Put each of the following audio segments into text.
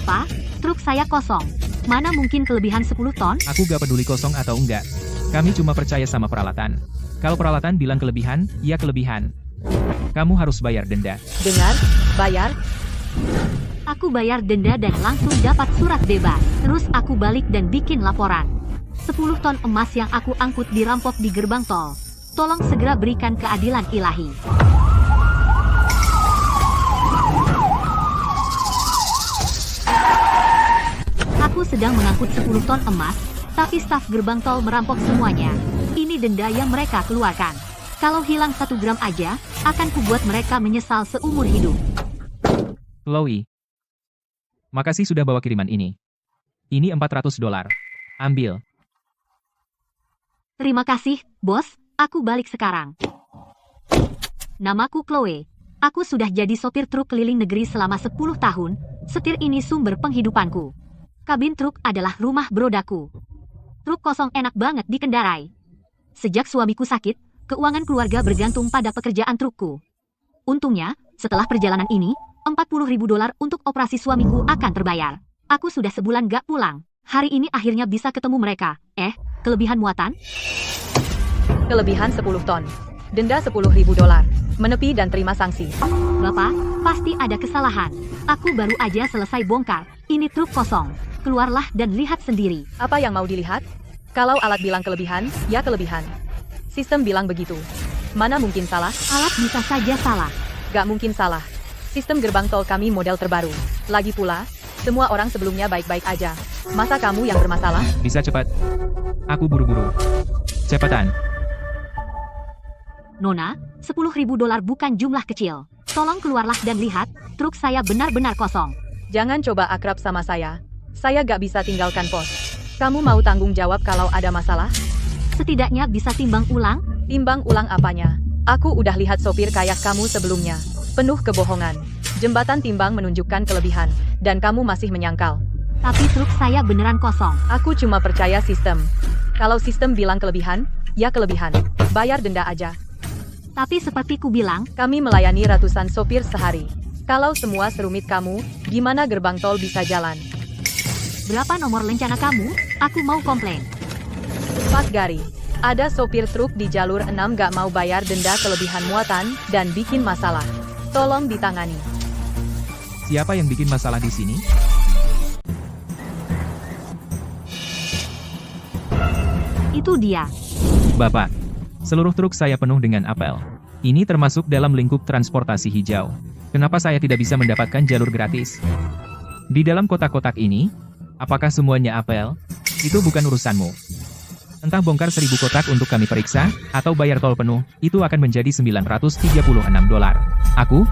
Apa? Truk saya kosong. Mana mungkin kelebihan 10 ton? Aku gak peduli kosong atau enggak. Kami cuma percaya sama peralatan. Kalau peralatan bilang kelebihan, ya kelebihan. Kamu harus bayar denda. Dengar? Bayar? Aku bayar denda dan langsung dapat surat bebas. Terus aku balik dan bikin laporan. 10 ton emas yang aku angkut dirampok di gerbang tol. Tolong segera berikan keadilan ilahi. Aku sedang mengangkut 10 ton emas, tapi staf gerbang tol merampok semuanya. Ini denda yang mereka keluarkan. Kalau hilang 1 gram aja, akan kubuat mereka menyesal seumur hidup. Chloe. Makasih sudah bawa kiriman ini. Ini $400. Ambil. Terima kasih, bos. Aku balik sekarang. Namaku Chloe. Aku sudah jadi sopir truk keliling negeri selama 10 tahun. Setir ini sumber penghidupanku. Kabin truk adalah rumah brodaku. Truk kosong enak banget dikendarai. Sejak suamiku sakit, keuangan keluarga bergantung pada pekerjaan trukku. Untungnya, setelah perjalanan ini, $40.000 untuk operasi suamiku akan terbayar. Aku sudah sebulan gak pulang. Hari ini akhirnya bisa ketemu mereka. Kelebihan muatan? Kelebihan 10 ton. Denda $10.000. Menepi dan terima sanksi. Bapak, pasti ada kesalahan. Aku baru aja selesai bongkar. Ini truk kosong. Keluarlah dan lihat sendiri. Apa yang mau dilihat? Kalau alat bilang kelebihan, ya kelebihan. Sistem bilang begitu. Mana mungkin salah? Alat bisa saja salah. Gak mungkin salah. Sistem gerbang tol kami model terbaru. Lagi pula, semua orang sebelumnya baik-baik aja. Masa kamu yang bermasalah? Bisa cepat. Aku buru-buru. Cepetan. Nona, $10.000 bukan jumlah kecil. Tolong keluarlah dan lihat, truk saya benar-benar kosong. Jangan coba akrab sama saya. Saya gak bisa tinggalkan pos. Kamu mau tanggung jawab kalau ada masalah? Setidaknya bisa timbang ulang? Timbang ulang apanya? Aku udah lihat sopir kayak kamu sebelumnya. Penuh kebohongan. Jembatan timbang menunjukkan kelebihan. Dan kamu masih menyangkal. Tapi truk saya beneran kosong. Aku cuma percaya sistem. Kalau sistem bilang kelebihan, ya kelebihan. Bayar denda aja. Tapi seperti ku bilang, Kami melayani ratusan sopir sehari. Kalau semua serumit kamu, gimana gerbang tol bisa jalan? berapa nomor lencana kamu? Aku mau komplain. Pak Gary, ada sopir truk di jalur 6 gak mau bayar denda kelebihan muatan dan bikin masalah. Tolong ditangani. Siapa yang bikin masalah di sini? Itu dia. Bapak, seluruh truk saya penuh dengan apel. Ini termasuk dalam lingkup transportasi hijau. Kenapa saya tidak bisa mendapatkan jalur gratis? Di dalam kotak-kotak ini, apakah semuanya apel? Itu bukan urusanmu. Entah bongkar 1000 kotak untuk kami periksa, atau bayar tol penuh, itu akan menjadi $936. Aku?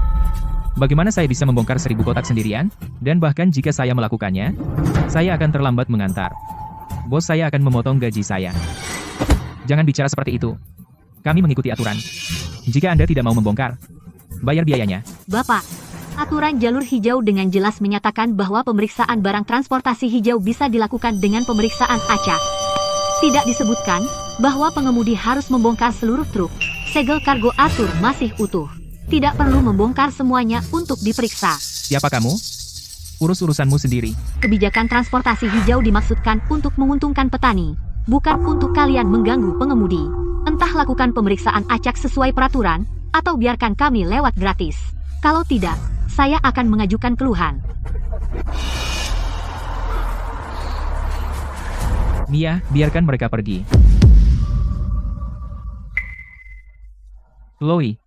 Bagaimana saya bisa membongkar 1000 kotak sendirian? Dan bahkan jika saya melakukannya, saya akan terlambat mengantar. Bos saya akan memotong gaji saya. Jangan bicara seperti itu. Kami mengikuti aturan. Jika Anda tidak mau membongkar, bayar biayanya. Bapak, aturan jalur hijau dengan jelas menyatakan bahwa pemeriksaan barang transportasi hijau bisa dilakukan dengan pemeriksaan acak. Tidak disebutkan bahwa pengemudi harus membongkar seluruh truk. Segel kargo Arthur masih utuh. Tidak perlu membongkar semuanya untuk diperiksa. Siapa kamu? Urus urusanmu sendiri. Kebijakan transportasi hijau dimaksudkan untuk menguntungkan petani, bukan untuk kalian mengganggu pengemudi. Entah lakukan pemeriksaan acak sesuai peraturan, atau biarkan kami lewat gratis. Kalau tidak, saya akan mengajukan keluhan. Mia, biarkan mereka pergi. Chloe,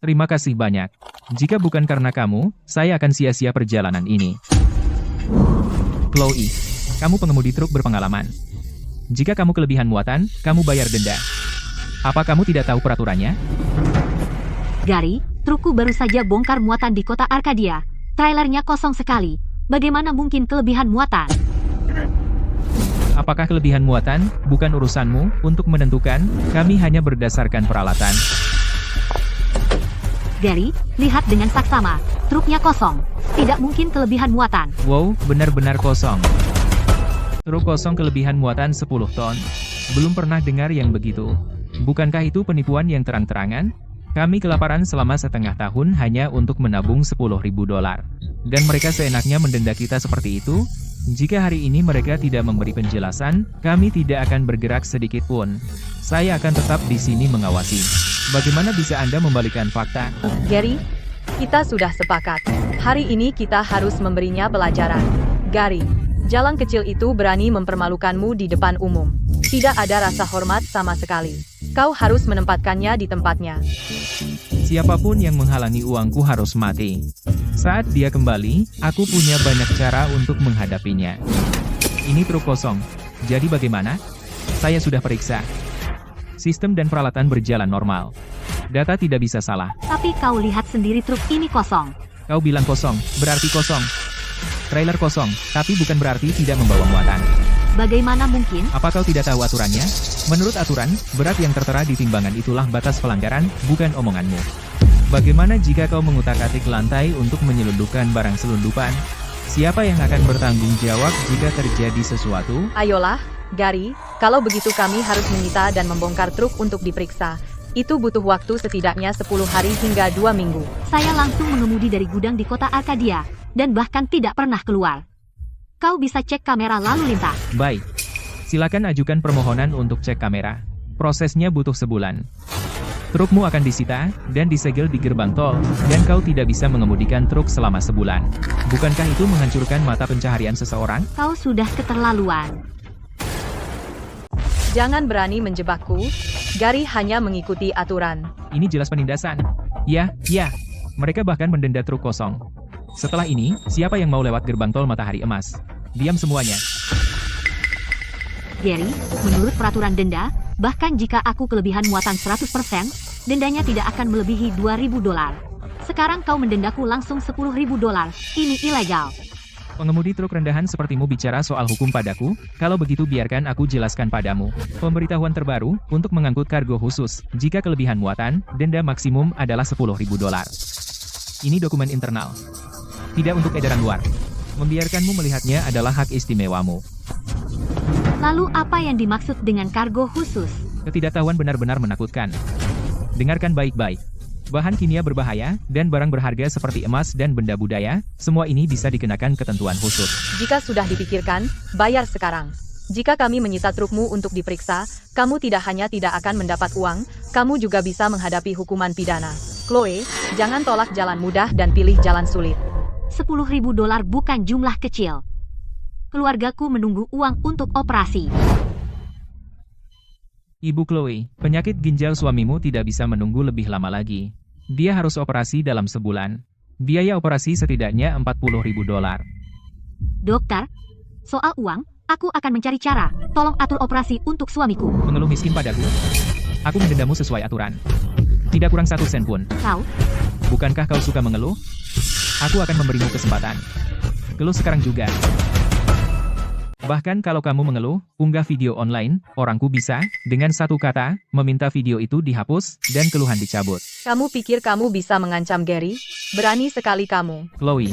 terima kasih banyak. Jika bukan karena kamu, saya akan sia-sia perjalanan ini. Chloe, kamu pengemudi truk berpengalaman. Jika kamu kelebihan muatan, kamu bayar denda. Apa kamu tidak tahu peraturannya? Gary, trukku baru saja bongkar muatan di kota Arcadia. Trailernya kosong sekali. Bagaimana mungkin kelebihan muatan? Apakah kelebihan muatan bukan urusanmu untuk menentukan? Kami hanya berdasarkan peralatan. Gary, lihat dengan saksama. Truknya kosong. Tidak mungkin kelebihan muatan. Wow, benar-benar kosong. Truk kosong kelebihan muatan 10 ton. Belum pernah dengar yang begitu. Bukankah itu penipuan yang terang-terangan? Kami kelaparan selama setengah tahun hanya untuk menabung $10.000. Dan mereka seenaknya mendenda kita seperti itu? Jika hari ini mereka tidak memberi penjelasan, kami tidak akan bergerak sedikit pun. Saya akan tetap di sini mengawasi. Bagaimana bisa Anda membalikan fakta? Gary, kita sudah sepakat. Hari ini kita harus memberinya pelajaran. Gary, jalan kecil itu berani mempermalukanmu di depan umum. Tidak ada rasa hormat sama sekali. Kau harus menempatkannya di tempatnya. Siapapun yang menghalangi uangku harus mati. Saat dia kembali, aku punya banyak cara untuk menghadapinya. Ini truk kosong. Jadi bagaimana? Saya sudah periksa. Sistem dan peralatan berjalan normal. Data tidak bisa salah. Tapi kau lihat sendiri truk ini kosong. Kau bilang kosong, berarti kosong. Trailer kosong, tapi bukan berarti tidak membawa muatan. Bagaimana mungkin? Apa kau tidak tahu aturannya? Menurut aturan, berat yang tertera di timbangan itulah batas pelanggaran, bukan omonganmu. Bagaimana jika kau mengutak-atik lantai untuk menyelundupkan barang selundupan? Siapa yang akan bertanggung jawab jika terjadi sesuatu? Ayolah, Gary, kalau begitu kami harus menyita dan membongkar truk untuk diperiksa. Itu butuh waktu setidaknya 10 hari hingga 2 minggu. Saya langsung mengemudi dari gudang di kota Arkadia, dan bahkan tidak pernah keluar. Kau bisa cek kamera lalu lintas. Baik. Silakan ajukan permohonan untuk cek kamera. Prosesnya butuh sebulan. Trukmu akan disita, dan disegel di gerbang tol, dan kau tidak bisa mengemudikan truk selama sebulan. Bukankah itu menghancurkan mata pencaharian seseorang? Kau sudah keterlaluan. Jangan berani menjebakku. Gary hanya mengikuti aturan. Ini jelas penindasan. Ya. Mereka bahkan mendenda truk kosong. Setelah ini, siapa yang mau lewat gerbang tol Matahari Emas? Diam semuanya. Gary, menurut peraturan denda, bahkan jika aku kelebihan muatan 100%, dendanya tidak akan melebihi $2.000. Sekarang kau mendendaku langsung $10.000. Ini ilegal. Pengemudi truk rendahan sepertimu bicara soal hukum padaku, kalau begitu biarkan aku jelaskan padamu. Pemberitahuan terbaru, untuk mengangkut kargo khusus, jika kelebihan muatan, denda maksimum adalah $10.000. Ini dokumen internal. Tidak untuk edaran luar. Membiarkanmu melihatnya adalah hak istimewamu. Lalu apa yang dimaksud dengan kargo khusus? Ketidaktahuan benar-benar menakutkan. Dengarkan baik-baik. Bahan kimia berbahaya, dan barang berharga seperti emas dan benda budaya, semua ini bisa dikenakan ketentuan khusus. Jika sudah dipikirkan, bayar sekarang. Jika kami menyita trukmu untuk diperiksa, kamu tidak hanya tidak akan mendapat uang, kamu juga bisa menghadapi hukuman pidana. Chloe, jangan tolak jalan mudah dan pilih jalan sulit. $10.000 bukan jumlah kecil. Keluargaku menunggu uang untuk operasi. Ibu Chloe, penyakit ginjal suamimu tidak bisa menunggu lebih lama lagi. Dia harus operasi dalam sebulan. Biaya operasi setidaknya $40.000. Dokter, soal uang, aku akan mencari cara. Tolong atur operasi untuk suamiku. Mengeluh miskin padaku? Aku mendendamu sesuai aturan. Tidak kurang 1 sen pun. Kau? Bukankah kau suka mengeluh? Aku akan memberimu kesempatan. Keluh sekarang juga. Bahkan kalau kamu mengeluh, unggah video online, orangku bisa, dengan satu kata, meminta video itu dihapus, dan keluhan dicabut. Kamu pikir kamu bisa mengancam Gary? Berani sekali kamu. Chloe,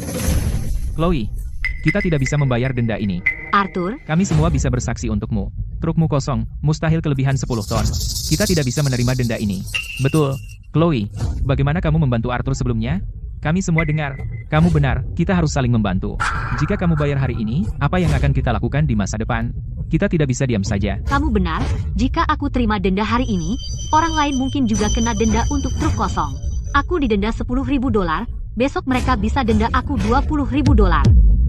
kita tidak bisa membayar denda ini. Arthur? Kami semua bisa bersaksi untukmu. Trukmu kosong, mustahil kelebihan 10 ton. Kita tidak bisa menerima denda ini. Betul. Chloe, bagaimana kamu membantu Arthur sebelumnya? Kami semua dengar. Kamu benar, kita harus saling membantu. Jika kamu bayar hari ini, apa yang akan kita lakukan di masa depan? Kita tidak bisa diam saja. Kamu benar, jika aku terima denda hari ini, orang lain mungkin juga kena denda untuk truk kosong. Aku didenda $10.000, besok mereka bisa denda aku $20.000.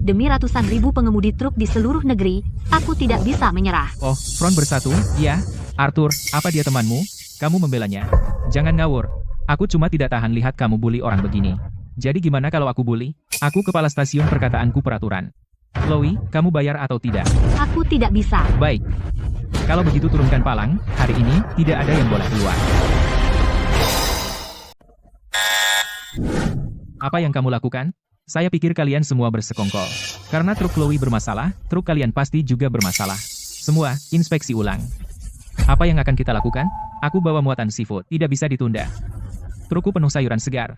Demi ratusan ribu pengemudi truk di seluruh negeri, aku tidak bisa menyerah. Oh, front bersatu, ya. Arthur, apa dia temanmu? Kamu membelanya. Jangan ngawur. Aku cuma tidak tahan lihat kamu bully orang begini. Jadi gimana kalau aku bully? Aku kepala stasiun perkataanku peraturan. Chloe, kamu bayar atau tidak? Aku tidak bisa. Baik. Kalau begitu turunkan palang, hari ini tidak ada yang boleh keluar. Apa yang kamu lakukan? Saya pikir kalian semua bersekongkol. Karena truk Chloe bermasalah, truk kalian pasti juga bermasalah. Semua, inspeksi ulang. Apa yang akan kita lakukan? Aku bawa muatan seafood, tidak bisa ditunda. Trukku penuh sayuran segar.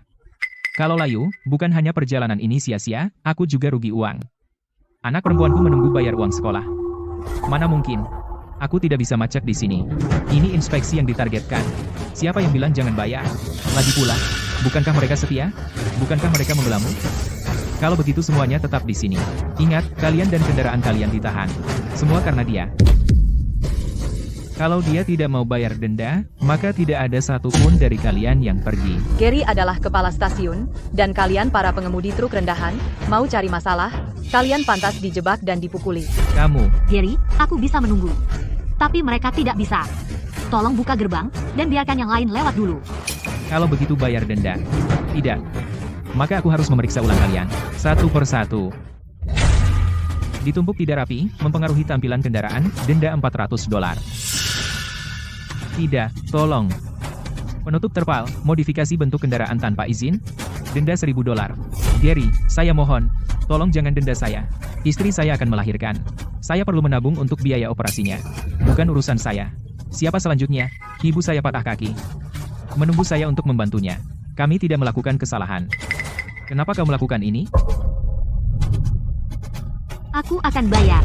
Kalau layu, bukan hanya perjalanan ini sia-sia, aku juga rugi uang. Anak perempuanku menunggu bayar uang sekolah. Mana mungkin. Aku tidak bisa macet di sini. Ini inspeksi yang ditargetkan. Siapa yang bilang jangan bayar? Lagi pula, bukankah mereka setia? Bukankah mereka membelamu? Kalau begitu semuanya tetap di sini. Ingat, kalian dan kendaraan kalian ditahan. Semua karena dia. Kalau dia tidak mau bayar denda, maka tidak ada satupun dari kalian yang pergi. Gary adalah kepala stasiun, dan kalian para pengemudi truk rendahan, mau cari masalah? Kalian pantas dijebak dan dipukuli. Kamu, Gary, aku bisa menunggu. Tapi mereka tidak bisa. Tolong buka gerbang, dan biarkan yang lain lewat dulu. kalau begitu bayar denda. Tidak. Maka aku harus memeriksa ulang kalian, satu persatu. Ditumpuk tidak rapi, mempengaruhi tampilan kendaraan, denda $400. Tidak, tolong. Penutup terpal, modifikasi bentuk kendaraan tanpa izin, denda $1.000. Gary, saya mohon, tolong jangan denda saya. Istri saya akan melahirkan. Saya perlu menabung untuk biaya operasinya. Bukan urusan saya. Siapa selanjutnya? Ibu saya patah kaki. Menunggu saya untuk membantunya. Kami tidak melakukan kesalahan. Kenapa kau melakukan ini? Aku akan bayar.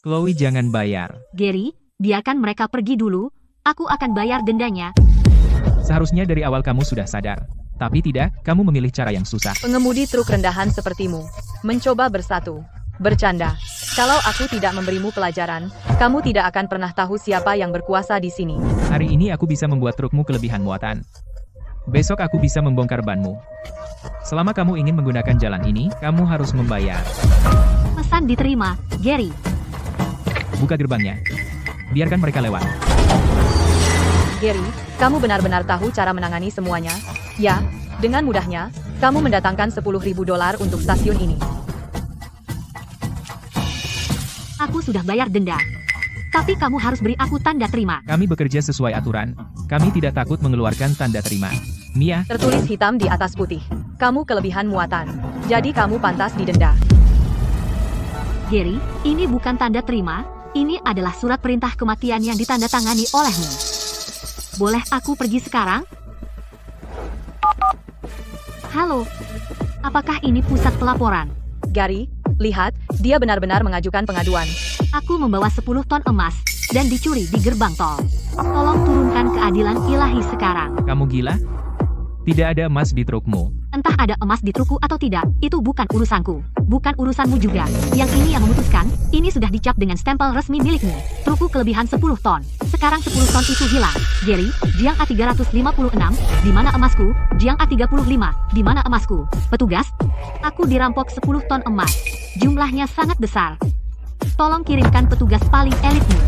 Chloe, jangan bayar. Gary, biarkan mereka pergi dulu. Aku akan bayar dendanya. Seharusnya dari awal kamu sudah sadar. Tapi tidak, kamu memilih cara yang susah. Pengemudi truk rendahan sepertimu, mencoba bersatu. Bercanda. Kalau aku tidak memberimu pelajaran, kamu tidak akan pernah tahu siapa yang berkuasa di sini. Hari ini aku bisa membuat trukmu kelebihan muatan. Besok aku bisa membongkar banmu. Selama kamu ingin menggunakan jalan ini, kamu harus membayar. Pesan diterima, Gary. Buka gerbangnya. Biarkan mereka lewat. Gary, kamu benar-benar tahu cara menangani semuanya? Ya, dengan mudahnya, kamu mendatangkan $10.000 untuk stasiun ini. Aku sudah bayar denda. Tapi kamu harus beri aku tanda terima. Kami bekerja sesuai aturan. Kami tidak takut mengeluarkan tanda terima. Mia, Tertulis hitam di atas putih. Kamu kelebihan muatan. Jadi kamu pantas didenda. Gary, ini bukan tanda terima. Ini adalah surat perintah kematian yang ditandatangani olehmu. Boleh aku pergi sekarang? Halo. Apakah ini pusat pelaporan? Gary, lihat, dia benar-benar mengajukan pengaduan. Aku membawa 10 ton emas dan dicuri di gerbang tol. Tolong turunkan keadilan ilahi sekarang. kamu gila? Tidak ada emas di trukmu. Entah ada emas di trukku atau tidak, itu bukan urusanku. Bukan urusanmu juga. Yang ini yang memutuskan, ini sudah dicap dengan stempel resmi milikmu. Trukku kelebihan 10 ton. Sekarang 10 ton itu hilang. Gary, Jiang A356, di mana emasku? Jiang A35, di mana emasku? Petugas, aku dirampok 10 ton emas. Jumlahnya sangat besar. Tolong kirimkan petugas paling elitmu.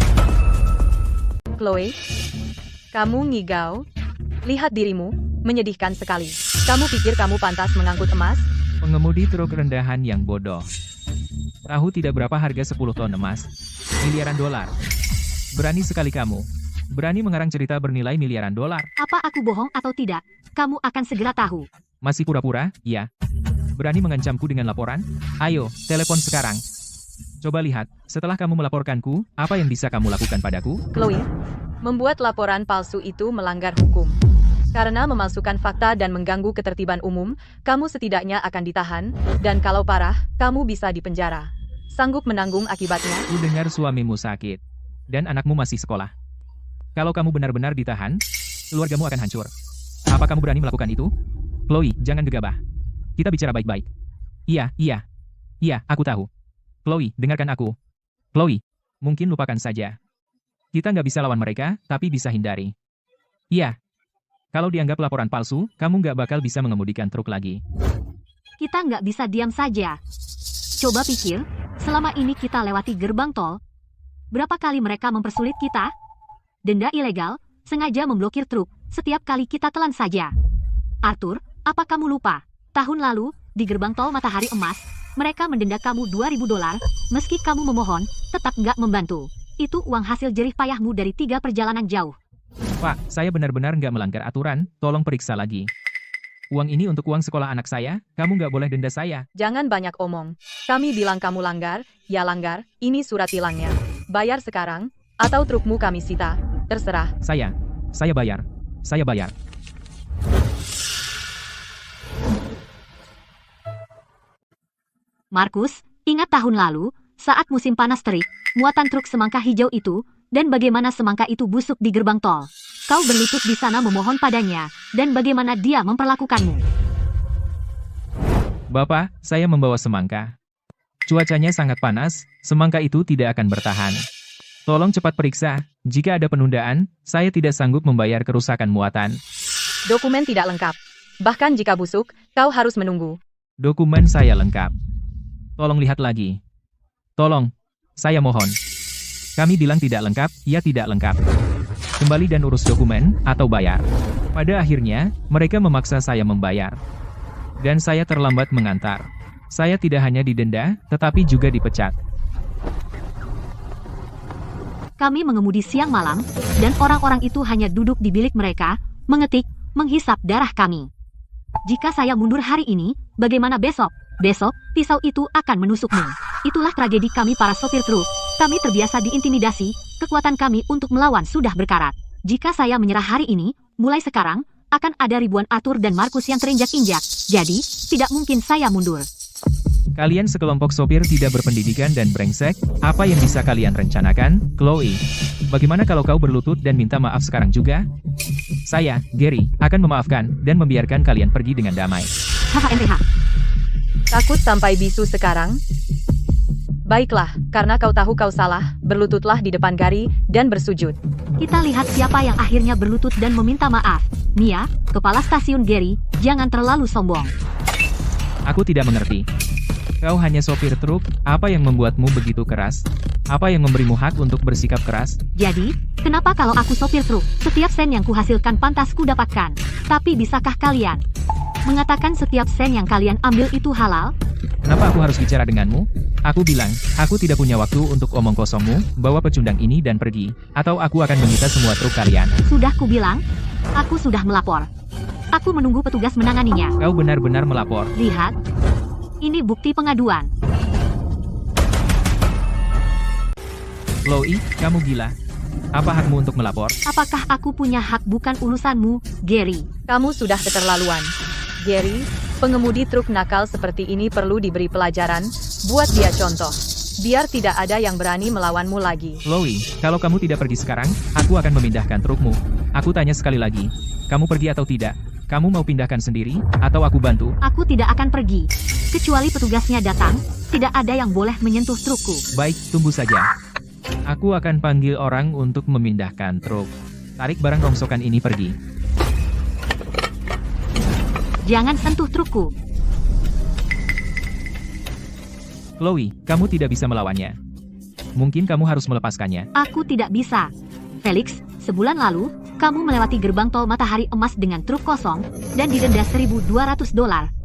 Chloe, kamu ngigau? Lihat dirimu, menyedihkan sekali. Kamu pikir kamu pantas mengangkut emas? Pengemudi truk rendahan yang bodoh. Tahu tidak berapa harga 10 ton emas? Miliaran dolar. Berani sekali kamu. Berani mengarang cerita bernilai miliaran dolar. Apa aku bohong atau tidak? Kamu akan segera tahu. Masih pura-pura? Ya. Berani mengancamku dengan laporan? Ayo, telepon sekarang. Coba lihat, setelah kamu melaporkanku, apa yang bisa kamu lakukan padaku? Chloe, membuat laporan palsu itu melanggar hukum. Karena memalsukan fakta dan mengganggu ketertiban umum, kamu setidaknya akan ditahan, dan kalau parah, kamu bisa dipenjara. Sanggup menanggung akibatnya? Ku dengar suamimu sakit. Dan anakmu masih sekolah. Kalau kamu benar-benar ditahan, keluargamu akan hancur. Apa kamu berani melakukan itu? Chloe, jangan gegabah. Kita bicara baik-baik. Iya, aku tahu. Chloe, dengarkan aku. Chloe, mungkin lupakan saja. Kita nggak bisa lawan mereka, tapi bisa hindari. Iya. Kalau dianggap laporan palsu, kamu nggak bakal bisa mengemudikan truk lagi. Kita nggak bisa diam saja. Coba pikir, selama ini kita lewati gerbang tol. Berapa kali mereka mempersulit kita? Denda ilegal, sengaja memblokir truk, setiap kali kita telan saja. Arthur, apa kamu lupa? Tahun lalu, di gerbang tol Matahari Emas, mereka mendenda kamu $2.000, meski kamu memohon, tetap nggak membantu. Itu uang hasil jerih payahmu dari 3 perjalanan jauh. Pak, saya benar-benar nggak melanggar aturan, tolong periksa lagi. Uang ini untuk uang sekolah anak saya, kamu nggak boleh denda saya. Jangan banyak omong. Kami bilang kamu langgar, ya langgar, ini surat tilangnya. Bayar sekarang, atau trukmu kami sita. Terserah. Saya bayar. Saya bayar. Markus, ingat tahun lalu, Saat musim panas terik, muatan truk semangka hijau itu, dan bagaimana semangka itu busuk di gerbang tol. Kau berlutut di sana memohon padanya, dan bagaimana dia memperlakukanmu. Bapak, saya membawa semangka. Cuacanya sangat panas, semangka itu tidak akan bertahan. Tolong cepat periksa, jika ada penundaan, saya tidak sanggup membayar kerusakan muatan. Dokumen tidak lengkap. Bahkan jika busuk, kau harus menunggu. Dokumen saya lengkap. Tolong lihat lagi. Tolong, saya mohon. Kami bilang tidak lengkap, ya tidak lengkap. Kembali dan urus dokumen, atau bayar. Pada akhirnya, mereka memaksa saya membayar. Dan saya terlambat mengantar. Saya tidak hanya didenda, tetapi juga dipecat. Kami mengemudi siang malam, dan orang-orang itu hanya duduk di bilik mereka, mengetik, menghisap darah kami. Jika saya mundur hari ini, bagaimana besok? Besok, pisau itu akan menusukmu. Itulah tragedi kami para sopir truk. Kami terbiasa diintimidasi, kekuatan kami untuk melawan sudah berkarat. Jika saya menyerah hari ini, mulai sekarang, akan ada ribuan Arthur dan Markus yang terinjak-injak. Jadi, tidak mungkin saya mundur. Kalian sekelompok sopir tidak berpendidikan dan brengsek, apa yang bisa kalian rencanakan, Chloe? Bagaimana kalau kau berlutut dan minta maaf sekarang juga? Saya, Gary, akan memaafkan dan membiarkan kalian pergi dengan damai. HHMPH. Takut sampai bisu sekarang? Baiklah, karena kau tahu kau salah, berlututlah di depan Gary, dan bersujud. Kita lihat siapa yang akhirnya berlutut dan meminta maaf. Mia, kepala stasiun Gary, jangan terlalu sombong. Aku tidak mengerti. Kau hanya sopir truk, apa yang membuatmu begitu keras? Apa yang memberimu hak untuk bersikap keras? Jadi, kenapa kalau aku sopir truk, setiap sen yang kuhasilkan pantas kudapatkan? Tapi bisakah kalian mengatakan setiap sen yang kalian ambil itu halal? Kenapa aku harus bicara denganmu? Aku bilang, aku tidak punya waktu untuk omong kosongmu, bawa pecundang ini dan pergi, atau aku akan menyita semua truk kalian. Sudah kubilang, aku sudah melapor. Aku menunggu petugas menanganinya. Kau benar-benar melapor. Lihat, ini bukti pengaduan. Chloe, kamu gila. Apa hakmu untuk melapor? Apakah aku punya hak bukan urusanmu, Gary? Kamu sudah keterlaluan. Gary, pengemudi truk nakal seperti ini perlu diberi pelajaran, buat dia contoh. Biar tidak ada yang berani melawanmu lagi. Chloe, kalau kamu tidak pergi sekarang, aku akan memindahkan trukmu. Aku tanya sekali lagi, kamu pergi atau tidak? Kamu mau pindahkan sendiri, atau aku bantu? Aku tidak akan pergi. Kecuali petugasnya datang, tidak ada yang boleh menyentuh trukku. Baik, tunggu saja. Aku akan panggil orang untuk memindahkan truk. Tarik barang rongsokan ini pergi. Jangan sentuh trukku. Chloe, kamu tidak bisa melawannya. Mungkin kamu harus melepaskannya. Aku tidak bisa. Felix, sebulan lalu, kamu melewati gerbang tol Matahari Emas dengan truk kosong, dan didenda $1.200.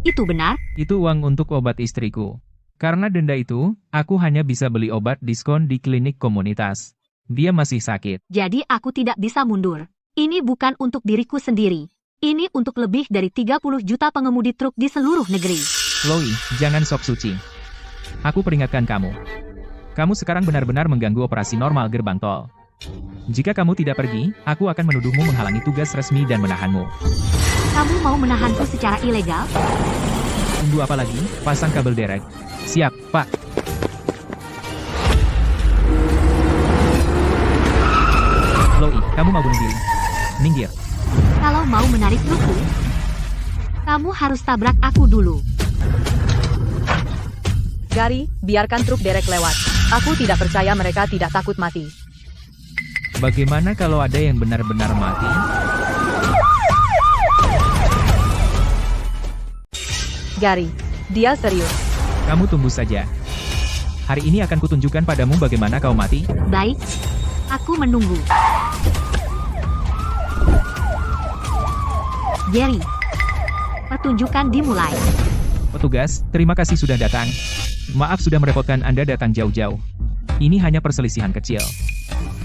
Itu benar? Itu uang untuk obat istriku. Karena denda itu, aku hanya bisa beli obat diskon di klinik komunitas. Dia masih sakit. Jadi aku tidak bisa mundur. Ini bukan untuk diriku sendiri. Ini untuk lebih dari 30 juta pengemudi truk di seluruh negeri. Chloe, jangan sok suci. Aku peringatkan kamu. Kamu sekarang benar-benar mengganggu operasi normal gerbang tol. Jika kamu tidak pergi, aku akan menuduhmu menghalangi tugas resmi dan menahanmu. Kamu mau menahanku secara ilegal? Tunggu apa lagi? Pasang kabel derek. Siap, Pak. Chloe, kamu mau bunuh diri? Minggir. Kalau mau menarik trukku, kamu harus tabrak aku dulu. Gary, biarkan truk derek lewat. Aku tidak percaya mereka tidak takut mati. Bagaimana kalau ada yang benar-benar mati? Gary, dia serius. Kamu tunggu saja. Hari ini akan kutunjukkan padamu bagaimana kau mati. Baik, aku menunggu. Gary, pertunjukan dimulai. Petugas, terima kasih sudah datang. Maaf sudah merepotkan Anda datang jauh-jauh. Ini hanya perselisihan kecil.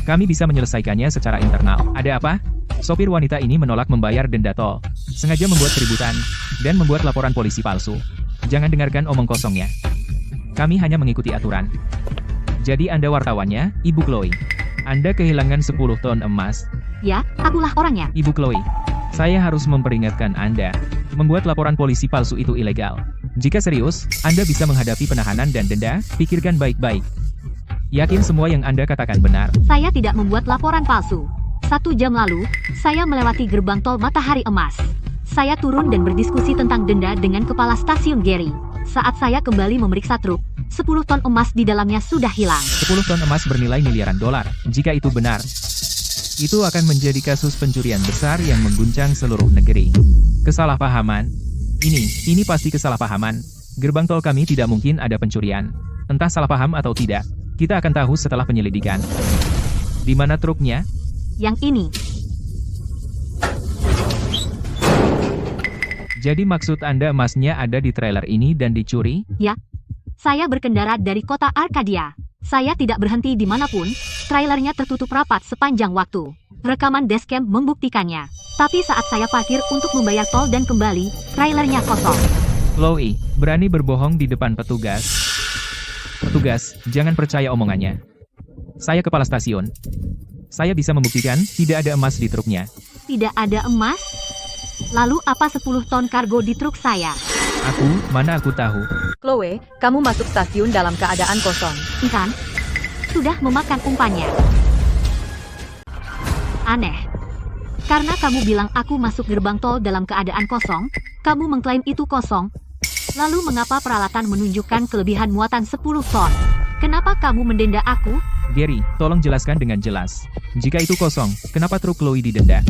Kami bisa menyelesaikannya secara internal. Ada apa? Sopir wanita ini menolak membayar denda tol. Sengaja membuat keributan, dan membuat laporan polisi palsu. Jangan dengarkan omong kosongnya. Kami hanya mengikuti aturan. Jadi Anda wartawannya, Ibu Chloe. Anda kehilangan 10 ton emas. Ya, akulah orangnya. Ibu Chloe, saya harus memperingatkan Anda. Membuat laporan polisi palsu itu ilegal. Jika serius, Anda bisa menghadapi penahanan dan denda, pikirkan baik-baik. Yakin semua yang Anda katakan benar? Saya tidak membuat laporan palsu. 1 jam lalu, saya melewati gerbang tol Matahari Emas. Saya turun dan berdiskusi tentang denda dengan kepala stasiun Gary. Saat saya kembali memeriksa truk, 10 ton emas di dalamnya sudah hilang. 10 ton emas bernilai miliaran dolar. Jika itu benar, itu akan menjadi kasus pencurian besar yang mengguncang seluruh negeri. Kesalahpahaman. Ini pasti kesalahpahaman. Gerbang tol kami tidak mungkin ada pencurian. Entah salah paham atau tidak, kita akan tahu setelah penyelidikan. Di mana truknya? Yang ini. Jadi maksud Anda emasnya ada di trailer ini dan dicuri? Ya. Saya berkendara dari kota Arcadia. Saya tidak berhenti dimanapun, trailernya tertutup rapat sepanjang waktu. Rekaman dashcam membuktikannya. Tapi saat saya parkir untuk membayar tol dan kembali, trailernya kosong. Chloe, berani berbohong di depan petugas. Petugas, jangan percaya omongannya. Saya kepala stasiun. Saya bisa membuktikan tidak ada emas di truknya. Tidak ada emas? Lalu apa 10 ton kargo di truk saya? Mana aku tahu. Chloe, kamu masuk stasiun dalam keadaan kosong. Kan? Sudah memakan umpannya. Aneh. Karena kamu bilang aku masuk gerbang tol dalam keadaan kosong, kamu mengklaim itu kosong. Lalu mengapa peralatan menunjukkan kelebihan muatan 10 ton? Kenapa kamu mendenda aku? Gary, tolong jelaskan dengan jelas. Jika itu kosong, kenapa truk Chloe didenda?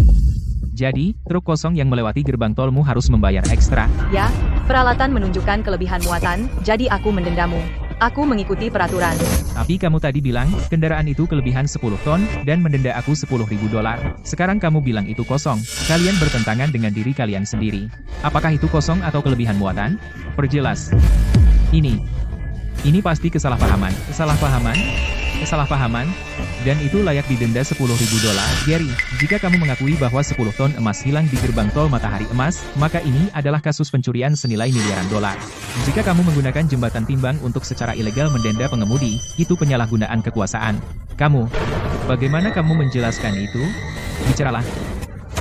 Jadi, truk kosong yang melewati gerbang tolmu harus membayar ekstra. Ya, peralatan menunjukkan kelebihan muatan, jadi aku mendendamu. Aku mengikuti peraturan. Tapi kamu tadi bilang, kendaraan itu kelebihan 10 ton, dan mendenda aku 10.000 dolar. Sekarang kamu bilang itu kosong. Kalian bertentangan dengan diri kalian sendiri. Apakah itu kosong atau kelebihan muatan? Perjelas. Ini pasti kesalahpahaman. Kesalahpahaman, dan itu layak didenda 10.000 dolar. Gary, jika kamu mengakui bahwa 10 ton emas hilang di gerbang tol Matahari Emas, maka ini adalah kasus pencurian senilai miliaran dolar. Jika kamu menggunakan jembatan timbang untuk secara ilegal mendenda pengemudi, itu penyalahgunaan kekuasaan. Bagaimana kamu menjelaskan itu? Bicaralah.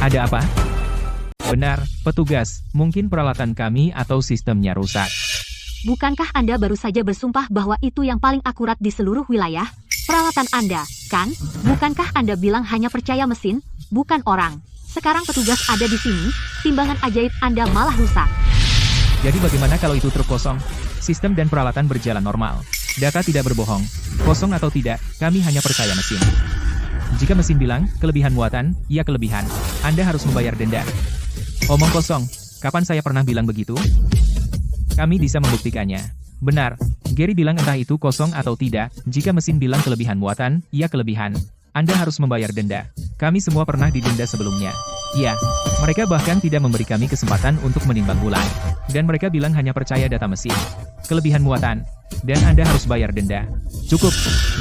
Ada apa? Benar, petugas, mungkin peralatan kami atau sistemnya rusak. Bukankah Anda baru saja bersumpah bahwa itu yang paling akurat di seluruh wilayah? Peralatan Anda, kan? Bukankah Anda bilang hanya percaya mesin, bukan orang? Sekarang petugas ada di sini, timbangan ajaib Anda malah rusak. Jadi bagaimana kalau itu truk kosong? Sistem dan peralatan berjalan normal. Data tidak berbohong. Kosong atau tidak, kami hanya percaya mesin. Jika mesin bilang, kelebihan muatan, ya kelebihan. Anda harus membayar denda. Omong kosong, kapan saya pernah bilang begitu? Kami bisa membuktikannya. Benar, Gary bilang entah itu kosong atau tidak, jika mesin bilang kelebihan muatan, ya kelebihan. Anda harus membayar denda. Kami semua pernah didenda sebelumnya. Ya, mereka bahkan tidak memberi kami kesempatan untuk menimbang ulang. Dan mereka bilang hanya percaya data mesin. Kelebihan muatan. Dan Anda harus bayar denda. Cukup,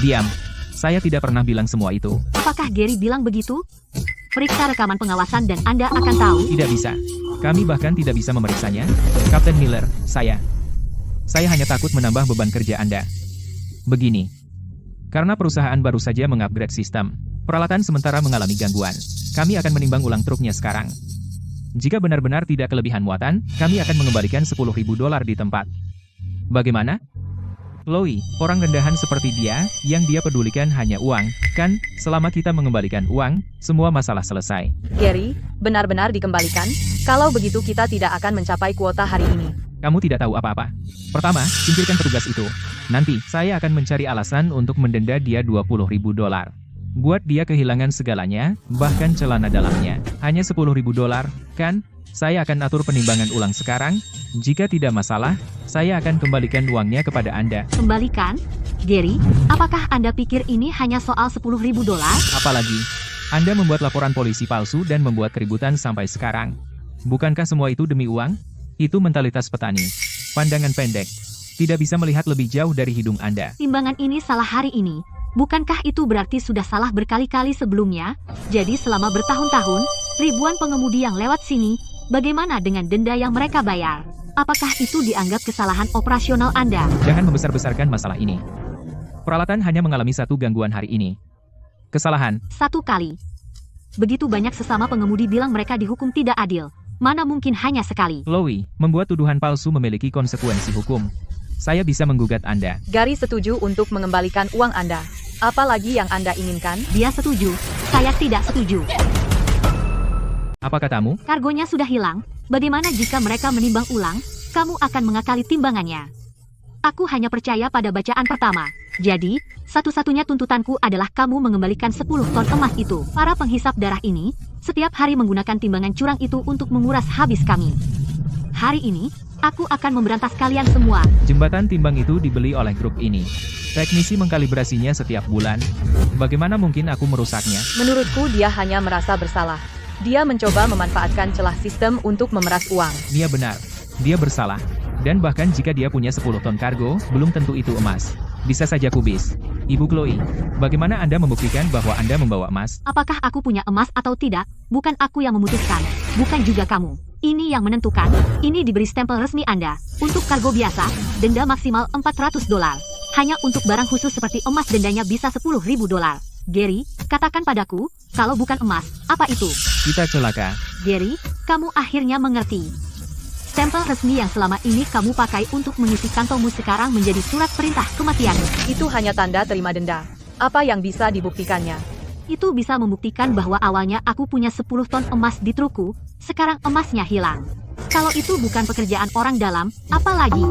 diam. Saya tidak pernah bilang semua itu. Apakah Gary bilang begitu? Periksa rekaman pengawasan dan Anda akan tahu. Tidak bisa. Kami bahkan tidak bisa memeriksanya. Kapten Miller, Saya hanya takut menambah beban kerja Anda. Begini. Karena perusahaan baru saja mengupgrade sistem, peralatan sementara mengalami gangguan. Kami akan menimbang ulang truknya sekarang. Jika benar-benar tidak kelebihan muatan, kami akan mengembalikan 10.000 dolar di tempat. Bagaimana? Chloe, orang rendahan seperti dia, yang dia pedulikan hanya uang, kan? Selama kita mengembalikan uang, semua masalah selesai. Gary, benar-benar dikembalikan? Kalau begitu kita tidak akan mencapai kuota hari ini. Kamu tidak tahu apa-apa. Pertama, singkirkan petugas itu. Nanti, saya akan mencari alasan untuk mendenda dia 20.000 dolar. Buat dia kehilangan segalanya, bahkan celana dalamnya. Hanya 10.000 dolar, kan? Saya akan atur penimbangan ulang sekarang. Jika tidak masalah, saya akan kembalikan uangnya kepada Anda. Kembalikan? Gary, apakah Anda pikir ini hanya soal 10.000 dolar? Apalagi, Anda membuat laporan polisi palsu dan membuat keributan sampai sekarang. Bukankah semua itu demi uang? Itu mentalitas petani. Pandangan pendek. Tidak bisa melihat lebih jauh dari hidung Anda. Timbangan ini salah hari ini. Bukankah itu berarti sudah salah berkali-kali sebelumnya? Jadi selama bertahun-tahun, ribuan pengemudi yang lewat sini, bagaimana dengan denda yang mereka bayar? Apakah itu dianggap kesalahan operasional Anda? Jangan membesar-besarkan masalah ini. Peralatan hanya mengalami satu gangguan hari ini. Kesalahan. 1 kali. Begitu banyak sesama pengemudi bilang mereka dihukum tidak adil. Mana mungkin hanya sekali. Chloe, membuat tuduhan palsu memiliki konsekuensi hukum. saya bisa menggugat Anda. Gary setuju untuk mengembalikan uang Anda. Apalagi yang Anda inginkan? Dia setuju, saya tidak setuju. Apa katamu? Kargonya sudah hilang, bagaimana jika mereka menimbang ulang? Kamu akan mengakali timbangannya. Aku hanya percaya pada bacaan pertama. Jadi, satu-satunya tuntutanku adalah kamu mengembalikan 10 ton emas itu. Para penghisap darah ini, setiap hari menggunakan timbangan curang itu untuk menguras habis kami. Hari ini, aku akan memberantas kalian semua. Jembatan timbang itu dibeli oleh grup ini. Teknisi mengkalibrasinya setiap bulan. Bagaimana mungkin aku merusaknya? Menurutku dia hanya merasa bersalah. Dia mencoba memanfaatkan celah sistem untuk memeras uang. Dia benar. Dia bersalah. Dan bahkan jika dia punya 10 ton kargo, belum tentu itu emas. Bisa saja kubis. Ibu Chloe, bagaimana Anda membuktikan bahwa Anda membawa emas? Apakah aku punya emas atau tidak? Bukan aku yang memutuskan. Bukan juga kamu. Ini yang menentukan. Ini diberi stempel resmi Anda. Untuk kargo biasa, denda maksimal $400. Hanya untuk barang khusus seperti emas dendanya bisa $10.000. Gary, katakan padaku, kalau bukan emas, apa itu? Kita celaka. Gary, kamu akhirnya mengerti. Stempel resmi yang selama ini kamu pakai untuk mengisi kantongmu sekarang menjadi surat perintah kematianmu. Itu hanya tanda terima denda. Apa yang bisa dibuktikannya? Itu bisa membuktikan bahwa awalnya aku punya 10 ton emas di trukku, sekarang emasnya hilang. Kalau itu bukan pekerjaan orang dalam, apa lagi?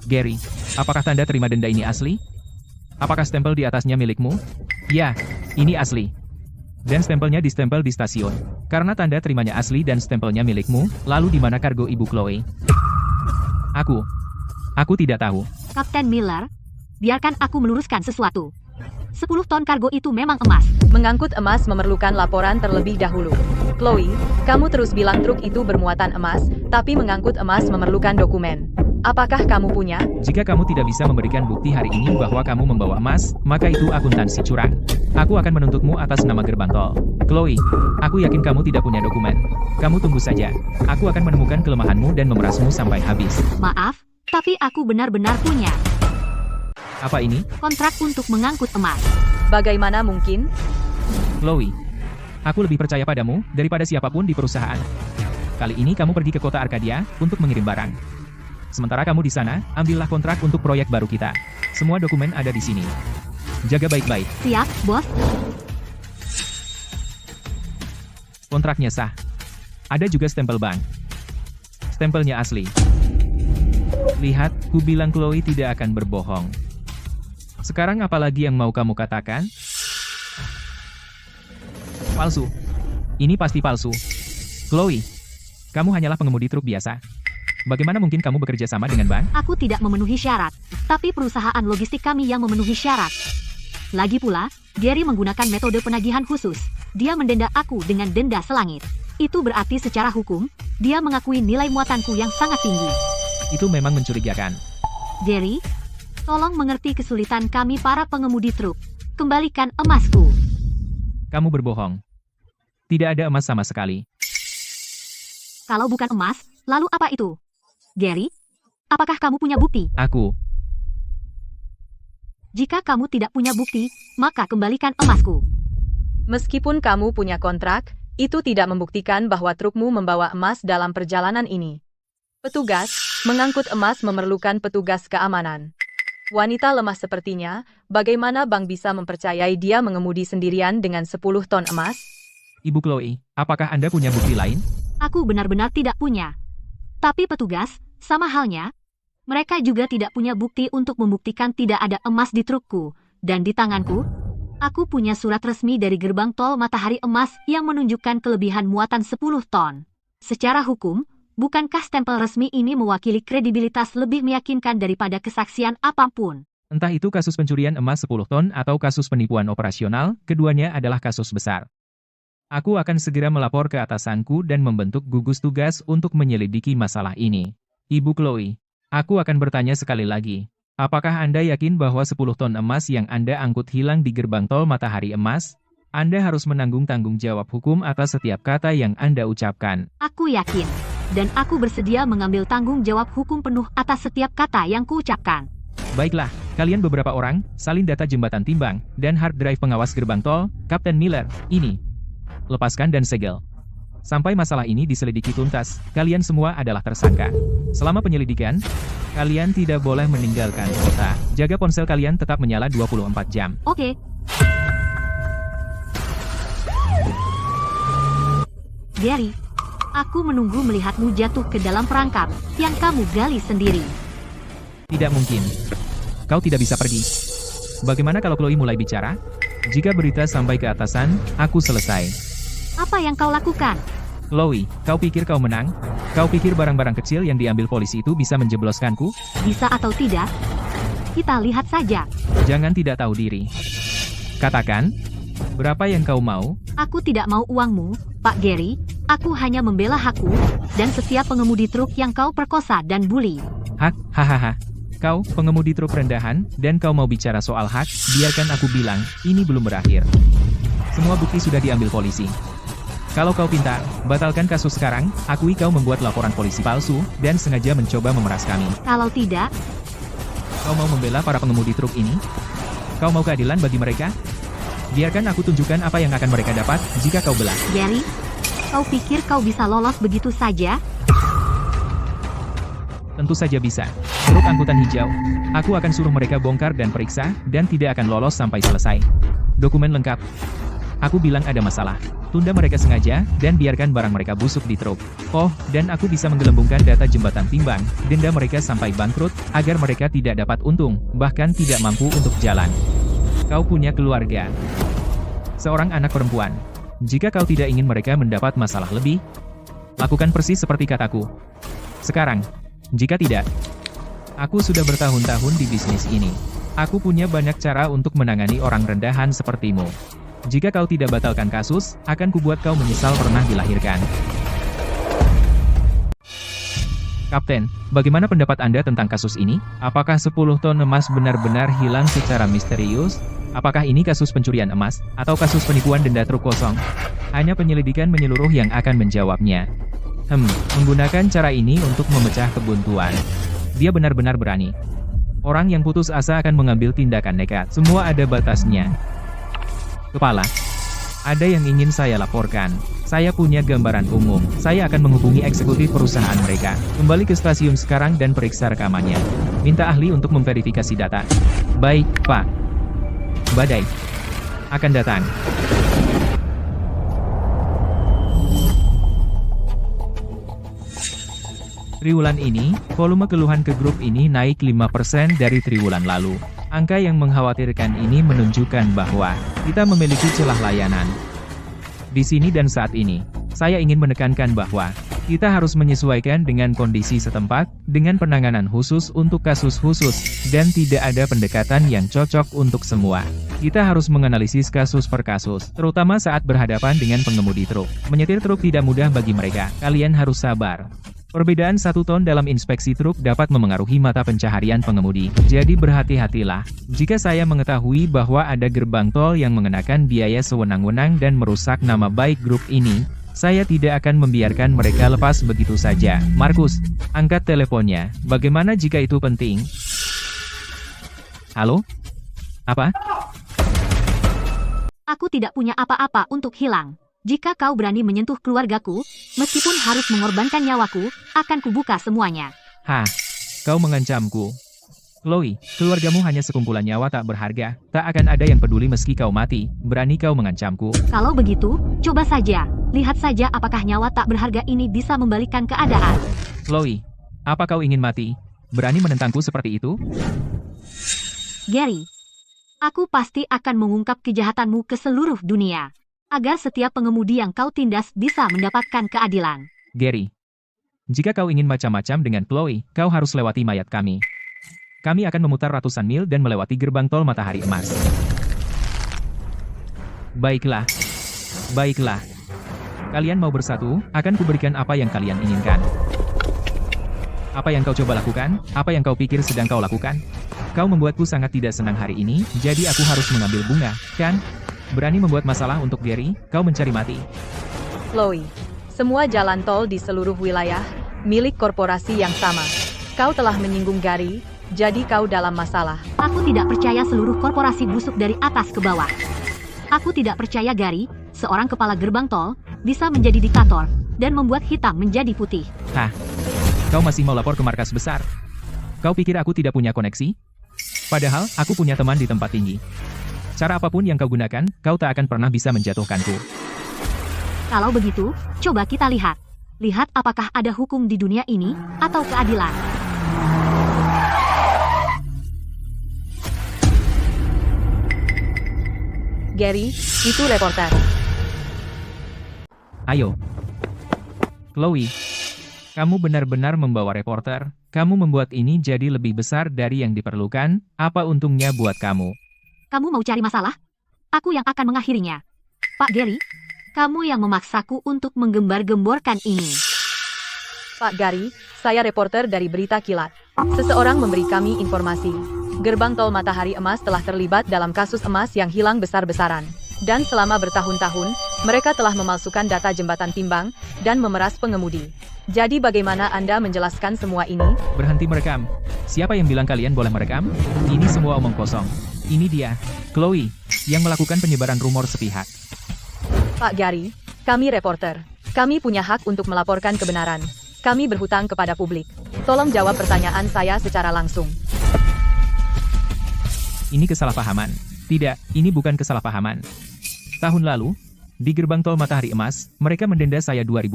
Gary, apakah tanda terima denda ini asli? Apakah stempel di atasnya milikmu? Ya, ini asli. Dan stempelnya distempel di stasiun. Karena tanda terimanya asli dan stempelnya milikmu, lalu di mana kargo Ibu Chloe? Aku tidak tahu. Kapten Miller, biarkan aku meluruskan sesuatu. 10 ton kargo itu memang emas. Mengangkut emas memerlukan laporan terlebih dahulu. Chloe, kamu terus bilang truk itu bermuatan emas, tapi mengangkut emas memerlukan dokumen. Apakah kamu punya? Jika kamu tidak bisa memberikan bukti hari ini bahwa kamu membawa emas, maka itu akuntansi curang. Aku akan menuntutmu atas nama gerbang tol. Chloe, aku yakin kamu tidak punya dokumen. Kamu tunggu saja. Aku akan menemukan kelemahanmu dan memerasmu sampai habis. Maaf, tapi aku benar-benar punya Apa ini? kontrak untuk mengangkut emas. Bagaimana mungkin? Chloe, aku lebih percaya padamu daripada siapapun di perusahaan. Kali ini kamu pergi ke kota Arkadia untuk mengirim barang. Sementara kamu di sana, ambillah kontrak untuk proyek baru kita. Semua dokumen ada di sini. Jaga baik-baik. Siap, bos. Kontraknya sah. Ada juga stempel bank. Stempelnya asli. Lihat, ku bilang Chloe tidak akan berbohong. Sekarang apalagi yang mau kamu katakan? Palsu. Ini pasti palsu. Chloe, kamu hanyalah pengemudi truk biasa. Bagaimana mungkin kamu bekerja sama dengan bank? Aku tidak memenuhi syarat, tapi perusahaan logistik kami yang memenuhi syarat. Lagi pula, Gary menggunakan metode penagihan khusus. Dia mendenda aku dengan denda selangit. Itu berarti secara hukum, dia mengakui nilai muatanku yang sangat tinggi. Itu memang mencurigakan. Gary, tolong mengerti kesulitan kami para pengemudi truk. Kembalikan emasku. Kamu berbohong. Tidak ada emas sama sekali. Kalau bukan emas, lalu apa itu? Gary, apakah kamu punya bukti? Jika kamu tidak punya bukti, maka kembalikan emasku. Meskipun kamu punya kontrak, itu tidak membuktikan bahwa trukmu membawa emas dalam perjalanan ini. Petugas, mengangkut emas memerlukan petugas keamanan. Wanita lemah sepertinya, bagaimana bank bisa mempercayai dia mengemudi sendirian dengan 10 ton emas? Ibu Chloe, apakah Anda punya bukti lain? Aku benar-benar tidak punya. Tapi petugas, sama halnya, mereka juga tidak punya bukti untuk membuktikan tidak ada emas di trukku. Dan di tanganku, aku punya surat resmi dari gerbang tol Matahari Emas yang menunjukkan kelebihan muatan 10 ton. Secara hukum, bukankah stempel resmi ini mewakili kredibilitas lebih meyakinkan daripada kesaksian apapun? Entah itu kasus pencurian emas 10 ton atau kasus penipuan operasional, keduanya adalah kasus besar. Aku akan segera melapor ke atasanku dan membentuk gugus tugas untuk menyelidiki masalah ini. Ibu Chloe, aku akan bertanya sekali lagi. Apakah Anda yakin bahwa 10 ton emas yang Anda angkut hilang di gerbang tol Matahari Emas? Anda harus menanggung tanggung jawab hukum atas setiap kata yang Anda ucapkan. Aku yakin, dan aku bersedia mengambil tanggung jawab hukum penuh atas setiap kata yang kuucapkan. Baiklah, kalian beberapa orang, salin data jembatan timbang, dan hard drive pengawas gerbang tol, Kapten Miller, ini. Lepaskan dan segel. Sampai masalah ini diselidiki tuntas, kalian semua adalah tersangka. Selama penyelidikan, kalian tidak boleh meninggalkan kota. Jaga ponsel kalian tetap menyala 24 jam. Oke. Gary, aku menunggu melihatmu jatuh ke dalam perangkap yang kamu gali sendiri. Tidak mungkin. Kau tidak bisa pergi. Bagaimana kalau Chloe mulai bicara? Jika berita sampai ke atasan, aku selesai. Apa yang kau lakukan? Chloe, kau pikir kau menang? Kau pikir barang-barang kecil yang diambil polisi itu bisa menjebloskanku? Bisa atau tidak? Kita lihat saja. Jangan tidak tahu diri. Katakan, berapa yang kau mau? Aku tidak mau uangmu, Pak Gary. Aku hanya membela hakku dan setiap pengemudi truk yang kau perkosa dan bully. Hak, hahaha. Kau, pengemudi truk rendahan, dan kau mau bicara soal hak, biarkan aku bilang, ini belum berakhir. Semua bukti sudah diambil polisi. Kalau kau pintar, batalkan kasus sekarang, akui kau membuat laporan polisi palsu, dan sengaja mencoba memeras kami. Kalau tidak, Kau mau membela para pengemudi truk ini? Kau mau keadilan bagi mereka? Biarkan aku tunjukkan apa yang akan mereka dapat, jika kau belah. Gary, kau pikir kau bisa lolos begitu saja? Tentu saja bisa. Truk angkutan hijau. Aku akan suruh mereka bongkar dan periksa, dan tidak akan lolos sampai selesai. Dokumen lengkap. Aku bilang ada masalah. Tunda mereka sengaja, dan biarkan barang mereka busuk di truk. Oh, dan aku bisa menggelembungkan data jembatan timbang, denda mereka sampai bangkrut, agar mereka tidak dapat untung, bahkan tidak mampu untuk jalan. Kau punya keluarga. Seorang anak perempuan. Jika kau tidak ingin mereka mendapat masalah lebih, lakukan persis seperti kataku. Sekarang, jika tidak, aku sudah bertahun-tahun di bisnis ini. Aku punya banyak cara untuk menangani orang rendahan sepertimu. Jika kau tidak batalkan kasus, akan kubuat kau menyesal pernah dilahirkan. Kapten, bagaimana pendapat Anda tentang kasus ini? Apakah 10 ton emas benar-benar hilang secara misterius? Apakah ini kasus pencurian emas, atau kasus penipuan denda truk kosong? Hanya penyelidikan menyeluruh yang akan menjawabnya. Menggunakan cara ini untuk memecah kebuntuan. Dia benar-benar berani. Orang yang putus asa akan mengambil tindakan nekat. Semua ada batasnya. Kepala, ada yang ingin saya laporkan. Saya punya gambaran umum. Saya akan menghubungi eksekutif perusahaan mereka. Kembali ke stasiun sekarang dan periksa rekamannya. Minta ahli untuk memverifikasi data. Baik, Pak. Badai akan datang. Triwulan ini, volume keluhan ke grup ini naik 5% dari triwulan lalu. Angka yang mengkhawatirkan ini menunjukkan bahwa kita memiliki celah layanan. Di sini dan saat ini, saya ingin menekankan bahwa kita harus menyesuaikan dengan kondisi setempat, dengan penanganan khusus untuk kasus khusus, dan tidak ada pendekatan yang cocok untuk semua. Kita harus menganalisis kasus per kasus, terutama saat berhadapan dengan pengemudi truk. Menyetir truk tidak mudah bagi mereka, kalian harus sabar. Perbedaan 1 ton dalam inspeksi truk dapat memengaruhi mata pencaharian pengemudi, jadi berhati-hatilah. Jika saya mengetahui bahwa ada gerbang tol yang mengenakan biaya sewenang-wenang dan merusak nama baik grup ini, saya tidak akan membiarkan mereka lepas begitu saja. Markus, angkat teleponnya. Bagaimana jika itu penting? Halo? Apa? Aku tidak punya apa-apa untuk hilang. Jika kau berani menyentuh keluargaku, meskipun harus mengorbankan nyawaku, akan kubuka semuanya. Hah? Kau mengancamku? Chloe, keluargamu hanya sekumpulan nyawa tak berharga. Tak akan ada yang peduli meski kau mati. Berani kau mengancamku? Kalau begitu, coba saja. Lihat saja apakah nyawa tak berharga ini bisa membalikkan keadaan. Chloe, apa kau ingin mati? Berani menentangku seperti itu? Gary, aku pasti akan mengungkap kejahatanmu ke seluruh dunia. Agar setiap pengemudi yang kau tindas bisa mendapatkan keadilan. Gary, jika kau ingin macam-macam dengan Chloe, kau harus lewati mayat kami. Kami akan memutar ratusan mil dan melewati gerbang tol Matahari Emas. Baiklah. Baiklah. Kalian mau bersatu, akan kuberikan apa yang kalian inginkan. Apa yang kau coba lakukan? Apa yang kau pikir sedang kau lakukan? Kau membuatku sangat tidak senang hari ini, jadi aku harus mengambil bunga, kan? Berani membuat masalah untuk Gary, kau mencari mati. Chloe, semua jalan tol di seluruh wilayah, milik korporasi yang sama. Kau telah menyinggung Gary, jadi kau dalam masalah. Aku tidak percaya seluruh korporasi busuk dari atas ke bawah. Aku tidak percaya Gary, seorang kepala gerbang tol, bisa menjadi diktator, dan membuat hitam menjadi putih. Hah? Kau masih mau lapor ke markas besar? Kau pikir aku tidak punya koneksi? Padahal, aku punya teman di tempat tinggi. Cara apapun yang kau gunakan, kau tak akan pernah bisa menjatuhkanku. Kalau begitu, coba kita lihat. Lihat apakah ada hukum di dunia ini, atau keadilan. Gary, itu reporter. Ayo. Chloe. Kamu benar-benar membawa reporter. Kamu membuat ini jadi lebih besar dari yang diperlukan. Apa untungnya buat kamu? Kamu mau cari masalah? Aku yang akan mengakhirinya. Pak Gary, kamu yang memaksaku untuk menggembar-gemborkan ini. Pak Gary, saya reporter dari Berita Kilat. Seseorang memberi kami informasi. Gerbang tol Matahari Emas telah terlibat dalam kasus emas yang hilang besar-besaran. Dan selama bertahun-tahun, mereka telah memalsukan data jembatan timbang dan memeras pengemudi. Jadi bagaimana Anda menjelaskan semua ini? Berhenti merekam. Siapa yang bilang kalian boleh merekam? Ini semua omong kosong. Ini dia, Chloe, yang melakukan penyebaran rumor sepihak. Pak Gary, kami reporter. Kami punya hak untuk melaporkan kebenaran. Kami berhutang kepada publik. Tolong jawab pertanyaan saya secara langsung. Ini kesalahpahaman. Tidak, ini bukan kesalahpahaman. Tahun lalu, di gerbang tol Matahari Emas, mereka mendenda saya $2.000.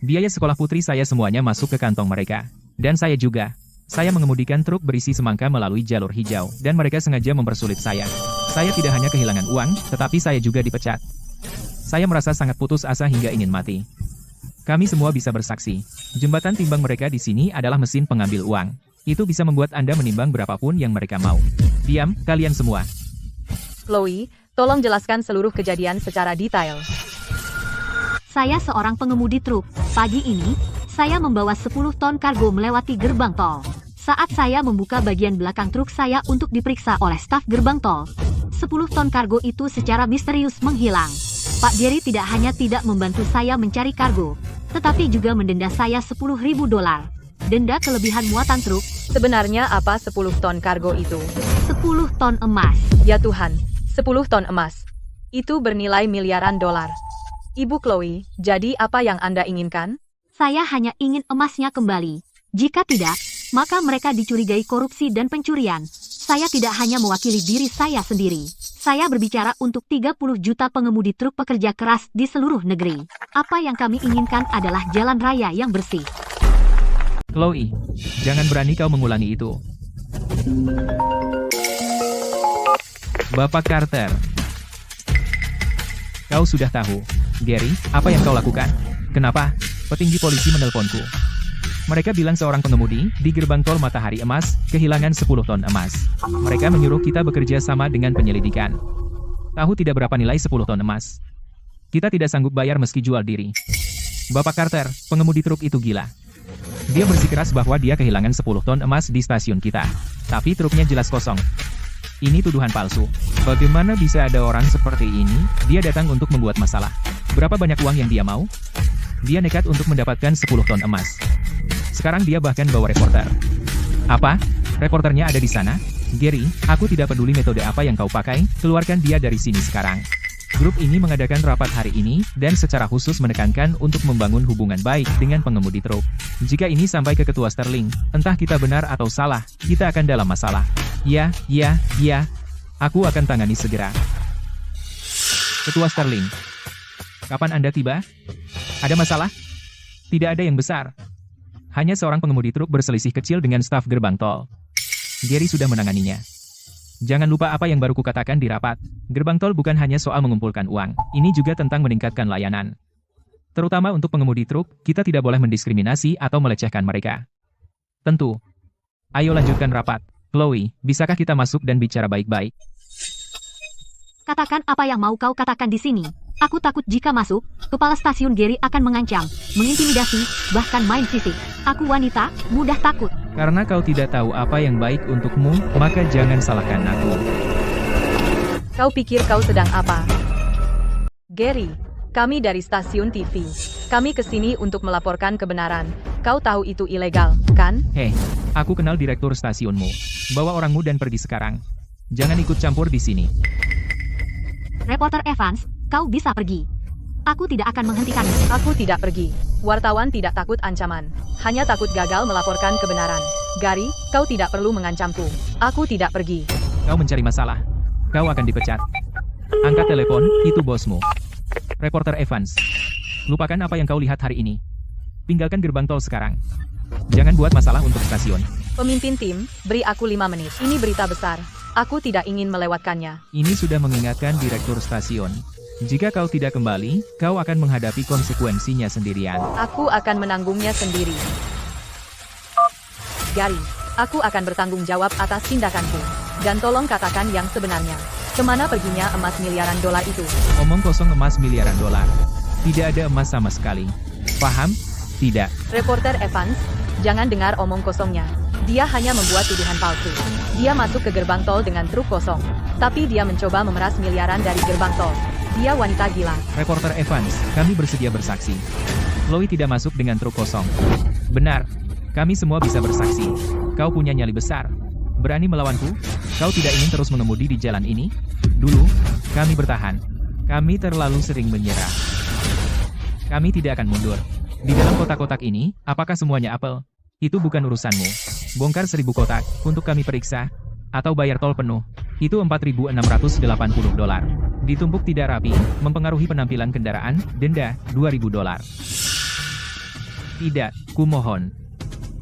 Biaya sekolah putri saya semuanya masuk ke kantong mereka. Dan saya juga. Saya mengemudikan truk berisi semangka melalui jalur hijau, dan mereka sengaja mempersulit saya. Saya tidak hanya kehilangan uang, tetapi saya juga dipecat. Saya merasa sangat putus asa hingga ingin mati. Kami semua bisa bersaksi. Jembatan timbang mereka di sini adalah mesin pengambil uang. Itu bisa membuat Anda menimbang berapapun yang mereka mau. Diam, kalian semua. Chloe, tolong jelaskan seluruh kejadian secara detail. Saya seorang pengemudi truk. Pagi ini, saya membawa 10 ton kargo melewati gerbang tol. Saat saya membuka bagian belakang truk saya untuk diperiksa oleh staf gerbang tol, 10 ton kargo itu secara misterius menghilang. Pak Gary tidak hanya tidak membantu saya mencari kargo, tetapi juga mendenda saya $10.000. Denda kelebihan muatan truk. Sebenarnya apa 10 ton kargo itu? 10 ton emas. Ya Tuhan, 10 ton emas. Itu bernilai miliaran dolar. Ibu Chloe, jadi apa yang Anda inginkan? Saya hanya ingin emasnya kembali. Jika tidak, maka mereka dicurigai korupsi dan pencurian. Saya tidak hanya mewakili diri saya sendiri. Saya berbicara untuk 30 juta pengemudi truk pekerja keras di seluruh negeri. Apa yang kami inginkan adalah jalan raya yang bersih. Chloe, jangan berani kau mengulangi itu. Bapak Carter. Kau sudah tahu. Gary, apa yang kau lakukan? Kenapa? Petinggi polisi menelponku. Mereka bilang seorang pengemudi di gerbang tol Matahari Emas kehilangan 10 ton emas. Mereka menyuruh kita bekerja sama dengan penyelidikan. Tahu tidak berapa nilai 10 ton emas? Kita tidak sanggup bayar meski jual diri. Bapak Carter, pengemudi truk itu gila. Dia bersikeras bahwa dia kehilangan 10 ton emas di stasiun kita. Tapi truknya jelas kosong. Ini tuduhan palsu. Bagaimana bisa ada orang seperti ini? Dia datang untuk membuat masalah. Berapa banyak uang yang dia mau? Dia nekat untuk mendapatkan 10 ton emas. Sekarang dia bahkan bawa reporter. Apa? Reporternya ada di sana? Gary, aku tidak peduli metode apa yang kau pakai, keluarkan dia dari sini sekarang. Grup ini mengadakan rapat hari ini, dan secara khusus menekankan untuk membangun hubungan baik dengan pengemudi truk. Jika ini sampai ke ketua Sterling, entah kita benar atau salah, kita akan dalam masalah. Ya, aku akan tangani segera. Ketua Sterling. Kapan Anda tiba? Ada masalah? Tidak ada yang besar. Hanya seorang pengemudi truk berselisih kecil dengan staf gerbang tol. Gary sudah menanganinya. Jangan lupa apa yang baru kukatakan di rapat. Gerbang tol bukan hanya soal mengumpulkan uang, ini juga tentang meningkatkan layanan. Terutama untuk pengemudi truk, kita tidak boleh mendiskriminasi atau melecehkan mereka. Tentu. Ayo lanjutkan rapat. Chloe, bisakah kita masuk dan bicara baik-baik? Katakan apa yang mau kau katakan di sini. Aku takut jika masuk, kepala stasiun Gary akan mengancam, mengintimidasi, bahkan main fisik. Aku wanita, mudah takut. Karena kau tidak tahu apa yang baik untukmu, maka jangan salahkan aku. Kau pikir kau sedang apa? Gary, kami dari stasiun TV. Kami kesini untuk melaporkan kebenaran. Kau tahu itu ilegal, kan? Hei, aku kenal direktur stasiunmu. Bawa orangmu dan pergi sekarang. Jangan ikut campur di sini. Reporter Evans, kau bisa pergi. Aku tidak akan menghentikanmu. Aku tidak pergi. Wartawan tidak takut ancaman. Hanya takut gagal melaporkan kebenaran. Gary, kau tidak perlu mengancamku. Aku tidak pergi. Kau mencari masalah. Kau akan dipecat. Angkat telepon, itu bosmu. Reporter Evans. Lupakan apa yang kau lihat hari ini. Tinggalkan gerbang tol sekarang. Jangan buat masalah untuk stasiun. Pemimpin tim, beri aku 5 menit. Ini berita besar. Aku tidak ingin melewatkannya. Ini sudah mengingatkan direktur stasiun. Jika kau tidak kembali, kau akan menghadapi konsekuensinya sendirian. Aku akan menanggungnya sendiri. Gary, aku akan bertanggung jawab atas tindakanku. Dan tolong katakan yang sebenarnya. Kemana perginya emas miliaran dolar itu? Omong kosong emas miliaran dolar. Tidak ada emas sama sekali. Paham? Tidak. Reporter Evans, jangan dengar omong kosongnya. Dia hanya membuat tuduhan palsu. Dia masuk ke gerbang tol dengan truk kosong. Tapi dia mencoba memeras miliaran dari gerbang tol. Dia wanita gila. Reporter Evans, kami bersedia bersaksi. Chloe tidak masuk dengan truk kosong. Benar. Kami semua bisa bersaksi. Kau punya nyali besar. Berani melawanku? Kau tidak ingin terus mengemudi di jalan ini? Dulu, kami bertahan. Kami terlalu sering menyerah. Kami tidak akan mundur. Di dalam kotak-kotak ini, apakah semuanya apel? Itu bukan urusanmu. Bongkar 1000 kotak, untuk kami periksa, atau bayar tol penuh. Itu 4.680 dolar. Ditumpuk tidak rapi, mempengaruhi penampilan kendaraan, denda, 2.000 dolar. Tidak, kumohon.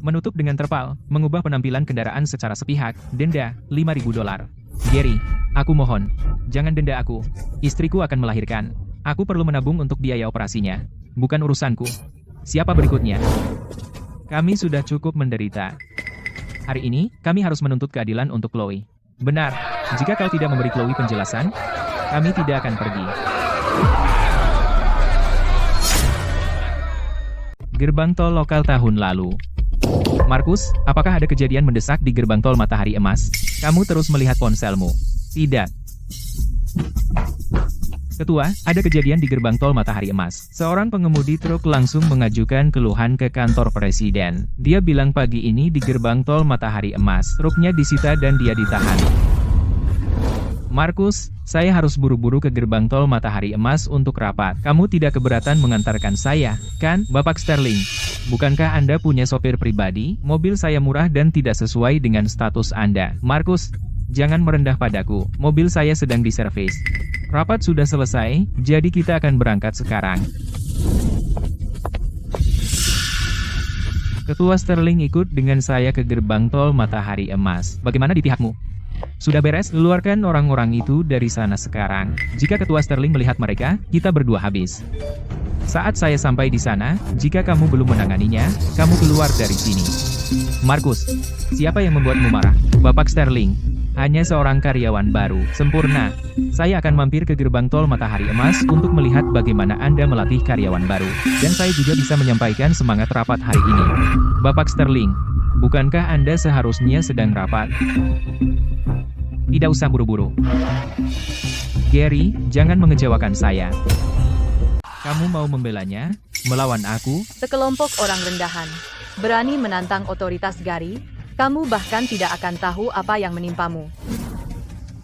Menutup dengan terpal, mengubah penampilan kendaraan secara sepihak, denda, 5.000 dolar. Gary, aku mohon, jangan denda aku. Istriku akan melahirkan. Aku perlu menabung untuk biaya operasinya. Bukan urusanku. Siapa berikutnya? Kami sudah cukup menderita. Hari ini, kami harus menuntut keadilan untuk Chloe. Benar, jika kau tidak memberi Chloe penjelasan, kami tidak akan pergi. Gerbang tol lokal tahun lalu. Markus, apakah ada kejadian mendesak di gerbang tol Matahari Emas? Kamu terus melihat ponselmu. Tidak. Ketua, ada kejadian di gerbang tol Matahari Emas. Seorang pengemudi truk langsung mengajukan keluhan ke kantor presiden. Dia bilang pagi ini di gerbang tol Matahari Emas, truknya disita dan dia ditahan. Markus, saya harus buru-buru ke gerbang tol Matahari Emas untuk rapat. Kamu tidak keberatan mengantarkan saya, kan, Bapak Sterling? Bukankah Anda punya sopir pribadi? Mobil saya murah dan tidak sesuai dengan status Anda. Markus, jangan merendah padaku. Mobil saya sedang diservis. Rapat sudah selesai, jadi kita akan berangkat sekarang. Ketua Sterling ikut dengan saya ke gerbang tol Matahari Emas. Bagaimana di pihakmu? Sudah beres? Keluarkan orang-orang itu dari sana sekarang. Jika Ketua Sterling melihat mereka, kita berdua habis. Saat saya sampai di sana, jika kamu belum menanganinya, kamu keluar dari sini. Markus, siapa yang membuatmu marah? Bapak Sterling. Hanya seorang karyawan baru, sempurna. Saya akan mampir ke gerbang tol Matahari Emas untuk melihat bagaimana Anda melatih karyawan baru. Dan saya juga bisa menyampaikan semangat rapat hari ini. Bapak Sterling, bukankah Anda seharusnya sedang rapat? Tidak usah buru-buru. Gary, jangan mengecewakan saya. Kamu mau membelanya? Melawan aku? Sekelompok orang rendahan. Berani menantang otoritas Gary. Kamu bahkan tidak akan tahu apa yang menimpamu.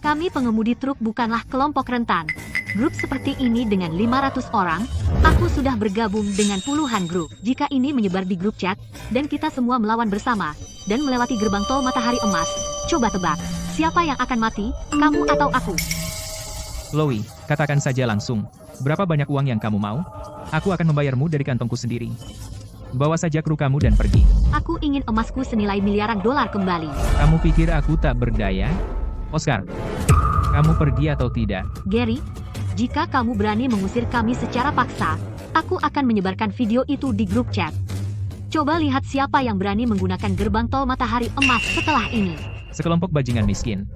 Kami pengemudi truk bukanlah kelompok rentan. Grup seperti ini dengan 500 orang, aku sudah bergabung dengan puluhan grup. Jika ini menyebar di grup chat, dan kita semua melawan bersama, dan melewati gerbang tol Matahari Emas, coba tebak, siapa yang akan mati, kamu atau aku? Chloe, katakan saja langsung. Berapa banyak uang yang kamu mau? Aku akan membayarmu dari kantongku sendiri. Bawa saja kru kamu dan pergi. Aku ingin emasku senilai miliaran dolar kembali. Kamu pikir aku tak berdaya? Oscar, kamu pergi atau tidak? Gary, jika kamu berani mengusir kami secara paksa, aku akan menyebarkan video itu di grup chat. Coba lihat siapa yang berani menggunakan gerbang tol Matahari Emas setelah ini. Sekelompok bajingan miskin.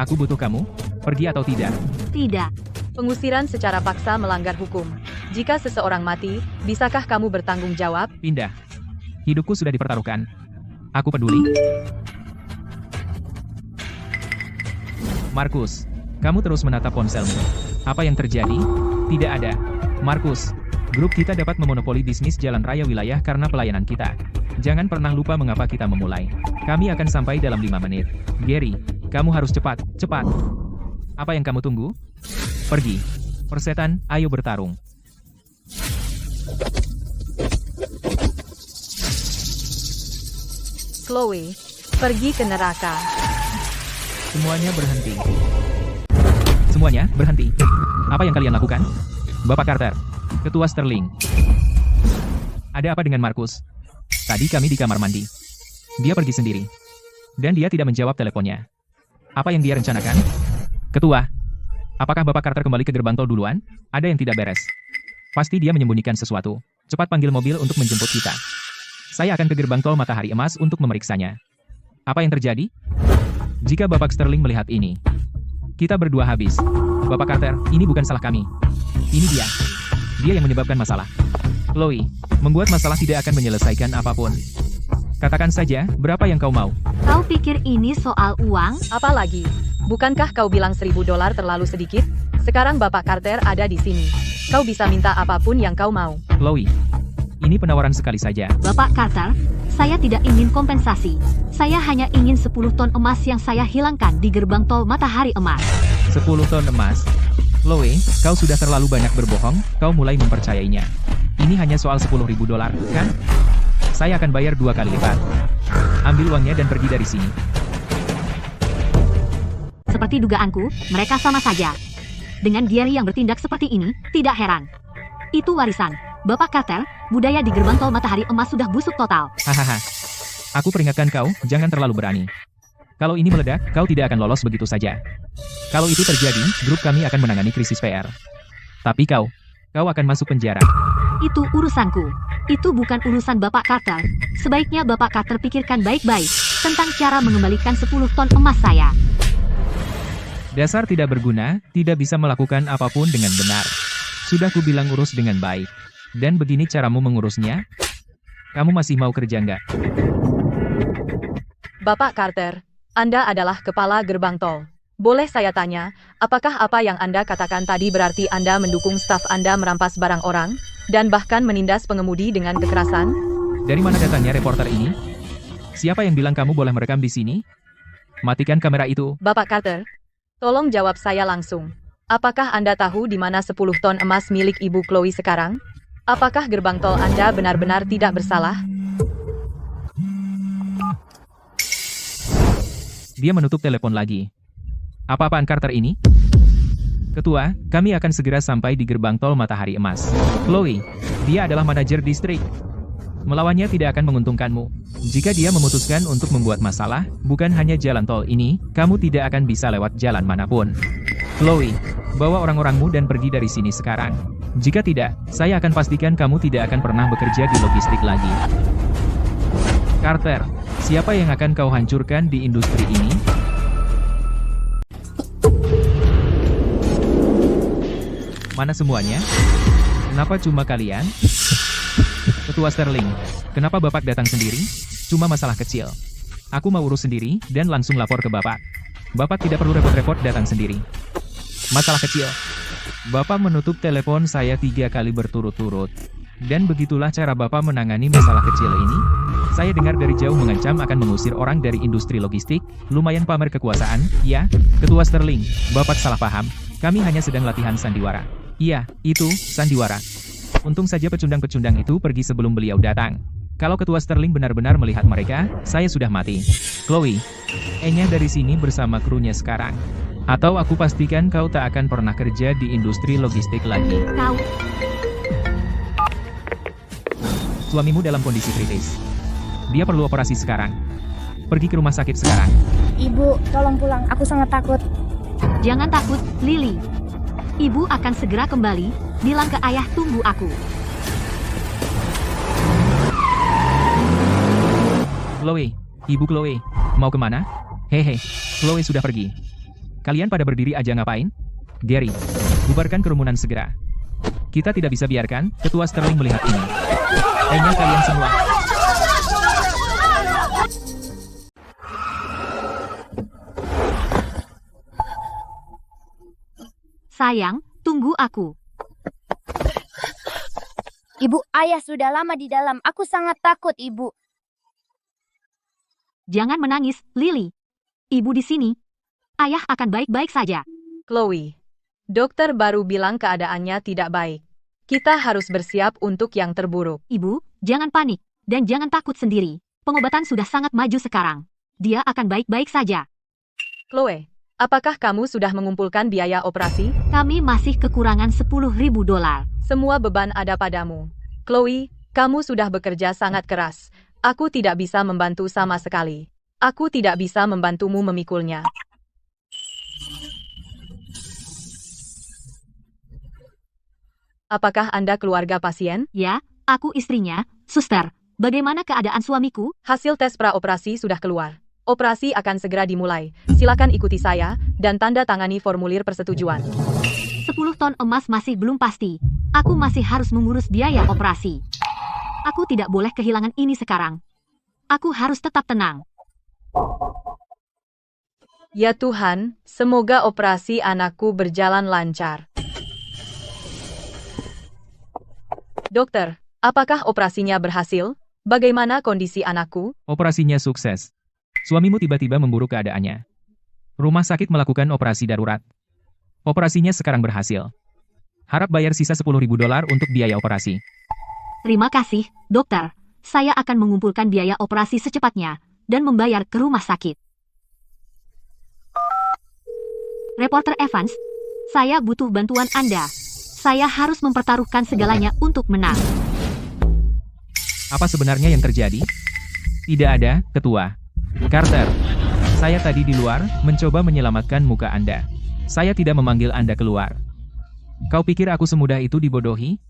Aku butuh kamu, pergi atau tidak? Tidak. Pengusiran secara paksa melanggar hukum. Jika seseorang mati, bisakah kamu bertanggung jawab? Pindah. Hidupku sudah dipertaruhkan. Aku peduli. Markus, kamu terus menatap ponselmu. Apa yang terjadi? Tidak ada. Markus, grup kita dapat memonopoli bisnis jalan raya wilayah karena pelayanan kita. Jangan pernah lupa mengapa kita memulai. Kami akan sampai dalam 5 menit. Gary, kamu harus cepat, cepat. Apa yang kamu tunggu? Pergi. Persetan, ayo bertarung. Chloe, pergi ke neraka. Semuanya berhenti. Semuanya berhenti. Apa yang kalian lakukan? Bapak Carter, Ketua Sterling. Ada apa dengan Markus? Tadi kami di kamar mandi. Dia pergi sendiri. Dan dia tidak menjawab teleponnya. Apa yang dia rencanakan? Ketua, apakah Bapak Carter kembali ke gerbang tol duluan? Ada yang tidak beres. Pasti dia menyembunyikan sesuatu. Cepat panggil mobil untuk menjemput kita. Saya akan ke gerbang tol Matahari Emas untuk memeriksanya. Apa yang terjadi? Jika Bapak Sterling melihat ini, kita berdua habis. Bapak Carter, ini bukan salah kami. Ini dia. Dia yang menyebabkan masalah. Chloe, membuat masalah tidak akan menyelesaikan apapun. Katakan saja, berapa yang kau mau? Kau pikir ini soal uang? Apa lagi? Bukankah kau bilang $1.000 terlalu sedikit? Sekarang Bapak Carter ada di sini. Kau bisa minta apapun yang kau mau. Chloe, ini penawaran sekali saja. Bapak Carter, saya tidak ingin kompensasi. Saya hanya ingin 10 ton emas yang saya hilangkan di gerbang tol Matahari Emas. 10 ton emas. Chloe, kau sudah terlalu banyak berbohong, kau mulai mempercayainya. Ini hanya soal $10.000, kan? Saya akan bayar 2 kali lipat. Ambil uangnya dan pergi dari sini. Seperti dugaanku, mereka sama saja. Dengan Gary yang bertindak seperti ini, tidak heran. Itu warisan. Bapak Carter, budaya di gerbang tol Matahari Emas sudah busuk total. Hahaha. Aku peringatkan kau, jangan terlalu berani. Kalau ini meledak, kau tidak akan lolos begitu saja. Kalau itu terjadi, grup kami akan menangani krisis PR. Tapi kau akan masuk penjara. Itu urusanku. Itu bukan urusan Bapak Carter. Sebaiknya Bapak Carter pikirkan baik-baik tentang cara mengembalikan 10 ton emas saya. Dasar tidak berguna, tidak bisa melakukan apapun dengan benar. Sudah kubilang urus dengan baik. Dan begini caramu mengurusnya? Kamu masih mau kerja nggak? Bapak Carter, Anda adalah kepala gerbang tol. Boleh saya tanya, apakah apa yang Anda katakan tadi berarti Anda mendukung staf Anda merampas barang orang, dan bahkan menindas pengemudi dengan kekerasan? Dari mana datangnya reporter ini? Siapa yang bilang kamu boleh merekam di sini? Matikan kamera itu. Bapak Carter, tolong jawab saya langsung. Apakah Anda tahu di mana 10 ton emas milik Ibu Chloe sekarang? Apakah gerbang tol Anda benar-benar tidak bersalah? Dia menutup telepon lagi. Apa-apaan Carter ini? Ketua, kami akan segera sampai di gerbang tol Matahari Emas. Chloe, dia adalah manajer distrik. Melawannya tidak akan menguntungkanmu. Jika dia memutuskan untuk membuat masalah, bukan hanya jalan tol ini, kamu tidak akan bisa lewat jalan manapun. Chloe, bawa orang-orangmu dan pergi dari sini sekarang. Jika tidak, saya akan pastikan kamu tidak akan pernah bekerja di logistik lagi. Carter, siapa yang akan kau hancurkan di industri ini? Mana semuanya? Kenapa cuma kalian? Ketua Sterling, kenapa Bapak datang sendiri? Cuma masalah kecil. Aku mau urus sendiri, dan langsung lapor ke Bapak. Bapak tidak perlu repot-repot datang sendiri. Masalah kecil. Bapak menutup telepon saya 3 kali berturut-turut. Dan begitulah cara Bapak menangani masalah kecil ini. Saya dengar dari jauh mengancam akan mengusir orang dari industri logistik. Lumayan pamer kekuasaan, ya? Ketua Sterling, Bapak salah paham. Kami hanya sedang latihan sandiwara. Iya, itu, sandiwara. Untung saja pecundang-pecundang itu pergi sebelum beliau datang. Kalau Ketua Sterling benar-benar melihat mereka, saya sudah mati. Chloe, E-nya dari sini bersama krunya sekarang. Atau aku pastikan kau tak akan pernah kerja di industri logistik lagi. Kau, Suamimu dalam kondisi kritis. Dia perlu operasi sekarang. Pergi ke rumah sakit sekarang. Ibu, tolong pulang. Aku sangat takut. jangan takut, Lily. Ibu akan segera kembali. Bilang ke ayah tunggu aku. Chloe, Ibu Chloe, mau kemana? Hehe, Chloe sudah pergi. Kalian pada berdiri aja ngapain? Gary, bubarkan kerumunan segera. Kita tidak bisa biarkan Ketua Sterling melihat ini. E-nya kalian semua. Sayang, tunggu aku. Ibu, ayah sudah lama di dalam. Aku sangat takut, Ibu. Jangan menangis, Lily. Ibu di sini. Ayah akan baik-baik saja. Chloe, dokter baru bilang keadaannya tidak baik. Kita harus bersiap untuk yang terburuk. Ibu, jangan panik. Dan jangan takut sendiri. Pengobatan sudah sangat maju sekarang. Dia akan baik-baik saja. Chloe, apakah kamu sudah mengumpulkan biaya operasi? Kami masih kekurangan $10.000. Semua beban ada padamu. Chloe, kamu sudah bekerja sangat keras. Aku tidak bisa membantu sama sekali. Aku tidak bisa membantumu memikulnya. Apakah Anda keluarga pasien? Ya, aku istrinya. Suster, bagaimana keadaan suamiku? Hasil tes praoperasi sudah keluar. Operasi akan segera dimulai. Silakan ikuti saya dan tanda tangani formulir persetujuan. 10 ton emas masih belum pasti. Aku masih harus mengurus biaya operasi. Aku tidak boleh kehilangan ini sekarang. Aku harus tetap tenang. Ya Tuhan, semoga operasi anakku berjalan lancar. Dokter, apakah operasinya berhasil? Bagaimana kondisi anakku? Operasinya sukses. Suamimu tiba-tiba memburuk keadaannya. Rumah sakit melakukan operasi darurat. Operasinya sekarang berhasil. Harap bayar sisa $10.000 untuk biaya operasi. Terima kasih, dokter. Saya akan mengumpulkan biaya operasi secepatnya dan membayar ke rumah sakit. Reporter Evans, saya butuh bantuan Anda. Saya harus mempertaruhkan segalanya untuk menang. Apa sebenarnya yang terjadi? Tidak ada, Ketua. Carter, saya tadi di luar, mencoba menyelamatkan muka Anda. Saya tidak memanggil Anda keluar. Kau pikir aku semudah itu dibodohi?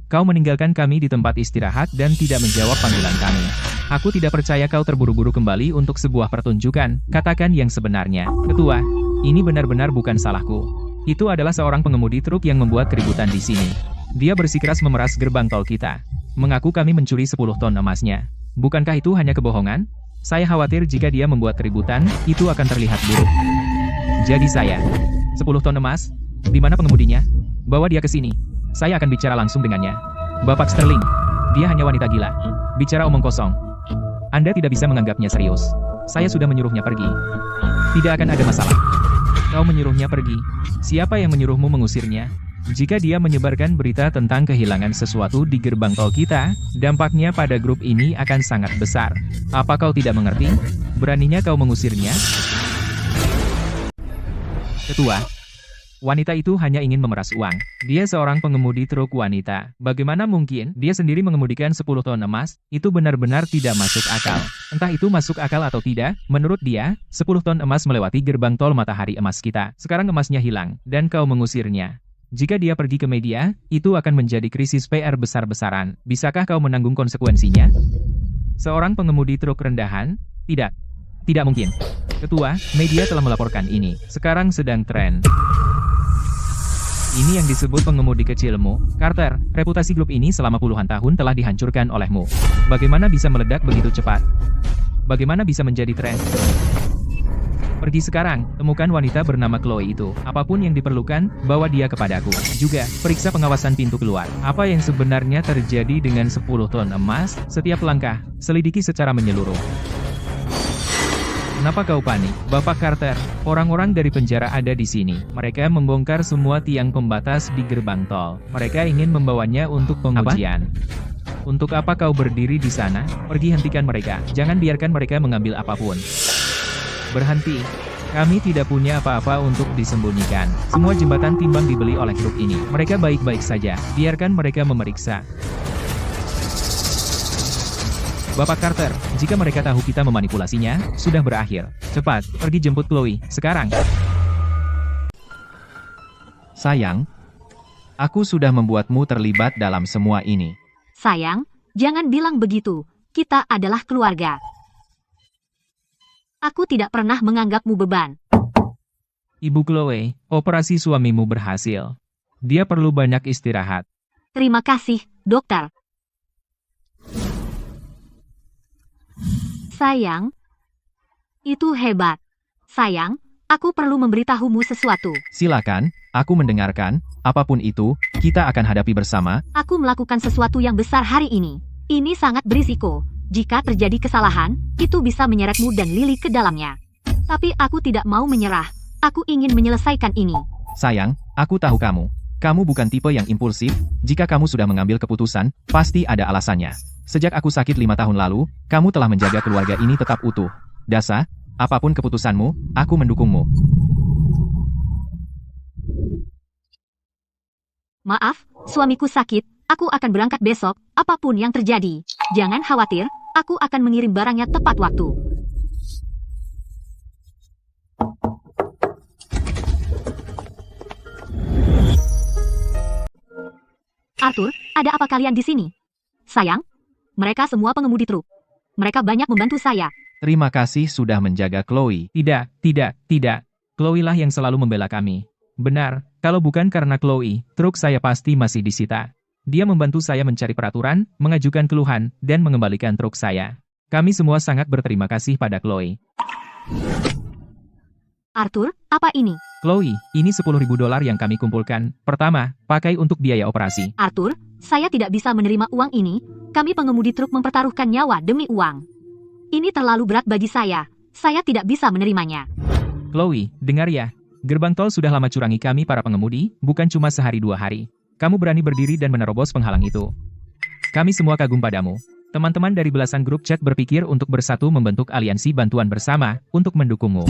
Kau meninggalkan kami di tempat istirahat dan tidak menjawab panggilan kami. Aku tidak percaya kau terburu-buru kembali untuk sebuah pertunjukan. Katakan yang sebenarnya. Ketua, ini benar-benar bukan salahku. Itu adalah seorang pengemudi truk yang membuat keributan di sini. Dia bersikeras memeras gerbang tol kita. Mengaku kami mencuri 10 ton emasnya. Bukankah itu hanya kebohongan? Saya khawatir jika dia membuat keributan, itu akan terlihat buruk. Jadi saya, 10 ton emas? Di mana pengemudinya? Bawa dia ke sini. Saya akan bicara langsung dengannya. Bapak Sterling, dia hanya wanita gila. Bicara omong kosong. Anda tidak bisa menganggapnya serius. Saya sudah menyuruhnya pergi. Tidak akan ada masalah. Kau menyuruhnya pergi. Siapa yang menyuruhmu mengusirnya? Jika dia menyebarkan berita tentang kehilangan sesuatu di gerbang tol kita, dampaknya pada grup ini akan sangat besar. Apa kau tidak mengerti? Beraninya kau mengusirnya? Ketua, wanita itu hanya ingin memeras uang. Dia seorang pengemudi truk wanita. Bagaimana mungkin dia sendiri mengemudikan 10 ton emas? Itu benar-benar tidak masuk akal. Entah itu masuk akal atau tidak, menurut dia, 10 ton emas melewati gerbang tol matahari emas kita. Sekarang emasnya hilang, dan kau mengusirnya. Jika dia pergi ke media, itu akan menjadi krisis PR besar-besaran. Bisakah kau menanggung konsekuensinya? Seorang pengemudi truk rendahan? Tidak. Tidak mungkin. Ketua, media telah melaporkan ini. Sekarang sedang tren. Ini yang disebut pengemudi kecilmu. Carter, reputasi grup ini selama puluhan tahun telah dihancurkan olehmu. Bagaimana bisa meledak begitu cepat? Bagaimana bisa menjadi tren? Pergi sekarang, temukan wanita bernama Chloe itu. Apapun yang diperlukan, bawa dia kepadaku. Juga, periksa pengawasan pintu keluar. Apa yang sebenarnya terjadi dengan 10 ton emas? Setiap langkah, selidiki secara menyeluruh. Kenapa kau panik, Bapak Carter? Orang-orang dari penjara ada di sini. Mereka membongkar semua tiang pembatas di gerbang tol. Mereka ingin membawanya untuk pengujian. Untuk apa kau berdiri di sana? Pergi hentikan mereka. Jangan biarkan mereka mengambil apapun. Berhenti. Kami tidak punya apa-apa untuk disembunyikan. Semua jembatan timbang dibeli oleh grup ini. Mereka baik-baik saja. Biarkan mereka memeriksa. Bapak Carter, jika mereka tahu kita memanipulasinya, sudah berakhir. Cepat, pergi jemput Chloe, sekarang. Sayang, aku sudah membuatmu terlibat dalam semua ini. Sayang, jangan bilang begitu. Kita adalah keluarga. Aku tidak pernah menganggapmu beban. Ibu Chloe, operasi suamimu berhasil. Dia perlu banyak istirahat. Terima kasih, dokter. Sayang, itu hebat. Sayang, aku perlu memberitahumu sesuatu. Silakan, aku mendengarkan. Apapun itu, kita akan hadapi bersama. Aku melakukan sesuatu yang besar hari ini. Ini sangat berisiko. Jika terjadi kesalahan, itu bisa menyeretmu dan Lily ke dalamnya. Tapi aku tidak mau menyerah. Aku ingin menyelesaikan ini. Sayang, aku tahu kamu. Kamu bukan tipe yang impulsif. Jika kamu sudah mengambil keputusan, pasti ada alasannya. Sejak aku sakit 5 tahun lalu, kamu telah menjaga keluarga ini tetap utuh. Dasa, apapun keputusanmu, aku mendukungmu. Maaf, suamiku sakit, aku akan berangkat besok, apapun yang terjadi. Jangan khawatir, aku akan mengirim barangnya tepat waktu. Arthur, ada apa kalian di sini? Sayang, mereka semua pengemudi truk. Mereka banyak membantu saya. Terima kasih sudah menjaga Chloe. Tidak. Chloe lah yang selalu membela kami. Benar, kalau bukan karena Chloe, truk saya pasti masih disita. Dia membantu saya mencari peraturan, mengajukan keluhan, dan mengembalikan truk saya. Kami semua sangat berterima kasih pada Chloe. Arthur, apa ini? Chloe, ini $10.000 yang kami kumpulkan. Pertama, pakai untuk biaya operasi. Arthur, saya tidak bisa menerima uang ini. Kami pengemudi truk mempertaruhkan nyawa demi uang. Ini terlalu berat bagi saya. Saya tidak bisa menerimanya. Chloe, dengar ya. Gerbang tol sudah lama curangi kami para pengemudi, bukan cuma sehari 2 hari. Kamu berani berdiri dan menerobos penghalang itu. Kami semua kagum padamu. Teman-teman dari belasan grup chat berpikir untuk bersatu membentuk aliansi bantuan bersama untuk mendukungmu.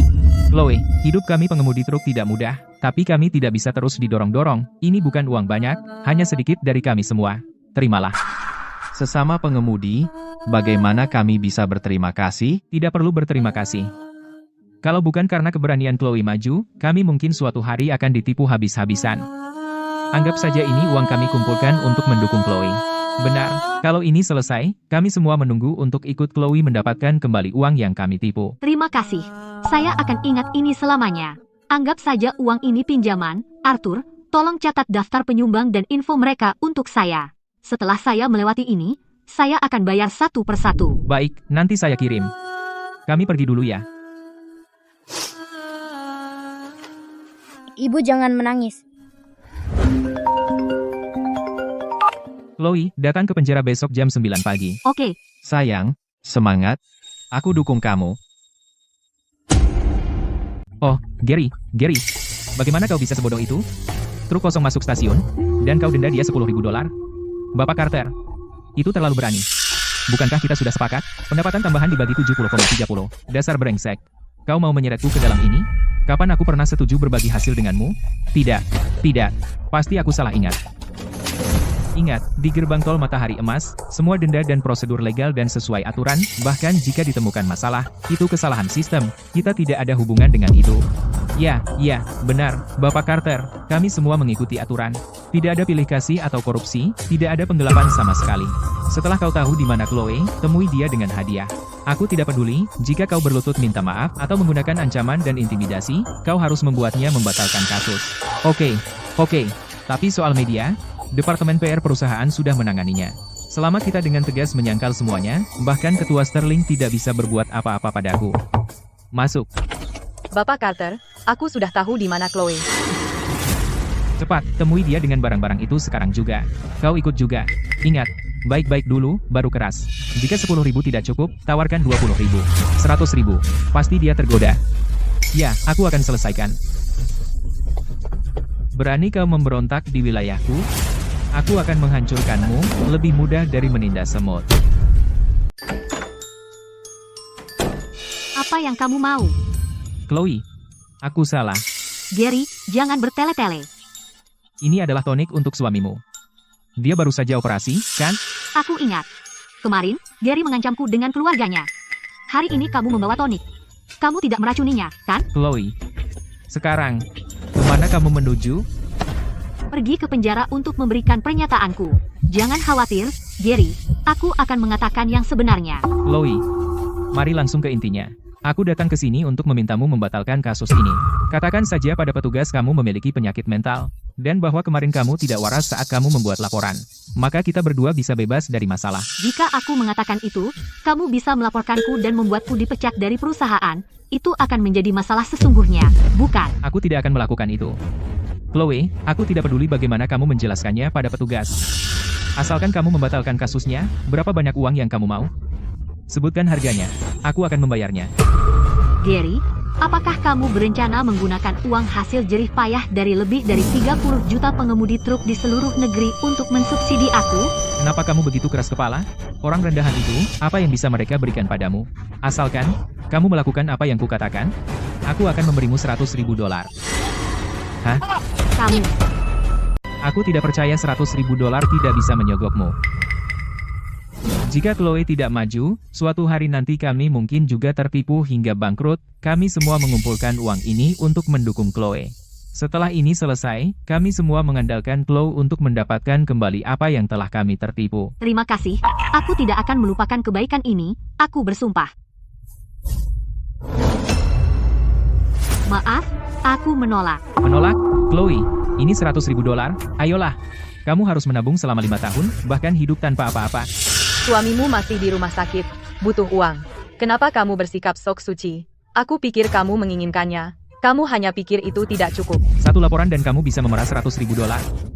Chloe, hidup kami pengemudi truk tidak mudah, tapi kami tidak bisa terus didorong-dorong. Ini bukan uang banyak, hanya sedikit dari kami semua. Terimalah. Sesama pengemudi, bagaimana kami bisa berterima kasih? Tidak perlu berterima kasih. Kalau bukan karena keberanian Chloe maju, kami mungkin suatu hari akan ditipu habis-habisan. Anggap saja ini uang kami kumpulkan untuk mendukung Chloe. Benar, kalau ini selesai, kami semua menunggu untuk ikut Chloe mendapatkan kembali uang yang kami tipu. Terima kasih. Saya akan ingat ini selamanya. Anggap saja uang ini pinjaman. Arthur, tolong catat daftar penyumbang dan info mereka untuk saya. Setelah saya melewati ini, saya akan bayar satu persatu. Baik, nanti saya kirim. Kami pergi dulu ya. Ibu jangan menangis. Chloe, datang ke penjara besok jam 9 pagi. Oke, Sayang, semangat. Aku dukung kamu. Oh, Gary, bagaimana kau bisa sebodoh itu? Truk kosong masuk stasiun, dan kau denda dia $10.000? Bapak Carter, itu terlalu berani. Bukankah kita sudah sepakat? Pendapatan tambahan dibagi 70,30. Dasar brengsek. Kau mau menyeretku ke dalam ini? Kapan aku pernah setuju berbagi hasil denganmu? Tidak. Pasti aku salah ingat. Ingat, di gerbang tol Matahari Emas, semua denda dan prosedur legal dan sesuai aturan, bahkan jika ditemukan masalah, itu kesalahan sistem, kita tidak ada hubungan dengan itu. Ya, benar, Bapak Carter, kami semua mengikuti aturan. Tidak ada pilih kasih atau korupsi, tidak ada penggelapan sama sekali. Setelah kau tahu di mana Chloe, temui dia dengan hadiah. Aku tidak peduli, jika kau berlutut minta maaf atau menggunakan ancaman dan intimidasi, kau harus membuatnya membatalkan kasus. Oke. Tapi soal media, Departemen PR perusahaan sudah menanganinya. Selama kita dengan tegas menyangkal semuanya, bahkan Ketua Sterling tidak bisa berbuat apa-apa padaku. Masuk. Bapak Carter, aku sudah tahu di mana Chloe. Cepat, temui dia dengan barang-barang itu sekarang juga. Kau ikut juga. Ingat, baik-baik dulu, baru keras. Jika 10.000 tidak cukup, tawarkan 20.000. 100.000. Pasti dia tergoda. Ya, aku akan selesaikan. Berani kau memberontak di wilayahku? Aku akan menghancurkanmu, lebih mudah dari menindas semut. apa yang kamu mau? Chloe, aku salah. Gary, jangan bertele-tele. Ini adalah tonik untuk suamimu. Dia baru saja operasi, kan? Aku ingat. Kemarin, Gary mengancamku dengan keluarganya. Hari ini kamu membawa tonik. Kamu tidak meracuninya, kan? Chloe, sekarang, kemana kamu menuju? Pergi ke penjara untuk memberikan pernyataanku. Jangan khawatir, Gary. Aku akan mengatakan yang sebenarnya. Chloe, mari langsung ke intinya. Aku datang ke sini untuk memintamu membatalkan kasus ini. Katakan saja pada petugas kamu memiliki penyakit mental, dan bahwa kemarin kamu tidak waras saat kamu membuat laporan. Maka kita berdua bisa bebas dari masalah. Jika aku mengatakan itu, kamu bisa melaporkanku dan membuatku dipecat dari perusahaan. Itu akan menjadi masalah sesungguhnya, bukan? Aku tidak akan melakukan itu. Chloe, aku tidak peduli bagaimana kamu menjelaskannya pada petugas. Asalkan kamu membatalkan kasusnya, berapa banyak uang yang kamu mau? Sebutkan harganya, aku akan membayarnya. Gary, apakah kamu berencana menggunakan uang hasil jerih payah dari lebih dari 30 juta pengemudi truk di seluruh negeri untuk mensubsidi aku? Kenapa kamu begitu keras kepala? Orang rendahan itu, apa yang bisa mereka berikan padamu? Asalkan, kamu melakukan apa yang kukatakan, aku akan memberimu $100.000. Hah? Kamu, Aku tidak percaya $100.000 tidak bisa menyogokmu. Jika Chloe tidak maju, suatu hari nanti kami mungkin juga tertipu hingga bangkrut. Kami semua mengumpulkan uang ini untuk mendukung Chloe. Setelah ini selesai, kami semua mengandalkan Chloe untuk mendapatkan kembali apa yang telah kami tertipu. terima kasih. Aku tidak akan melupakan kebaikan ini, aku bersumpah. Maaf, aku menolak. Menolak? Chloe, ini $100.000, ayolah. Kamu harus menabung selama 5 tahun, bahkan hidup tanpa apa-apa. Suamimu masih di rumah sakit, butuh uang. Kenapa kamu bersikap sok suci? Aku pikir kamu menginginkannya. Kamu hanya pikir itu tidak cukup. Satu laporan dan kamu bisa memeras $100.000.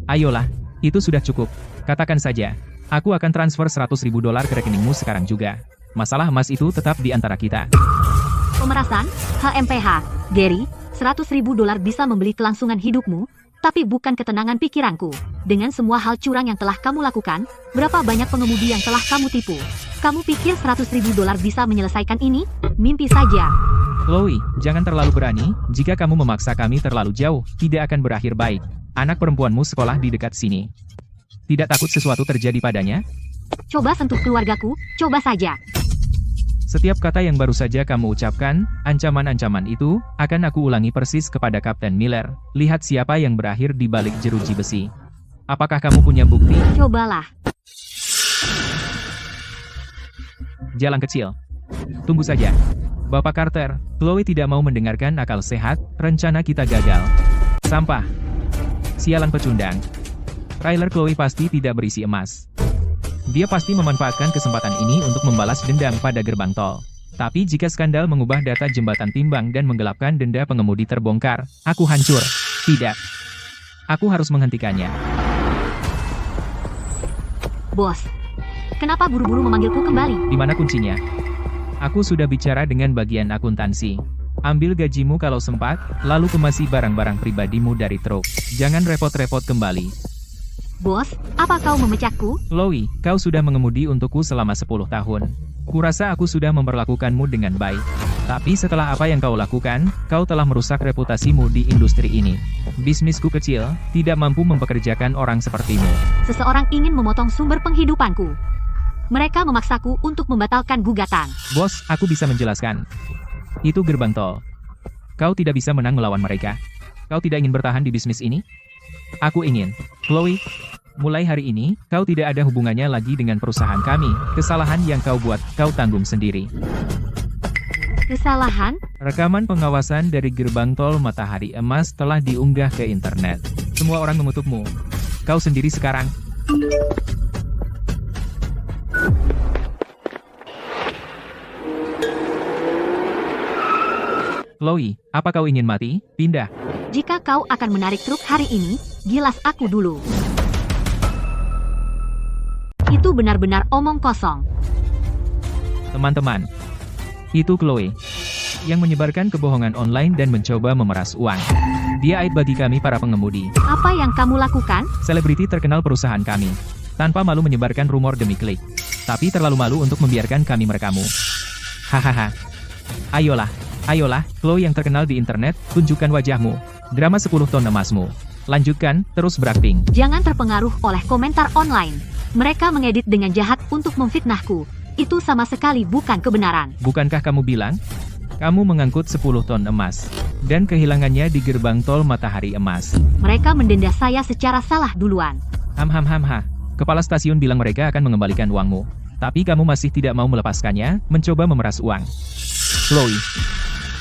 Ayolah, itu sudah cukup. Katakan saja, aku akan transfer $100.000 ke rekeningmu sekarang juga. Masalah emas itu tetap di antara kita. Pemerasan, HMPH, Gary, $100.000 bisa membeli kelangsungan hidupmu, tapi bukan ketenangan pikiranku. Dengan semua hal curang yang telah kamu lakukan, berapa banyak pengemudi yang telah kamu tipu? Kamu pikir $100.000 bisa menyelesaikan ini? Mimpi saja. Chloe, jangan terlalu berani. Jika kamu memaksa kami terlalu jauh, tidak akan berakhir baik. Anak perempuanmu sekolah di dekat sini. Tidak takut sesuatu terjadi padanya? Coba sentuh keluargaku, coba saja. Setiap kata yang baru saja kamu ucapkan, ancaman-ancaman itu, akan aku ulangi persis kepada Kapten Miller. Lihat siapa yang berakhir di balik jeruji besi. Apakah kamu punya bukti? Cobalah. Jalan kecil. Tunggu saja. Bapak Carter, Chloe tidak mau mendengarkan akal sehat, rencana kita gagal. Sampah. Sialan pecundang. Trailer Chloe pasti tidak berisi emas. Dia pasti memanfaatkan kesempatan ini untuk membalas dendam pada gerbang tol. Tapi jika skandal mengubah data jembatan timbang dan menggelapkan denda pengemudi terbongkar, aku hancur. Tidak. Aku harus menghentikannya. Bos, kenapa buru-buru memanggilku kembali? Di mana kuncinya? Aku sudah bicara dengan bagian akuntansi. Ambil gajimu kalau sempat, lalu kemasi barang-barang pribadimu dari truk. Jangan repot-repot kembali. Bos, apa kau memecahku? Chloe, kau sudah mengemudi untukku selama 10 tahun. Kurasa aku sudah memperlakukanmu dengan baik. Tapi setelah apa yang kau lakukan, kau telah merusak reputasimu di industri ini. Bisnisku kecil, tidak mampu mempekerjakan orang sepertimu. Seseorang ingin memotong sumber penghidupanku. Mereka memaksaku untuk membatalkan gugatan. Bos, aku bisa menjelaskan. Itu gerbang tol. Kau tidak bisa menang melawan mereka. Kau tidak ingin bertahan di bisnis ini? Aku ingin. Chloe, mulai hari ini, kau tidak ada hubungannya lagi dengan perusahaan kami. Kesalahan yang kau buat, kau tanggung sendiri. Kesalahan? Rekaman pengawasan dari gerbang tol Matahari Emas telah diunggah ke internet. Semua orang mengutukmu. Kau sendiri sekarang. Chloe, apa kau ingin mati? Pindah. Jika kau akan menarik truk hari ini, gilas aku dulu. Itu benar-benar omong kosong. Teman-teman, itu Chloe yang menyebarkan kebohongan online dan mencoba memeras uang. Dia aib bagi kami para pengemudi. Apa yang kamu lakukan? Selebriti terkenal perusahaan kami. Tanpa malu menyebarkan rumor demi klik. Tapi terlalu malu untuk membiarkan kami merekamu. Hahaha. Ayolah, ayolah, Chloe yang terkenal di internet, tunjukkan wajahmu. Drama 10 ton emasmu. Lanjutkan, terus berakting. Jangan terpengaruh oleh komentar online. Mereka mengedit dengan jahat untuk memfitnahku. Itu sama sekali bukan kebenaran. Bukankah kamu bilang? Kamu mengangkut 10 ton emas. Dan kehilangannya di gerbang tol Matahari Emas. Mereka mendenda saya secara salah duluan. Ham. Kepala stasiun bilang mereka akan mengembalikan uangmu. Tapi kamu masih tidak mau melepaskannya, mencoba memeras uang. Chloe,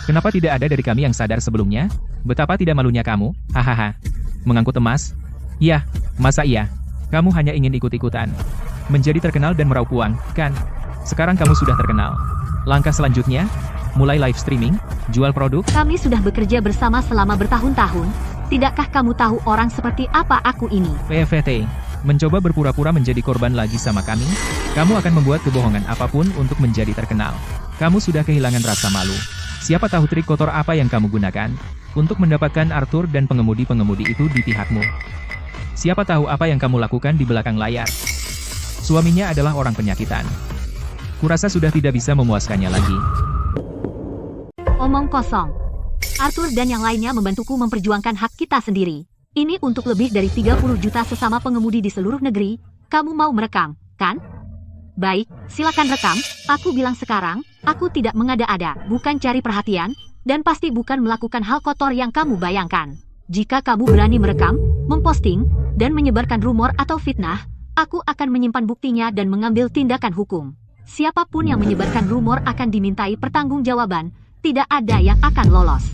kenapa tidak ada dari kami yang sadar sebelumnya? Betapa tidak malunya kamu, hahaha. Mengangkut emas? Ya, masa iya? Kamu hanya ingin ikut-ikutan. Menjadi terkenal dan meraup uang, kan? Sekarang kamu sudah terkenal. Langkah selanjutnya, mulai live streaming, jual produk. Kami sudah bekerja bersama selama bertahun-tahun. Tidakkah kamu tahu orang seperti apa aku ini? PVT, mencoba berpura-pura menjadi korban lagi sama kami? Kamu akan membuat kebohongan apapun untuk menjadi terkenal. Kamu sudah kehilangan rasa malu. Siapa tahu trik kotor apa yang kamu gunakan untuk mendapatkan Arthur dan pengemudi-pengemudi itu di pihakmu. Siapa tahu apa yang kamu lakukan di belakang layar. Suaminya adalah orang penyakitan. Kurasa sudah tidak bisa memuaskannya lagi. Omong kosong. Arthur dan yang lainnya membantuku memperjuangkan hak kita sendiri. Ini untuk lebih dari 30 juta sesama pengemudi di seluruh negeri. Kamu mau merekam, kan? Baik, silakan rekam. Aku bilang sekarang, aku tidak mengada-ada, bukan cari perhatian, dan pasti bukan melakukan hal kotor yang kamu bayangkan. Jika kamu berani merekam, memposting, dan menyebarkan rumor atau fitnah, aku akan menyimpan buktinya dan mengambil tindakan hukum. Siapapun yang menyebarkan rumor akan dimintai pertanggungjawaban, tidak ada yang akan lolos.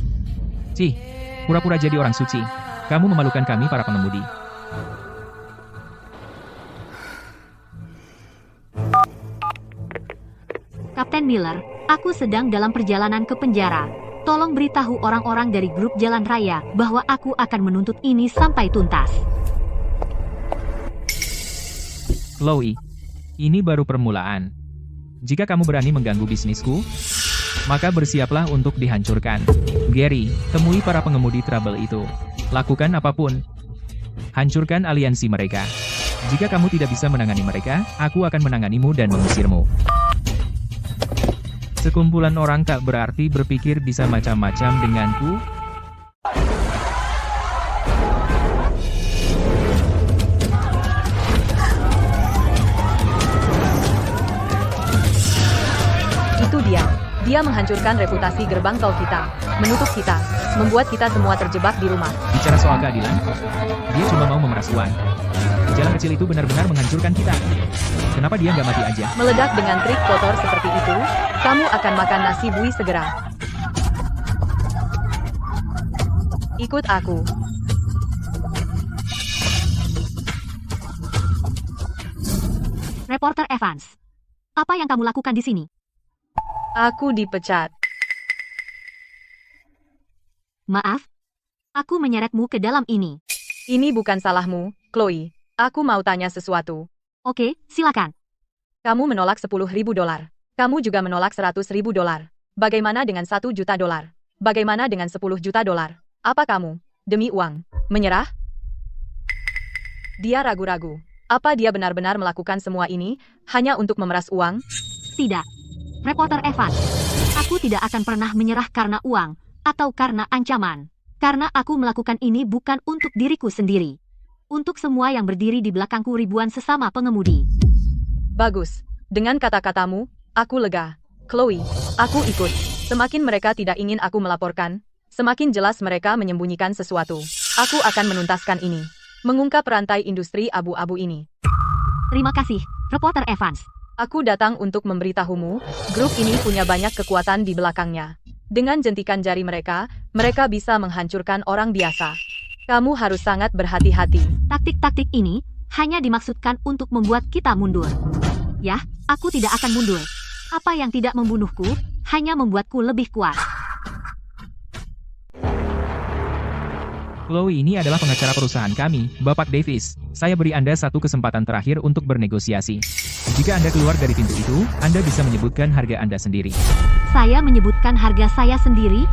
Cih, pura-pura jadi orang suci. Kamu memalukan kami para pengemudi. Kapten Miller, aku sedang dalam perjalanan ke penjara. Tolong beritahu orang-orang dari grup jalan raya bahwa aku akan menuntut ini sampai tuntas. Chloe, ini baru permulaan. Jika kamu berani mengganggu bisnisku, maka bersiaplah untuk dihancurkan. Gary, temui para pengemudi trouble itu. Lakukan apapun. Hancurkan aliansi mereka. Jika kamu tidak bisa menangani mereka, aku akan menanganimu dan mengusirmu. Sekumpulan orang tak berarti berpikir bisa macam-macam denganku. Itu dia. Dia menghancurkan reputasi gerbang tol kita, menutup kita, membuat kita semua terjebak di rumah. Bicara soal keadilan, dia cuma mau memeras uang. Jalan kecil itu benar-benar menghancurkan kita. Kenapa dia nggak mati aja? Meledak dengan trik kotor seperti itu, kamu akan makan nasi bui segera. Ikut aku. Reporter Evans, apa yang kamu lakukan di sini? Aku dipecat. Maaf, aku menyeretmu ke dalam ini. Ini bukan salahmu, Chloe. Aku mau tanya sesuatu. Oke, silakan. Kamu menolak $10.000. Kamu juga menolak $100.000. Bagaimana dengan $1 juta? Bagaimana dengan $10 juta? Apa kamu, demi uang, menyerah? Dia ragu-ragu. Apa dia benar-benar melakukan semua ini hanya untuk memeras uang? Tidak. Reporter Evans, aku tidak akan pernah menyerah karena uang, atau karena ancaman. Karena aku melakukan ini bukan untuk diriku sendiri. Untuk semua yang berdiri di belakangku ribuan sesama pengemudi. Bagus. Dengan kata-katamu, aku lega. Chloe, aku ikut. Semakin mereka tidak ingin aku melaporkan, semakin jelas mereka menyembunyikan sesuatu. Aku akan menuntaskan ini. Mengungkap rantai industri abu-abu ini. Terima kasih, Reporter Evans. Aku datang untuk memberitahumu, grup ini punya banyak kekuatan di belakangnya. Dengan jentikan jari mereka, mereka bisa menghancurkan orang biasa. Kamu harus sangat berhati-hati. Taktik-taktik ini hanya dimaksudkan untuk membuat kita mundur. Ya, aku tidak akan mundur. Apa yang tidak membunuhku, hanya membuatku lebih kuat. Chloe ini adalah pengacara perusahaan kami, Bapak Davis. Saya beri Anda satu kesempatan terakhir untuk bernegosiasi. Jika Anda keluar dari pintu itu, Anda bisa menyebutkan harga Anda sendiri. Saya menyebutkan harga saya sendiri?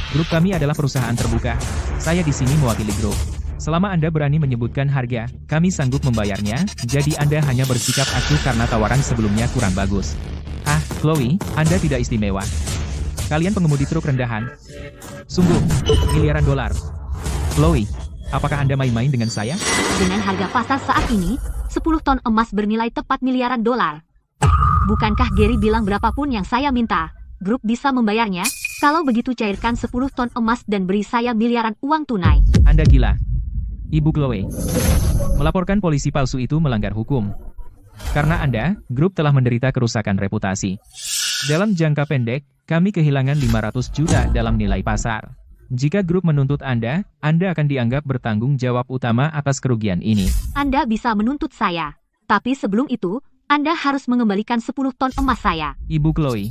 Grup kami adalah perusahaan terbuka. Saya di sini mewakili grup. Selama Anda berani menyebutkan harga, kami sanggup membayarnya, jadi Anda hanya bersikap acuh karena tawaran sebelumnya kurang bagus. Ah, Chloe, Anda tidak istimewa. Kalian pengemudi truk rendahan. Sungguh, miliaran dolar. Chloe, apakah Anda main-main dengan saya? Dengan harga pasar saat ini, 10 ton emas bernilai tepat miliaran dolar. Bukankah Gary bilang berapapun yang saya minta, grup bisa membayarnya? Kalau begitu cairkan 10 ton emas dan beri saya miliaran uang tunai. Anda gila. Ibu Chloe. Melaporkan polisi palsu itu melanggar hukum. Karena Anda, grup telah menderita kerusakan reputasi. Dalam jangka pendek, kami kehilangan 500 juta dalam nilai pasar. Jika grup menuntut Anda akan dianggap bertanggung jawab utama atas kerugian ini. Anda bisa menuntut saya. Tapi sebelum itu, Anda harus mengembalikan 10 ton emas saya. Ibu Chloe,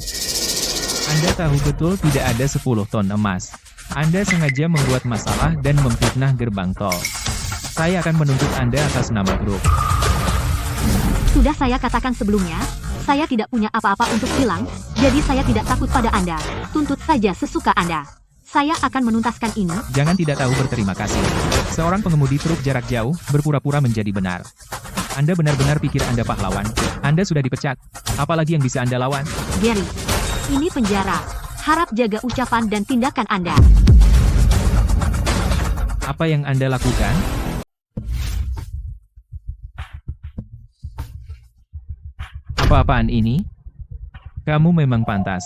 Anda tahu betul tidak ada 10 ton emas. Anda sengaja membuat masalah dan memfitnah gerbang tol. Saya akan menuntut Anda atas nama grup. Sudah saya katakan sebelumnya, saya tidak punya apa-apa untuk hilang, jadi saya tidak takut pada Anda. Tuntut saja sesuka Anda. Saya akan menuntaskan ini. Jangan tidak tahu berterima kasih. Seorang pengemudi truk jarak jauh berpura-pura menjadi benar. Anda benar-benar pikir Anda pahlawan. Anda sudah dipecat. Apalagi yang bisa Anda lawan? Gary, ini penjara. Harap jaga ucapan dan tindakan Anda. Apa yang Anda lakukan? Apa-apaan ini? Kamu memang pantas.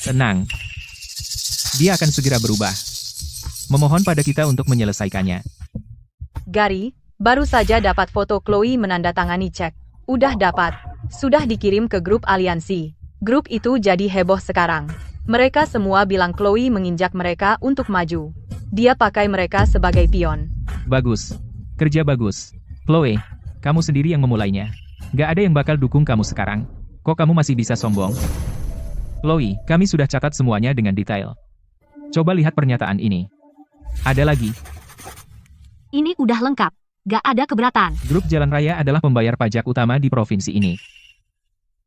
Tenang. Dia akan segera berubah. Memohon pada kita untuk menyelesaikannya. Gary, baru saja dapat foto Chloe menandatangani cek. Udah dapat. Sudah dikirim ke grup aliansi. Grup itu jadi heboh sekarang. Mereka semua bilang Chloe menginjak mereka untuk maju. Dia pakai mereka sebagai pion. Bagus. Kerja bagus. Chloe, kamu sendiri yang memulainya. Gak ada yang bakal dukung kamu sekarang. Kok kamu masih bisa sombong? Chloe, kami sudah catat semuanya dengan detail. Coba lihat pernyataan ini. Ada lagi. Ini udah lengkap. Gak ada keberatan. Grup Jalan Raya adalah pembayar pajak utama di provinsi ini.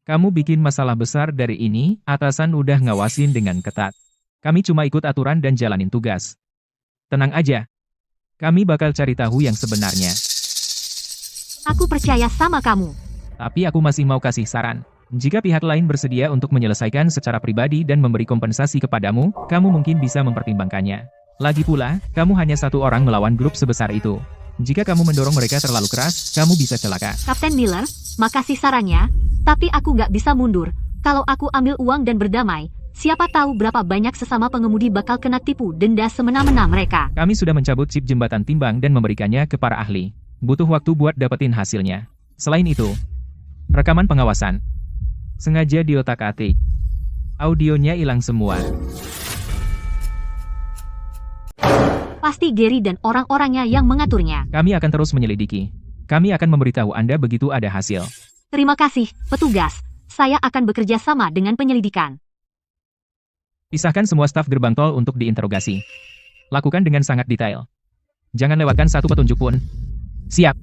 Kamu bikin masalah besar dari ini, atasan udah ngawasin dengan ketat. Kami cuma ikut aturan dan jalanin tugas. Tenang aja. Kami bakal cari tahu yang sebenarnya. Aku percaya sama kamu. Tapi aku masih mau kasih saran. Jika pihak lain bersedia untuk menyelesaikan secara pribadi dan memberi kompensasi kepadamu, kamu mungkin bisa mempertimbangkannya. Lagi pula, kamu hanya satu orang melawan grup sebesar itu. Jika kamu mendorong mereka terlalu keras, kamu bisa celaka. Kapten Miller, makasih sarannya, tapi aku nggak bisa mundur. Kalau aku ambil uang dan berdamai, siapa tahu berapa banyak sesama pengemudi bakal kena tipu denda semena-mena mereka. Kami sudah mencabut chip jembatan timbang dan memberikannya ke para ahli. Butuh waktu buat dapetin hasilnya. Selain itu, rekaman pengawasan. Sengaja diotak-atik. Audionya hilang semua. Pasti Gary dan orang-orangnya yang mengaturnya. Kami akan terus menyelidiki. Kami akan memberitahu Anda begitu ada hasil. Terima kasih, petugas. Saya akan bekerja sama dengan penyelidikan. Pisahkan semua staf gerbang tol untuk diinterogasi. Lakukan dengan sangat detail. Jangan lewatkan satu petunjuk pun. Siap.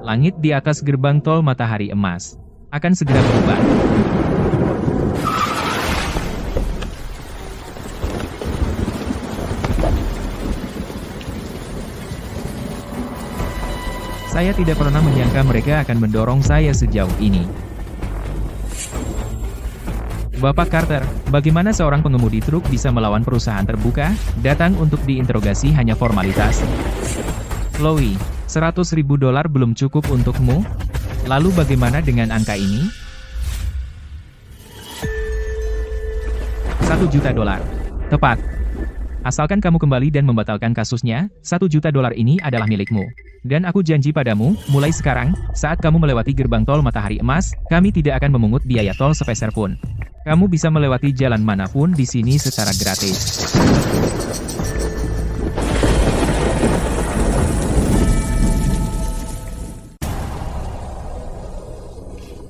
Langit di atas gerbang tol Matahari Emas akan segera berubah. Saya tidak pernah menyangka mereka akan mendorong saya sejauh ini. Bapak Carter, bagaimana seorang pengemudi truk bisa melawan perusahaan terbuka? Datang untuk diinterogasi hanya formalitas. Chloe, $100.000 belum cukup untukmu? Lalu bagaimana dengan angka ini? $1 juta. Tepat. Asalkan kamu kembali dan membatalkan kasusnya, $1 juta ini adalah milikmu. Dan aku janji padamu, mulai sekarang, saat kamu melewati gerbang tol Matahari Emas, kami tidak akan memungut biaya tol sepeser pun. Kamu bisa melewati jalan manapun di sini secara gratis.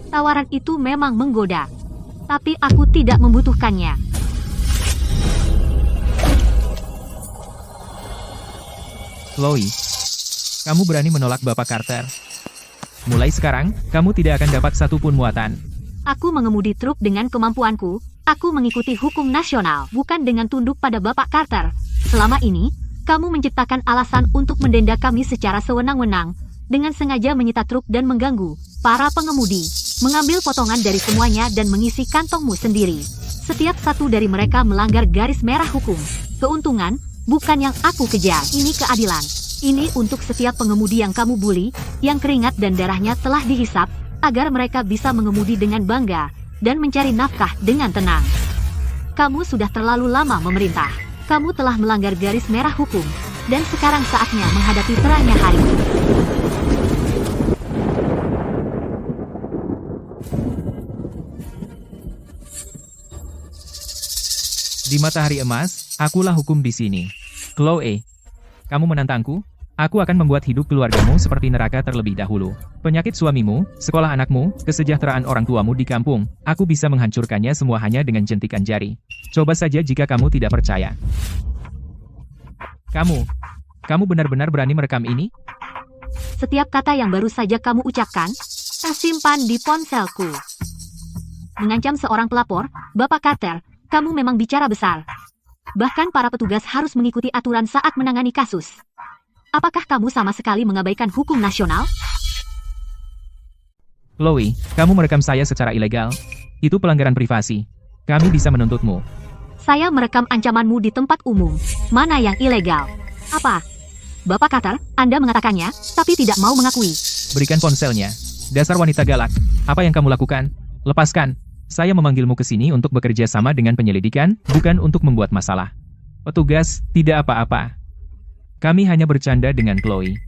Tawaran itu memang menggoda. Tapi aku tidak membutuhkannya. Chloe, kamu berani menolak Bapak Carter. Mulai sekarang, kamu tidak akan dapat satu pun muatan. Aku mengemudi truk dengan kemampuanku. Aku mengikuti hukum nasional, bukan dengan tunduk pada Bapak Carter. Selama ini, kamu menciptakan alasan untuk mendenda kami secara sewenang-wenang, dengan sengaja menyita truk dan mengganggu para pengemudi, mengambil potongan dari semuanya dan mengisi kantongmu sendiri. Setiap satu dari mereka melanggar garis merah hukum. Keuntungan, bukan yang aku kejar. Ini keadilan. Ini untuk setiap pengemudi yang kamu bully, yang keringat dan darahnya telah dihisap, agar mereka bisa mengemudi dengan bangga, dan mencari nafkah dengan tenang. Kamu sudah terlalu lama memerintah. Kamu telah melanggar garis merah hukum, dan sekarang saatnya menghadapi terangnya hari. Di Matahari Emas, akulah hukum di sini. Chloe, kamu menantangku? Aku akan membuat hidup keluargamu seperti neraka terlebih dahulu. Penyakit suamimu, sekolah anakmu, kesejahteraan orang tuamu di kampung, aku bisa menghancurkannya semua hanya dengan jentikan jari. Coba saja jika kamu tidak percaya. Kamu benar-benar berani merekam ini? Setiap kata yang baru saja kamu ucapkan, simpan di ponselku. Mengancam seorang pelapor, Bapak Carter, kamu memang bicara besar. Bahkan para petugas harus mengikuti aturan saat menangani kasus. Apakah kamu sama sekali mengabaikan hukum nasional? Chloe, kamu merekam saya secara ilegal. Itu pelanggaran privasi. Kami bisa menuntutmu. Saya merekam ancamanmu di tempat umum. Mana yang ilegal? Apa? Bapak Carter, Anda mengatakannya, tapi tidak mau mengakui. Berikan ponselnya. Dasar wanita galak. Apa yang kamu lakukan? Lepaskan. Saya memanggilmu ke sini untuk bekerja sama dengan penyelidikan, bukan untuk membuat masalah. Petugas, tidak apa-apa. Kami hanya bercanda dengan Chloe.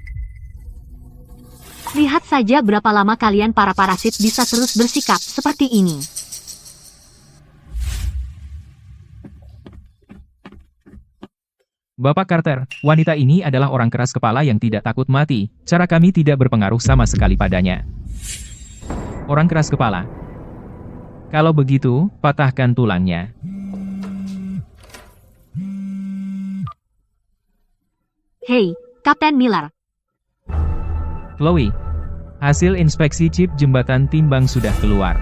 Lihat saja berapa lama kalian para parasit bisa terus bersikap seperti ini. Bapak Carter, wanita ini adalah orang keras kepala yang tidak takut mati. Cara kami tidak berpengaruh sama sekali padanya. Orang keras kepala. Kalau begitu, patahkan tulangnya. Hei, Kapten Miller. Chloe, hasil inspeksi chip jembatan timbang sudah keluar.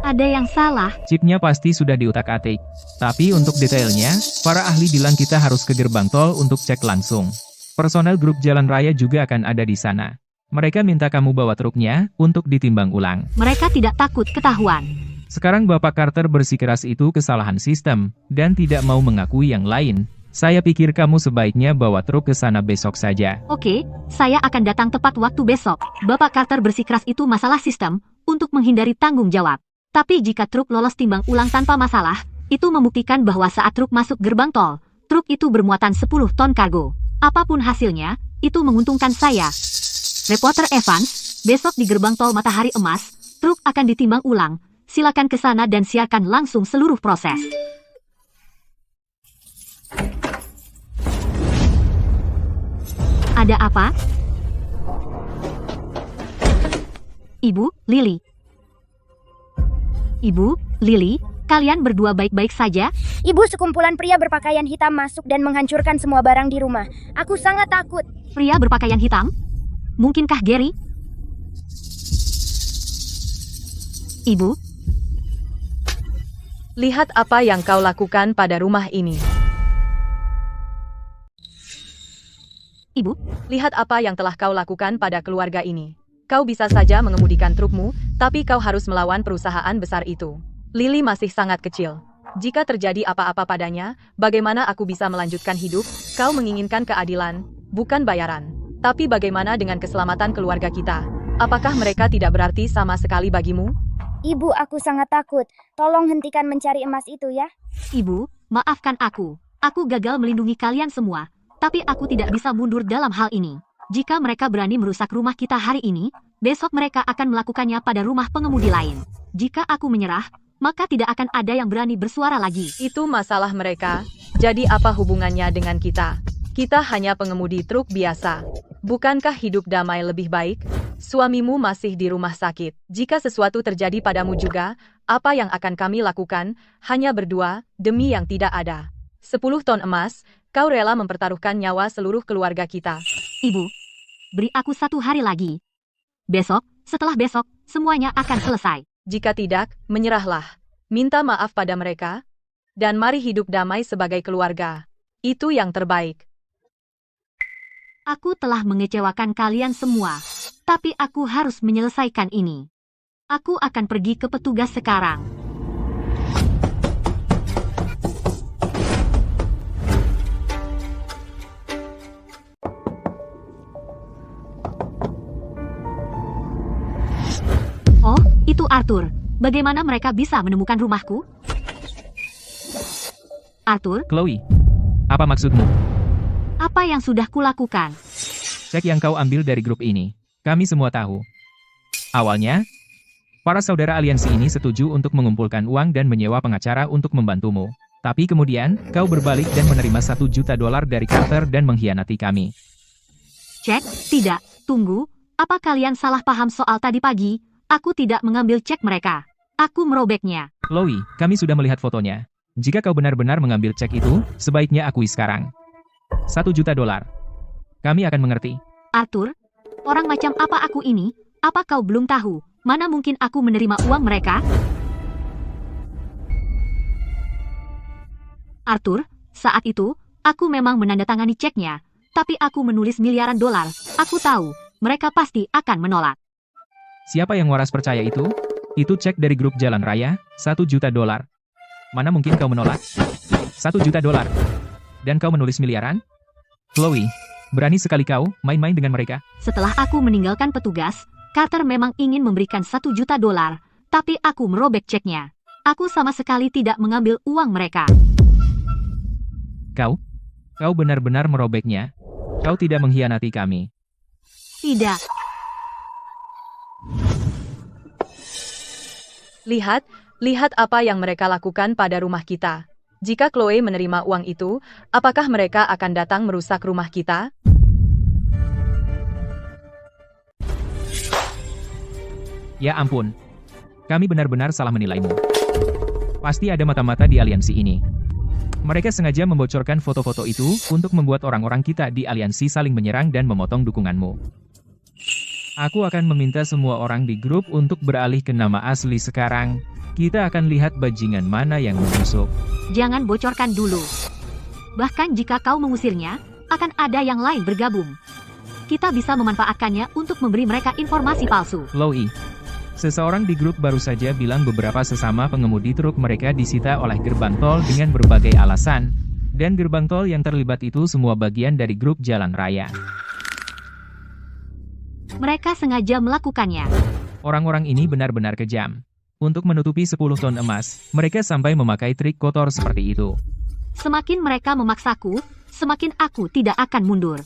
Ada yang salah. Chipnya pasti sudah diutak-atik. Tapi untuk detailnya, para ahli bilang kita harus ke gerbang tol untuk cek langsung. Personel grup jalan raya juga akan ada di sana. Mereka minta kamu bawa truknya untuk ditimbang ulang. Mereka tidak takut ketahuan. Sekarang Bapak Carter bersikeras itu kesalahan sistem, dan tidak mau mengakui yang lain. Saya pikir kamu sebaiknya bawa truk ke sana besok saja. Oke, saya akan datang tepat waktu besok. Bapak Carter bersikeras itu masalah sistem, untuk menghindari tanggung jawab. Tapi jika truk lolos timbang ulang tanpa masalah, itu membuktikan bahwa saat truk masuk gerbang tol, truk itu bermuatan 10 ton kargo. Apapun hasilnya, itu menguntungkan saya. Reporter Evans, besok di gerbang tol Matahari Emas, truk akan ditimbang ulang. Silakan ke sana dan siarkan langsung seluruh proses. Ada apa? Ibu, Lily. Ibu, Lily, kalian berdua baik-baik saja? Ibu, sekumpulan pria berpakaian hitam masuk dan menghancurkan semua barang di rumah. Aku sangat takut. Pria berpakaian hitam? Mungkinkah Gary? Ibu? Lihat apa yang kau lakukan pada rumah ini. Ibu? Lihat apa yang telah kau lakukan pada keluarga ini. Kau bisa saja mengemudikan trukmu, tapi kau harus melawan perusahaan besar itu. Lily masih sangat kecil. Jika terjadi apa-apa padanya, bagaimana aku bisa melanjutkan hidup? Kau menginginkan keadilan, bukan bayaran. Tapi bagaimana dengan keselamatan keluarga kita? Apakah mereka tidak berarti sama sekali bagimu? Ibu, aku sangat takut. Tolong hentikan mencari emas itu ya. Ibu, maafkan aku. Aku gagal melindungi kalian semua. Tapi aku tidak bisa mundur dalam hal ini. Jika mereka berani merusak rumah kita hari ini, besok mereka akan melakukannya pada rumah pengemudi lain. Jika aku menyerah, maka tidak akan ada yang berani bersuara lagi. Itu masalah mereka. Jadi apa hubungannya dengan kita? Kita hanya pengemudi truk biasa. Bukankah hidup damai lebih baik? Suamimu masih di rumah sakit. Jika sesuatu terjadi padamu juga, apa yang akan kami lakukan? Hanya berdua, demi yang tidak ada. 10 ton emas, kau rela mempertaruhkan nyawa seluruh keluarga kita. Ibu, beri aku 1 hari lagi. Besok, setelah besok, semuanya akan selesai. Jika tidak, menyerahlah. Minta maaf pada mereka. Dan mari hidup damai sebagai keluarga. Itu yang terbaik. Aku telah mengecewakan kalian semua, tapi aku harus menyelesaikan ini. Aku akan pergi ke petugas sekarang. Oh, itu Arthur. Bagaimana mereka bisa menemukan rumahku? Arthur, Chloe, apa maksudmu? apa yang sudah kulakukan? Cek yang kau ambil dari grup ini. Kami semua tahu. Awalnya, para saudara aliansi ini setuju untuk mengumpulkan uang dan menyewa pengacara untuk membantumu. Tapi kemudian, kau berbalik dan menerima $1 juta dari Carter dan mengkhianati kami. Cek, tidak, tunggu. Apa kalian salah paham soal tadi pagi? Aku tidak mengambil cek mereka. Aku merobeknya. Chloe, kami sudah melihat fotonya. Jika kau benar-benar mengambil cek itu, sebaiknya akui sekarang. $1 juta. Kami akan mengerti. Arthur, orang macam apa aku ini? Apa kau belum tahu? Mana mungkin aku menerima uang mereka? Arthur, saat itu, Aku memang menandatangani ceknya, tapi aku menulis miliaran dolar. Aku tahu, mereka pasti akan menolak. Siapa yang waras percaya itu? Itu cek dari grup jalan raya, 1 juta dolar. Mana mungkin kau menolak? 1 juta dolar. Dan kau menulis miliaran? Chloe, berani sekali kau main-main dengan mereka. Setelah aku meninggalkan petugas, Carter memang ingin memberikan 1 juta dolar, tapi aku merobek ceknya. Aku sama sekali tidak mengambil uang mereka. Kau benar-benar merobeknya. Kau tidak mengkhianati kami. Tidak. Lihat apa yang mereka lakukan pada rumah kita. Jika Chloe menerima uang itu, apakah mereka akan datang merusak rumah kita? Ya ampun. Kami benar-benar salah menilaimu. Pasti ada mata-mata di aliansi ini. Mereka sengaja membocorkan foto-foto itu untuk membuat orang-orang kita di aliansi saling menyerang dan memotong dukunganmu. Aku akan meminta semua orang di grup untuk beralih ke nama asli sekarang. Kita akan lihat bajingan mana yang membusuk. Jangan bocorkan dulu. Bahkan jika kau mengusirnya, akan ada yang lain bergabung. Kita bisa memanfaatkannya untuk memberi mereka informasi palsu. Chloe, seseorang di grup baru saja bilang beberapa sesama pengemudi truk mereka disita oleh gerbang tol dengan berbagai alasan, dan gerbang tol yang terlibat itu semua bagian dari grup jalan raya. Mereka sengaja melakukannya. Orang-orang ini benar-benar kejam. Untuk menutupi 10 ton emas, mereka sampai memakai trik kotor seperti itu. Semakin mereka memaksaku, semakin aku tidak akan mundur.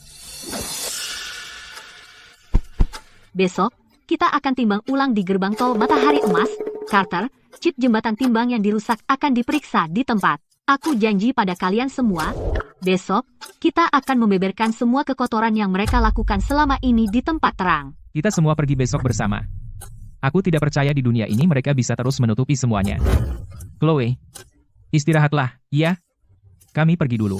Besok, kita akan timbang ulang di gerbang tol Matahari Emas. Carter, chip jembatan timbang yang dirusak akan diperiksa di tempat. Aku janji pada kalian semua, besok, kita akan membeberkan semua kekotoran yang mereka lakukan selama ini di tempat terang. Kita semua pergi besok bersama. Aku tidak percaya di dunia ini mereka bisa terus menutupi semuanya. Chloe, istirahatlah, ya? Kami pergi dulu.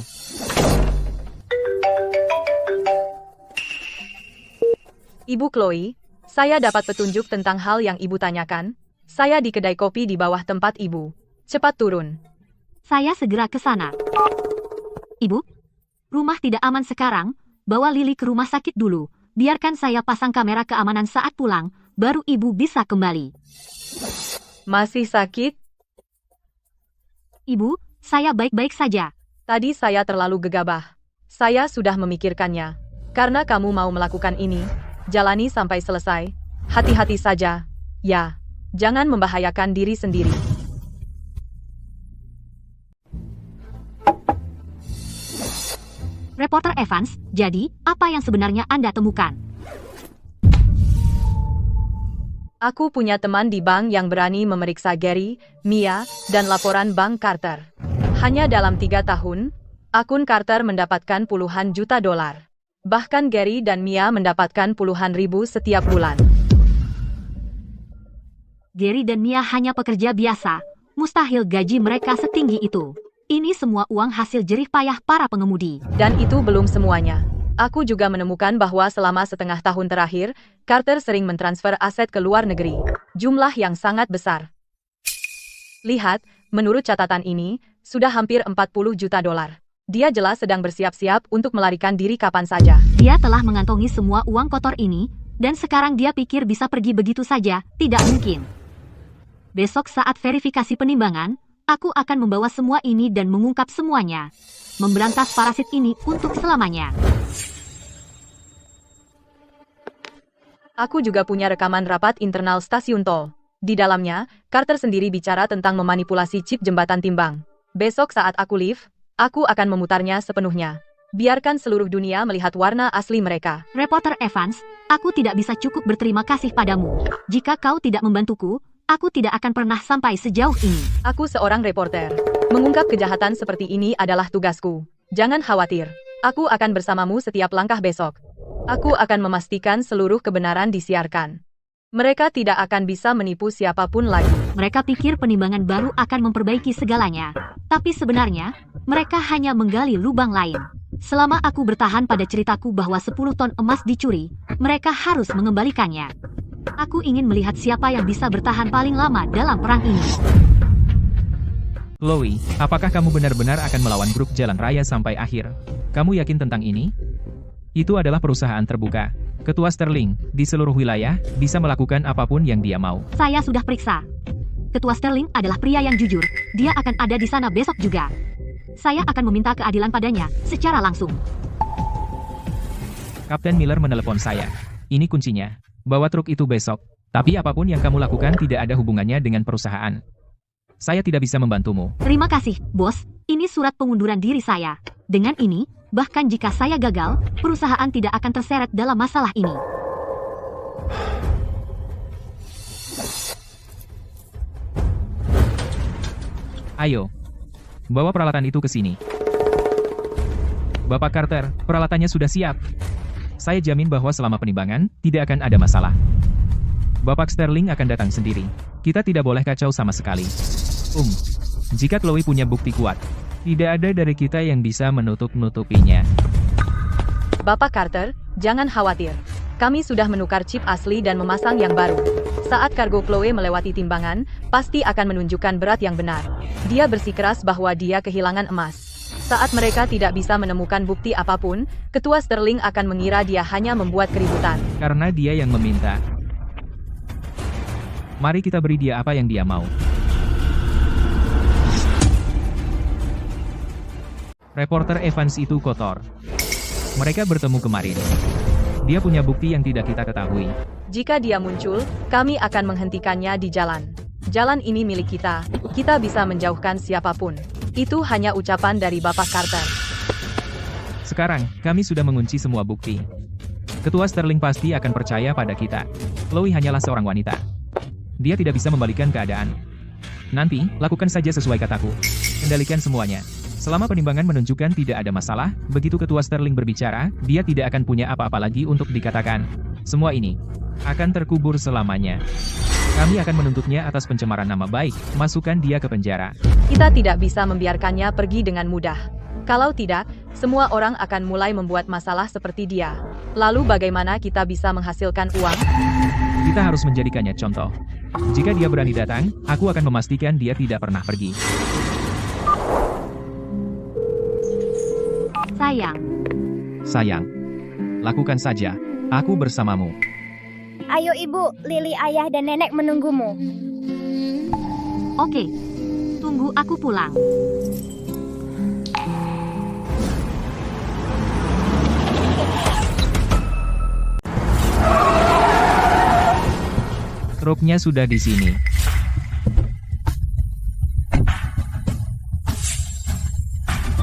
Ibu Chloe, saya dapat petunjuk tentang hal yang ibu tanyakan. Saya di kedai kopi di bawah tempat ibu. Cepat turun. Saya segera ke sana. Ibu, rumah tidak aman sekarang. Bawa Lily ke rumah sakit dulu. Biarkan saya pasang kamera keamanan saat pulang, baru ibu bisa kembali. Masih sakit? Ibu, saya baik-baik saja. Tadi saya terlalu gegabah. Saya sudah memikirkannya. Karena kamu mau melakukan ini, jalani sampai selesai. Hati-hati saja. Ya, jangan membahayakan diri sendiri. Reporter Evans, jadi, apa yang sebenarnya Anda temukan? Aku punya teman di bank yang berani memeriksa Gary, Mia, dan laporan bank Carter. Hanya dalam 3 tahun, akun Carter mendapatkan puluhan juta dolar. Bahkan Gary dan Mia mendapatkan puluhan ribu setiap bulan. Gary dan Mia hanya pekerja biasa. Mustahil gaji mereka setinggi itu. Ini semua uang hasil jerih payah para pengemudi. Dan itu belum semuanya. Aku juga menemukan bahwa selama setengah tahun terakhir, Carter sering mentransfer aset ke luar negeri. Jumlah yang sangat besar. Lihat, menurut catatan ini, sudah hampir 40 juta dolar. Dia jelas sedang bersiap-siap untuk melarikan diri kapan saja. Dia telah mengantongi semua uang kotor ini, dan sekarang dia pikir bisa pergi begitu saja. Tidak mungkin. Besok saat verifikasi penimbangan, aku akan membawa semua ini dan mengungkap semuanya. Memberantas parasit ini untuk selamanya. Aku juga punya rekaman rapat internal stasiun tol. Di dalamnya, Carter sendiri bicara tentang memanipulasi chip jembatan timbang. Besok saat aku live, aku akan memutarnya sepenuhnya. Biarkan seluruh dunia melihat warna asli mereka. Reporter Evans, aku tidak bisa cukup berterima kasih padamu. Jika kau tidak membantuku, aku tidak akan pernah sampai sejauh ini. Aku seorang reporter. Mengungkap kejahatan seperti ini adalah tugasku. Jangan khawatir. Aku akan bersamamu setiap langkah besok. Aku akan memastikan seluruh kebenaran disiarkan. Mereka tidak akan bisa menipu siapapun lagi. Mereka pikir penimbangan baru akan memperbaiki segalanya. Tapi sebenarnya, mereka hanya menggali lubang lain. Selama aku bertahan pada ceritaku bahwa 10 ton emas dicuri, mereka harus mengembalikannya. Aku ingin melihat siapa yang bisa bertahan paling lama dalam perang ini. Chloe, apakah kamu benar-benar akan melawan grup jalan raya sampai akhir? Kamu yakin tentang ini? Itu adalah perusahaan terbuka. Ketua Sterling, di seluruh wilayah, bisa melakukan apapun yang dia mau. Saya sudah periksa. Ketua Sterling adalah pria yang jujur. Dia akan ada di sana besok juga. Saya akan meminta keadilan padanya secara langsung. Kapten Miller menelepon saya. Ini kuncinya. Bawa truk itu besok. Tapi apapun yang kamu lakukan tidak ada hubungannya dengan perusahaan. Saya tidak bisa membantumu. Terima kasih, bos. Ini surat pengunduran diri saya. Dengan ini, bahkan jika saya gagal, perusahaan tidak akan terseret dalam masalah ini. Ayo, bawa peralatan itu ke sini. Bapak Carter, peralatannya sudah siap. Saya jamin bahwa selama penimbangan, tidak akan ada masalah. Bapak Sterling akan datang sendiri. Kita tidak boleh kacau sama sekali. Jika Chloe punya bukti kuat, tidak ada dari kita yang bisa menutup-nutupinya. Bapak Carter, jangan khawatir. Kami sudah menukar chip asli dan memasang yang baru. Saat kargo Chloe melewati timbangan, pasti akan menunjukkan berat yang benar. Dia bersikeras bahwa dia kehilangan emas. Saat mereka tidak bisa menemukan bukti apapun, Ketua Sterling akan mengira dia hanya membuat keributan. Karena dia yang meminta. Mari kita beri dia apa yang dia mau. Reporter Evans itu kotor. Mereka bertemu kemarin. Dia punya bukti yang tidak kita ketahui. Jika dia muncul, kami akan menghentikannya di jalan. Jalan ini milik kita. Kita bisa menjauhkan siapapun. Itu hanya ucapan dari Bapak Carter. Sekarang, kami sudah mengunci semua bukti. Ketua Sterling pasti akan percaya pada kita. Chloe hanyalah seorang wanita. Dia tidak bisa membalikan keadaan. Nanti, lakukan saja sesuai kataku. Kendalikan semuanya. Selama penimbangan menunjukkan tidak ada masalah, begitu Ketua Sterling berbicara, dia tidak akan punya apa-apa lagi untuk dikatakan. Semua ini akan terkubur selamanya. Kami akan menuntutnya atas pencemaran nama baik, masukkan dia ke penjara. Kita tidak bisa membiarkannya pergi dengan mudah. Kalau tidak, semua orang akan mulai membuat masalah seperti dia. Lalu bagaimana kita bisa menghasilkan uang? Kita harus menjadikannya contoh. Jika dia berani datang, aku akan memastikan dia tidak pernah pergi. Sayang, lakukan saja. Aku bersamamu. Ayo ibu, Lily ayah dan nenek menunggumu. Oke. Tunggu aku pulang. Truknya sudah di sini.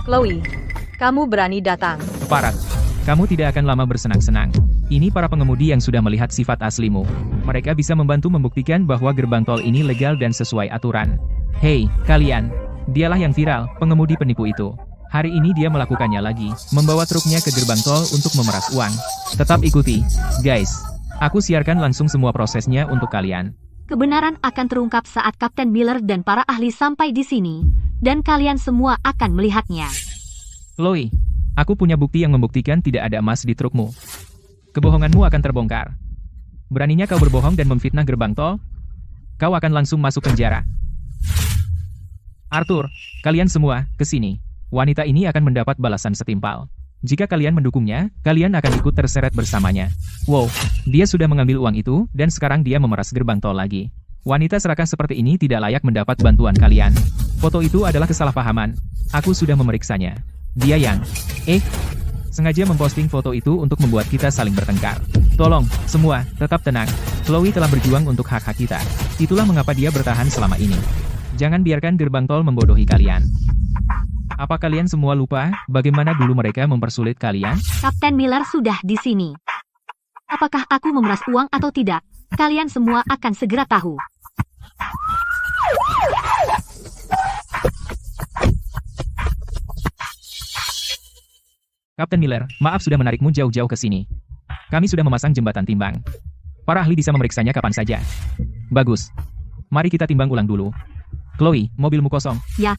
Chloe, kamu berani datang. Keparat, kamu tidak akan lama bersenang-senang. Ini para pengemudi yang sudah melihat sifat aslimu. Mereka bisa membantu membuktikan bahwa gerbang tol ini legal dan sesuai aturan. Hei, kalian. Dialah yang viral, pengemudi penipu itu. Hari ini dia melakukannya lagi, membawa truknya ke gerbang tol untuk memeras uang. Tetap ikuti, guys. Aku siarkan langsung semua prosesnya untuk kalian. Kebenaran akan terungkap saat Kapten Miller dan para ahli sampai di sini, dan kalian semua akan melihatnya. Chloe, aku punya bukti yang membuktikan tidak ada emas di trukmu. Kebohonganmu akan terbongkar. Beraninya kau berbohong dan memfitnah gerbang tol? Kau akan langsung masuk penjara. Arthur, kalian semua, ke sini. Wanita ini akan mendapat balasan setimpal. Jika kalian mendukungnya, kalian akan ikut terseret bersamanya. Wow, dia sudah mengambil uang itu, dan sekarang dia memeras gerbang tol lagi. Wanita serakah seperti ini tidak layak mendapat bantuan kalian. Foto itu adalah kesalahpahaman. Aku sudah memeriksanya. Dia yang sengaja memposting foto itu untuk membuat kita saling bertengkar. Tolong, semua, tetap tenang. Chloe telah berjuang untuk hak-hak kita. Itulah mengapa dia bertahan selama ini. Jangan biarkan gerbang tol membodohi kalian. Apa kalian semua lupa bagaimana dulu mereka mempersulit kalian? Kapten Miller sudah di sini. Apakah aku memeras uang atau tidak? Kalian semua akan segera tahu. Kapten Miller, maaf sudah menarikmu jauh-jauh ke sini. Kami sudah memasang jembatan timbang. Para ahli bisa memeriksanya kapan saja. Bagus. Mari kita timbang ulang dulu. Chloe, mobilmu kosong. Ya.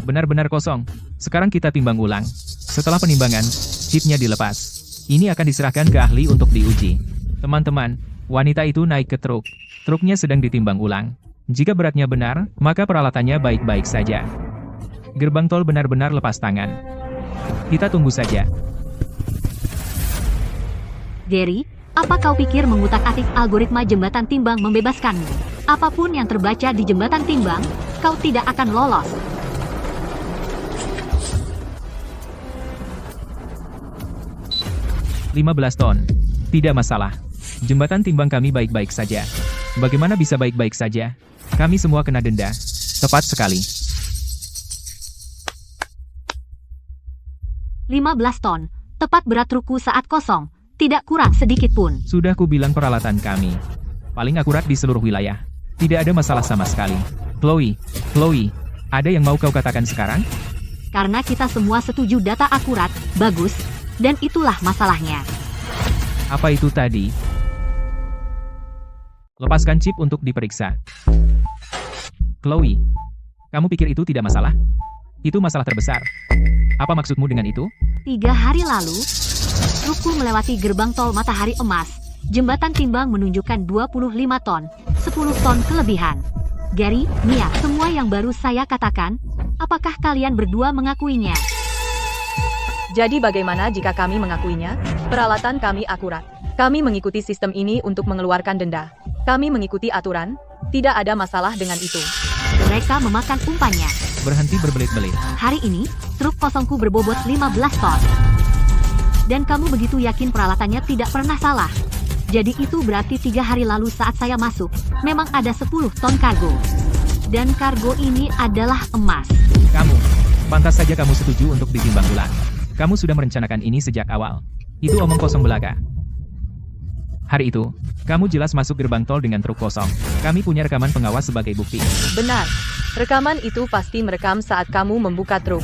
Benar-benar kosong. Sekarang kita timbang ulang. Setelah penimbangan, chipnya dilepas. Ini akan diserahkan ke ahli untuk diuji. Teman-teman, wanita itu naik ke truk. Truknya sedang ditimbang ulang. Jika beratnya benar, maka peralatannya baik-baik saja. Gerbang tol benar-benar lepas tangan. Kita tunggu saja. Gary, apa kau pikir mengutak-atik algoritma jembatan timbang membebaskanmu? Apapun yang terbaca di jembatan timbang, kau tidak akan lolos. $15 ton. Tidak masalah. Jembatan timbang kami baik-baik saja. Bagaimana bisa baik-baik saja? Kami semua kena denda. Tepat sekali. 15 ton. Tepat berat trukku saat kosong. Tidak kurang sedikit pun. Sudah kubilang peralatan kami paling akurat di seluruh wilayah. Tidak ada masalah sama sekali. Chloe, ada yang mau kau katakan sekarang? Karena kita semua setuju data akurat, bagus, dan itulah masalahnya. Apa itu tadi? Lepaskan chip untuk diperiksa. Chloe, kamu pikir itu tidak masalah? Itu masalah terbesar. Apa maksudmu dengan itu? 3 hari lalu, trukku melewati gerbang tol Matahari Emas. Jembatan timbang menunjukkan 25 ton, 10 ton kelebihan. Gary, Mia, semua yang baru saya katakan, apakah kalian berdua mengakuinya? Jadi bagaimana jika kami mengakuinya? Peralatan kami akurat. Kami mengikuti sistem ini untuk mengeluarkan denda. Kami mengikuti aturan. Tidak ada masalah dengan itu. Mereka memakan umpannya. Berhenti berbelit-belit. Hari ini, truk kosongku berbobot 15 ton. Dan kamu begitu yakin peralatannya tidak pernah salah. Jadi itu berarti 3 hari lalu saat saya masuk, memang ada 10 ton kargo. Dan kargo ini adalah emas. Kamu, pantas saja kamu setuju untuk ditimbang ulang. Kamu sudah merencanakan ini sejak awal. Itu omong kosong belaka. Hari itu, kamu jelas masuk gerbang tol dengan truk kosong. Kami punya rekaman pengawas sebagai bukti. Benar. Rekaman itu pasti merekam saat kamu membuka truk.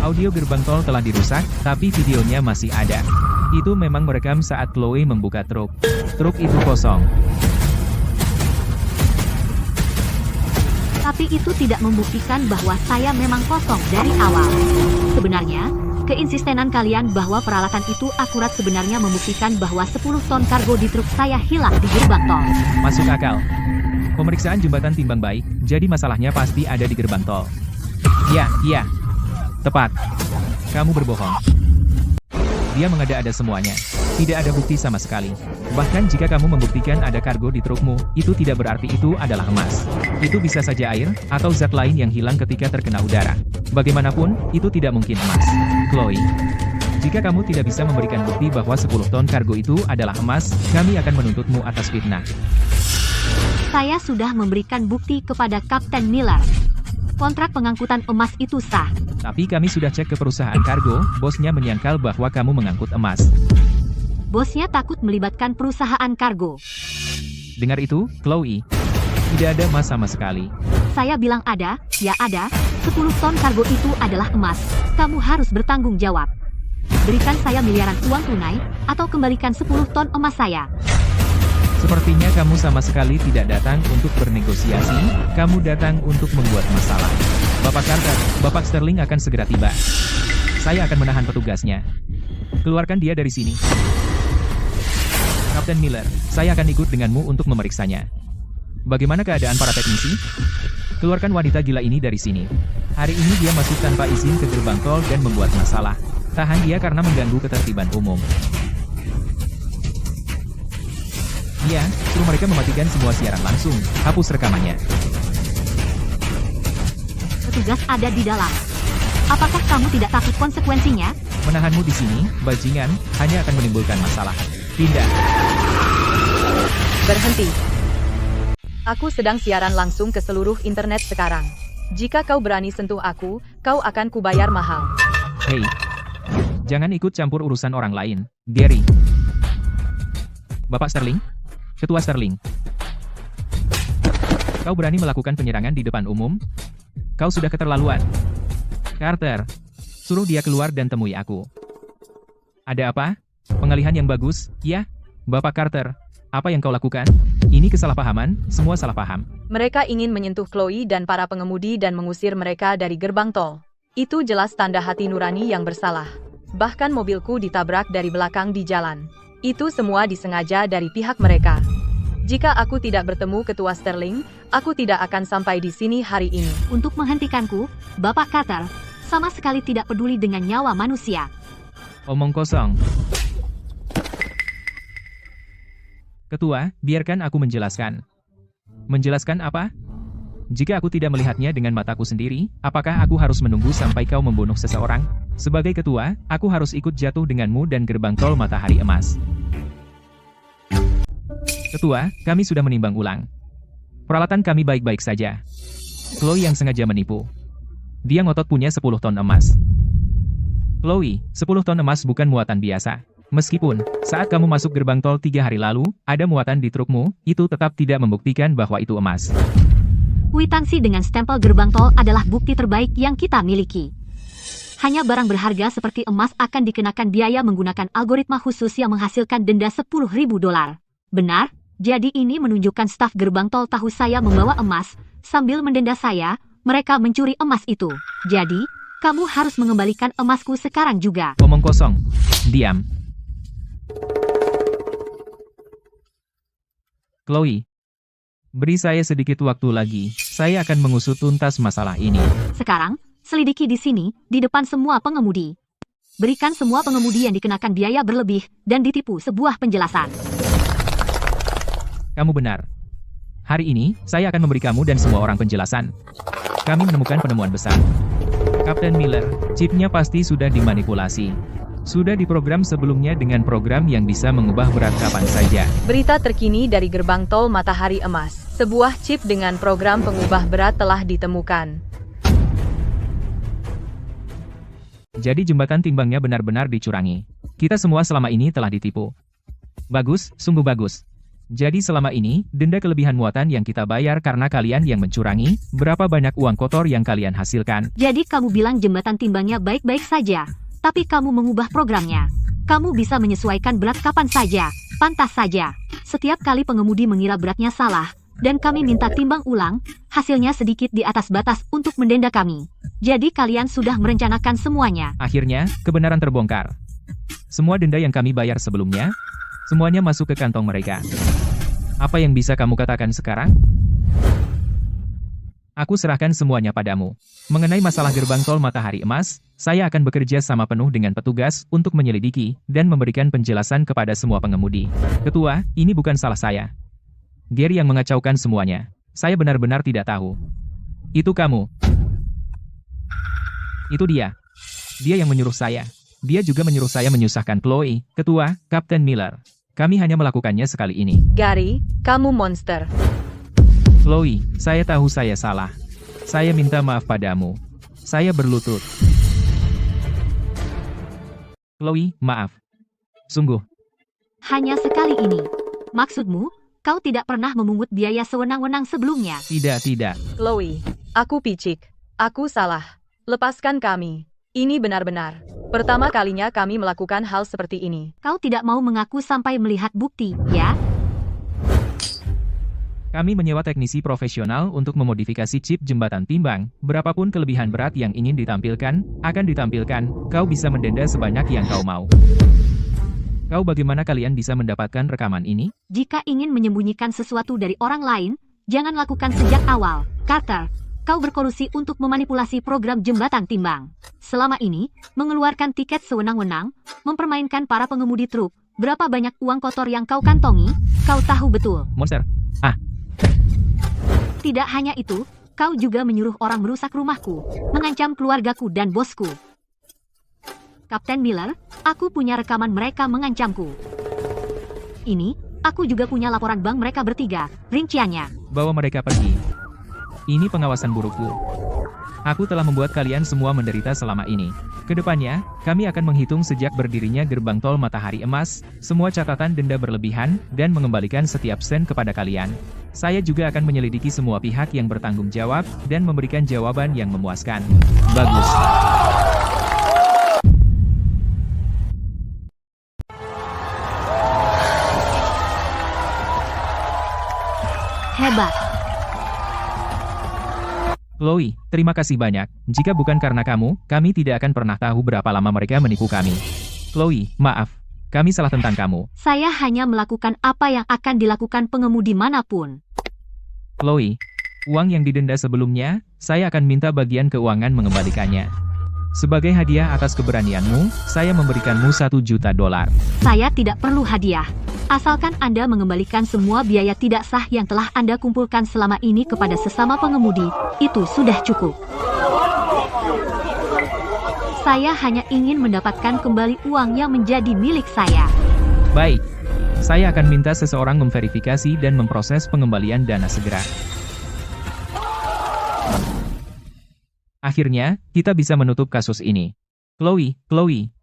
Audio gerbang tol telah dirusak, tapi videonya masih ada. Itu memang merekam saat Chloe membuka truk. Truk itu kosong. Tapi itu tidak membuktikan bahwa saya memang kosong dari awal. Sebenarnya, keinsistenan kalian bahwa peralatan itu akurat sebenarnya membuktikan bahwa 10 ton kargo di truk saya hilang di gerbang tol. Masuk akal. Pemeriksaan jembatan timbang baik, jadi masalahnya pasti ada di gerbang tol. Iya. Tepat. Kamu berbohong. Dia mengada-ada semuanya. Tidak ada bukti sama sekali. Bahkan jika kamu membuktikan ada kargo di trukmu, itu tidak berarti itu adalah emas. Itu bisa saja air, atau zat lain yang hilang ketika terkena udara. Bagaimanapun, itu tidak mungkin emas. Chloe, jika kamu tidak bisa memberikan bukti bahwa 10 ton kargo itu adalah emas, kami akan menuntutmu atas fitnah. Saya sudah memberikan bukti kepada Kapten Miller. Kontrak pengangkutan emas itu sah. Tapi kami sudah cek ke perusahaan kargo, bosnya menyangkal bahwa kamu mengangkut emas. Bosnya takut melibatkan perusahaan kargo. Dengar itu, Chloe? Tidak ada emas sama sekali. Saya bilang ada, ya ada. 10 ton kargo itu adalah emas. Kamu harus bertanggung jawab. Berikan saya miliaran uang tunai, atau kembalikan 10 ton emas saya. Sepertinya kamu sama sekali tidak datang untuk bernegosiasi, kamu datang untuk membuat masalah. Bapak Carter, Bapak Sterling akan segera tiba. Saya akan menahan petugasnya. Keluarkan dia dari sini. Kapten Miller, saya akan ikut denganmu untuk memeriksanya. Bagaimana keadaan para teknisi? Keluarkan wanita gila ini dari sini. Hari ini dia masuk tanpa izin ke gerbang tol dan membuat masalah. Tahan dia karena mengganggu ketertiban umum. Iya, suruh mereka mematikan semua siaran langsung. Hapus rekamannya. Petugas ada di dalam. Apakah kamu tidak takut konsekuensinya? Menahanmu di sini, bajingan, hanya akan menimbulkan masalah. Pindah. Berhenti. Aku sedang siaran langsung ke seluruh internet sekarang. Jika kau berani sentuh aku, kau akan kubayar mahal. Hei, jangan ikut campur urusan orang lain, Gary. Bapak Sterling? Ketua Sterling. Kau berani melakukan penyerangan di depan umum? Kau sudah keterlaluan. Carter, suruh dia keluar dan temui aku. Ada apa? Pengalihan yang bagus, ya? Bapak Carter, apa yang kau lakukan? Ini kesalahpahaman, semua salah paham. Mereka ingin menyentuh Chloe dan para pengemudi dan mengusir mereka dari gerbang tol. Itu jelas tanda hati nurani yang bersalah. Bahkan mobilku ditabrak dari belakang di jalan. Itu semua disengaja dari pihak mereka. Jika aku tidak bertemu Ketua Sterling, aku tidak akan sampai di sini hari ini. Untuk menghentikanku, Bapak Carter, sama sekali tidak peduli dengan nyawa manusia. Omong kosong. Ketua, biarkan aku menjelaskan. Menjelaskan apa? Jika aku tidak melihatnya dengan mataku sendiri, apakah aku harus menunggu sampai kau membunuh seseorang? Sebagai ketua, aku harus ikut jatuh denganmu dan gerbang tol Matahari Emas. Ketua, kami sudah menimbang ulang. Peralatan kami baik-baik saja. Chloe yang sengaja menipu. Dia ngotot punya 10 ton emas. Chloe, 10 ton emas bukan muatan biasa. Meskipun, saat kamu masuk gerbang tol 3 hari lalu, ada muatan di trukmu, itu tetap tidak membuktikan bahwa itu emas. Kwitansi dengan stempel gerbang tol adalah bukti terbaik yang kita miliki. Hanya barang berharga seperti emas akan dikenakan biaya menggunakan algoritma khusus yang menghasilkan denda $10.000. Benar, jadi ini menunjukkan staf gerbang tol tahu saya membawa emas, sambil mendenda saya, mereka mencuri emas itu. Jadi, kamu harus mengembalikan emasku sekarang juga. Omong kosong. Diam. Chloe, beri saya sedikit waktu lagi, saya akan mengusut tuntas masalah ini. Sekarang, selidiki di sini, di depan semua pengemudi. Berikan semua pengemudi yang dikenakan biaya berlebih, dan ditipu sebuah penjelasan. Kamu benar. Hari ini, saya akan memberi kamu dan semua orang penjelasan. Kami menemukan penemuan besar. Kapten Miller, chipnya pasti sudah dimanipulasi. Sudah diprogram sebelumnya dengan program yang bisa mengubah berat kapan saja. Berita terkini dari gerbang tol Matahari Emas. Sebuah chip dengan program pengubah berat telah ditemukan. Jadi jembatan timbangnya benar-benar dicurangi. Kita semua selama ini telah ditipu. Bagus, sungguh bagus. Jadi selama ini, denda kelebihan muatan yang kita bayar karena kalian yang mencurangi, berapa banyak uang kotor yang kalian hasilkan? Jadi kamu bilang jembatan timbangnya baik-baik saja, tapi kamu mengubah programnya. Kamu bisa menyesuaikan berat kapan saja, pantas saja. Setiap kali pengemudi mengira beratnya salah, dan kami minta timbang ulang, hasilnya sedikit di atas batas untuk mendenda kami. Jadi kalian sudah merencanakan semuanya. Akhirnya, kebenaran terbongkar. Semua denda yang kami bayar sebelumnya, semuanya masuk ke kantong mereka. Apa yang bisa kamu katakan sekarang? Aku serahkan semuanya padamu. Mengenai masalah gerbang tol Matahari Emas, saya akan bekerja sama penuh dengan petugas untuk menyelidiki dan memberikan penjelasan kepada semua pengemudi. Ketua, ini bukan salah saya. Gary yang mengacaukan semuanya. Saya benar-benar tidak tahu. Itu kamu. Itu dia. Dia yang menyuruh saya. Dia juga menyuruh saya menyusahkan Chloe, Ketua, Kapten Miller. Kami hanya melakukannya sekali ini. Gary, kamu monster. Chloe, saya tahu saya salah. Saya minta maaf padamu. Saya berlutut. Chloe, maaf. Sungguh. Hanya sekali ini. Maksudmu, kau tidak pernah memungut biaya sewenang-wenang sebelumnya? Tidak. Chloe, aku picik. Aku salah. Lepaskan kami. Ini benar-benar pertama kalinya kami melakukan hal seperti ini. Kau tidak mau mengaku sampai melihat bukti, ya? Kami menyewa teknisi profesional untuk memodifikasi chip jembatan timbang. Berapapun kelebihan berat yang ingin ditampilkan, akan ditampilkan. Kau bisa mendenda sebanyak yang kau mau. Kau bagaimana kalian bisa mendapatkan rekaman ini? Jika ingin menyembunyikan sesuatu dari orang lain, jangan lakukan sejak awal. Carter, kau berkolusi untuk memanipulasi program jembatan timbang. Selama ini, mengeluarkan tiket sewenang-wenang, mempermainkan para pengemudi truk. Berapa banyak uang kotor yang kau kantongi, kau tahu betul. Monster. Tidak hanya itu, kau juga menyuruh orang merusak rumahku, mengancam keluargaku dan bosku. Kapten Miller, aku punya rekaman mereka mengancamku. Ini, aku juga punya laporan bank mereka bertiga, rinciannya. Bawa mereka pergi. Ini pengawasan burukku. Aku telah membuat kalian semua menderita selama ini. Kedepannya, kami akan menghitung sejak berdirinya gerbang tol Matahari Emas, semua catatan denda berlebihan, dan mengembalikan setiap sen kepada kalian. Saya juga akan menyelidiki semua pihak yang bertanggung jawab, dan memberikan jawaban yang memuaskan. Bagus. Hebat. Chloe, terima kasih banyak. Jika bukan karena kamu, kami tidak akan pernah tahu berapa lama mereka menipu kami. Chloe, maaf. Kami salah tentang kamu. Saya hanya melakukan apa yang akan dilakukan pengemudi manapun. Chloe, uang yang didenda sebelumnya, saya akan minta bagian keuangan mengembalikannya. Sebagai hadiah atas keberanianmu, saya memberikanmu $1 juta. Saya tidak perlu hadiah. Asalkan Anda mengembalikan semua biaya tidak sah yang telah Anda kumpulkan selama ini kepada sesama pengemudi, itu sudah cukup. Saya hanya ingin mendapatkan kembali uang yang menjadi milik saya. Baik. Saya akan minta seseorang memverifikasi dan memproses pengembalian dana segera. Akhirnya, kita bisa menutup kasus ini. Chloe,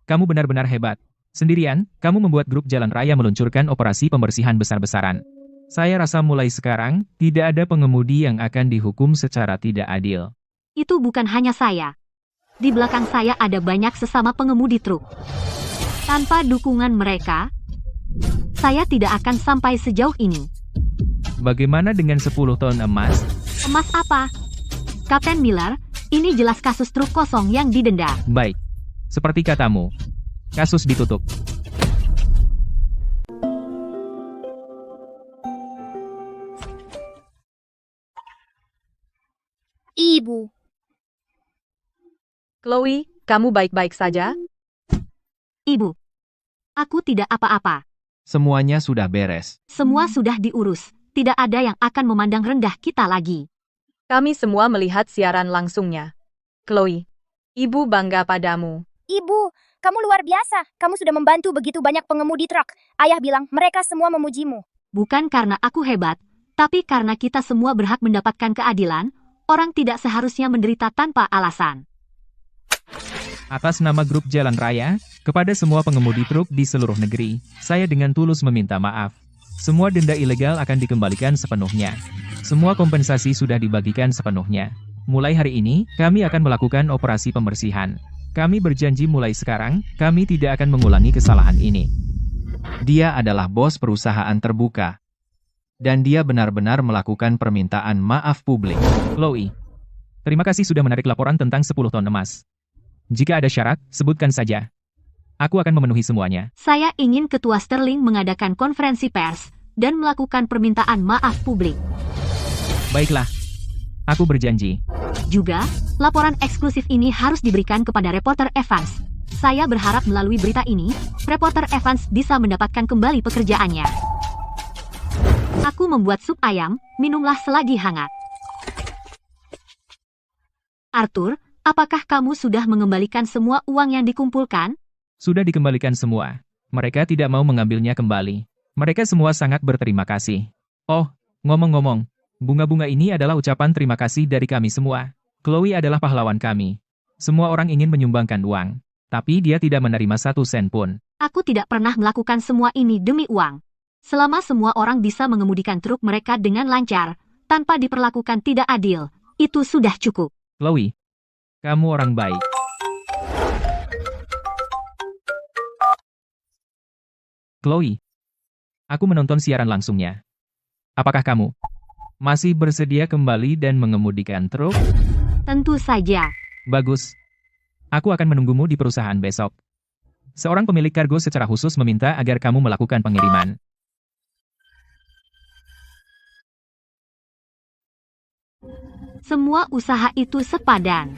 kamu benar-benar hebat. Sendirian, kamu membuat grup jalan raya meluncurkan operasi pembersihan besar-besaran. Saya rasa mulai sekarang, tidak ada pengemudi yang akan dihukum secara tidak adil. Itu bukan hanya saya. Di belakang saya ada banyak sesama pengemudi truk. Tanpa dukungan mereka, saya tidak akan sampai sejauh ini. Bagaimana dengan 10 ton emas? Emas apa? Kapten Miller, ini jelas kasus truk kosong yang didenda. Baik. Seperti katamu. Kasus ditutup. Ibu, Chloe, kamu baik-baik saja? Ibu, aku tidak apa-apa. Semuanya sudah beres. Semua sudah diurus. Tidak ada yang akan memandang rendah kita lagi. Kami semua melihat siaran langsungnya. Chloe, ibu bangga padamu. ibu, kamu luar biasa. Kamu sudah membantu begitu banyak pengemudi truk. Ayah bilang mereka semua memujimu. Bukan karena aku hebat, tapi karena kita semua berhak mendapatkan keadilan. Orang tidak seharusnya menderita tanpa alasan. Atas nama grup jalan raya, kepada semua pengemudi truk di seluruh negeri, saya dengan tulus meminta maaf. Semua denda ilegal akan dikembalikan sepenuhnya. Semua kompensasi sudah dibagikan sepenuhnya. Mulai hari ini, kami akan melakukan operasi pembersihan. Kami berjanji mulai sekarang, kami tidak akan mengulangi kesalahan ini. Dia adalah bos perusahaan terbuka. Dan dia benar-benar melakukan permintaan maaf publik. Chloe, terima kasih sudah menarik laporan tentang 10 ton emas. Jika ada syarat, sebutkan saja. Aku akan memenuhi semuanya. Saya ingin Ketua Sterling mengadakan konferensi pers dan melakukan permintaan maaf publik. Baiklah. Aku berjanji. Juga, laporan eksklusif ini harus diberikan kepada reporter Evans. Saya berharap melalui berita ini, reporter Evans bisa mendapatkan kembali pekerjaannya. Aku membuat sup ayam, minumlah selagi hangat. Arthur, apakah kamu sudah mengembalikan semua uang yang dikumpulkan? Sudah dikembalikan semua. Mereka tidak mau mengambilnya kembali. Mereka semua sangat berterima kasih. Oh, ngomong-ngomong, bunga-bunga ini adalah ucapan terima kasih dari kami semua. Chloe adalah pahlawan kami. Semua orang ingin menyumbangkan uang, tapi dia tidak menerima 1 sen pun. Aku tidak pernah melakukan semua ini demi uang. Selama semua orang bisa mengemudikan truk mereka dengan lancar, tanpa diperlakukan tidak adil, itu sudah cukup. Chloe, kamu orang baik. Chloe, aku menonton siaran langsungnya. Apakah kamu masih bersedia kembali dan mengemudikan truk? Tentu saja. Bagus. Aku akan menunggumu di perusahaan besok. Seorang pemilik kargo secara khusus meminta agar kamu melakukan pengiriman. Semua usaha itu sepadan.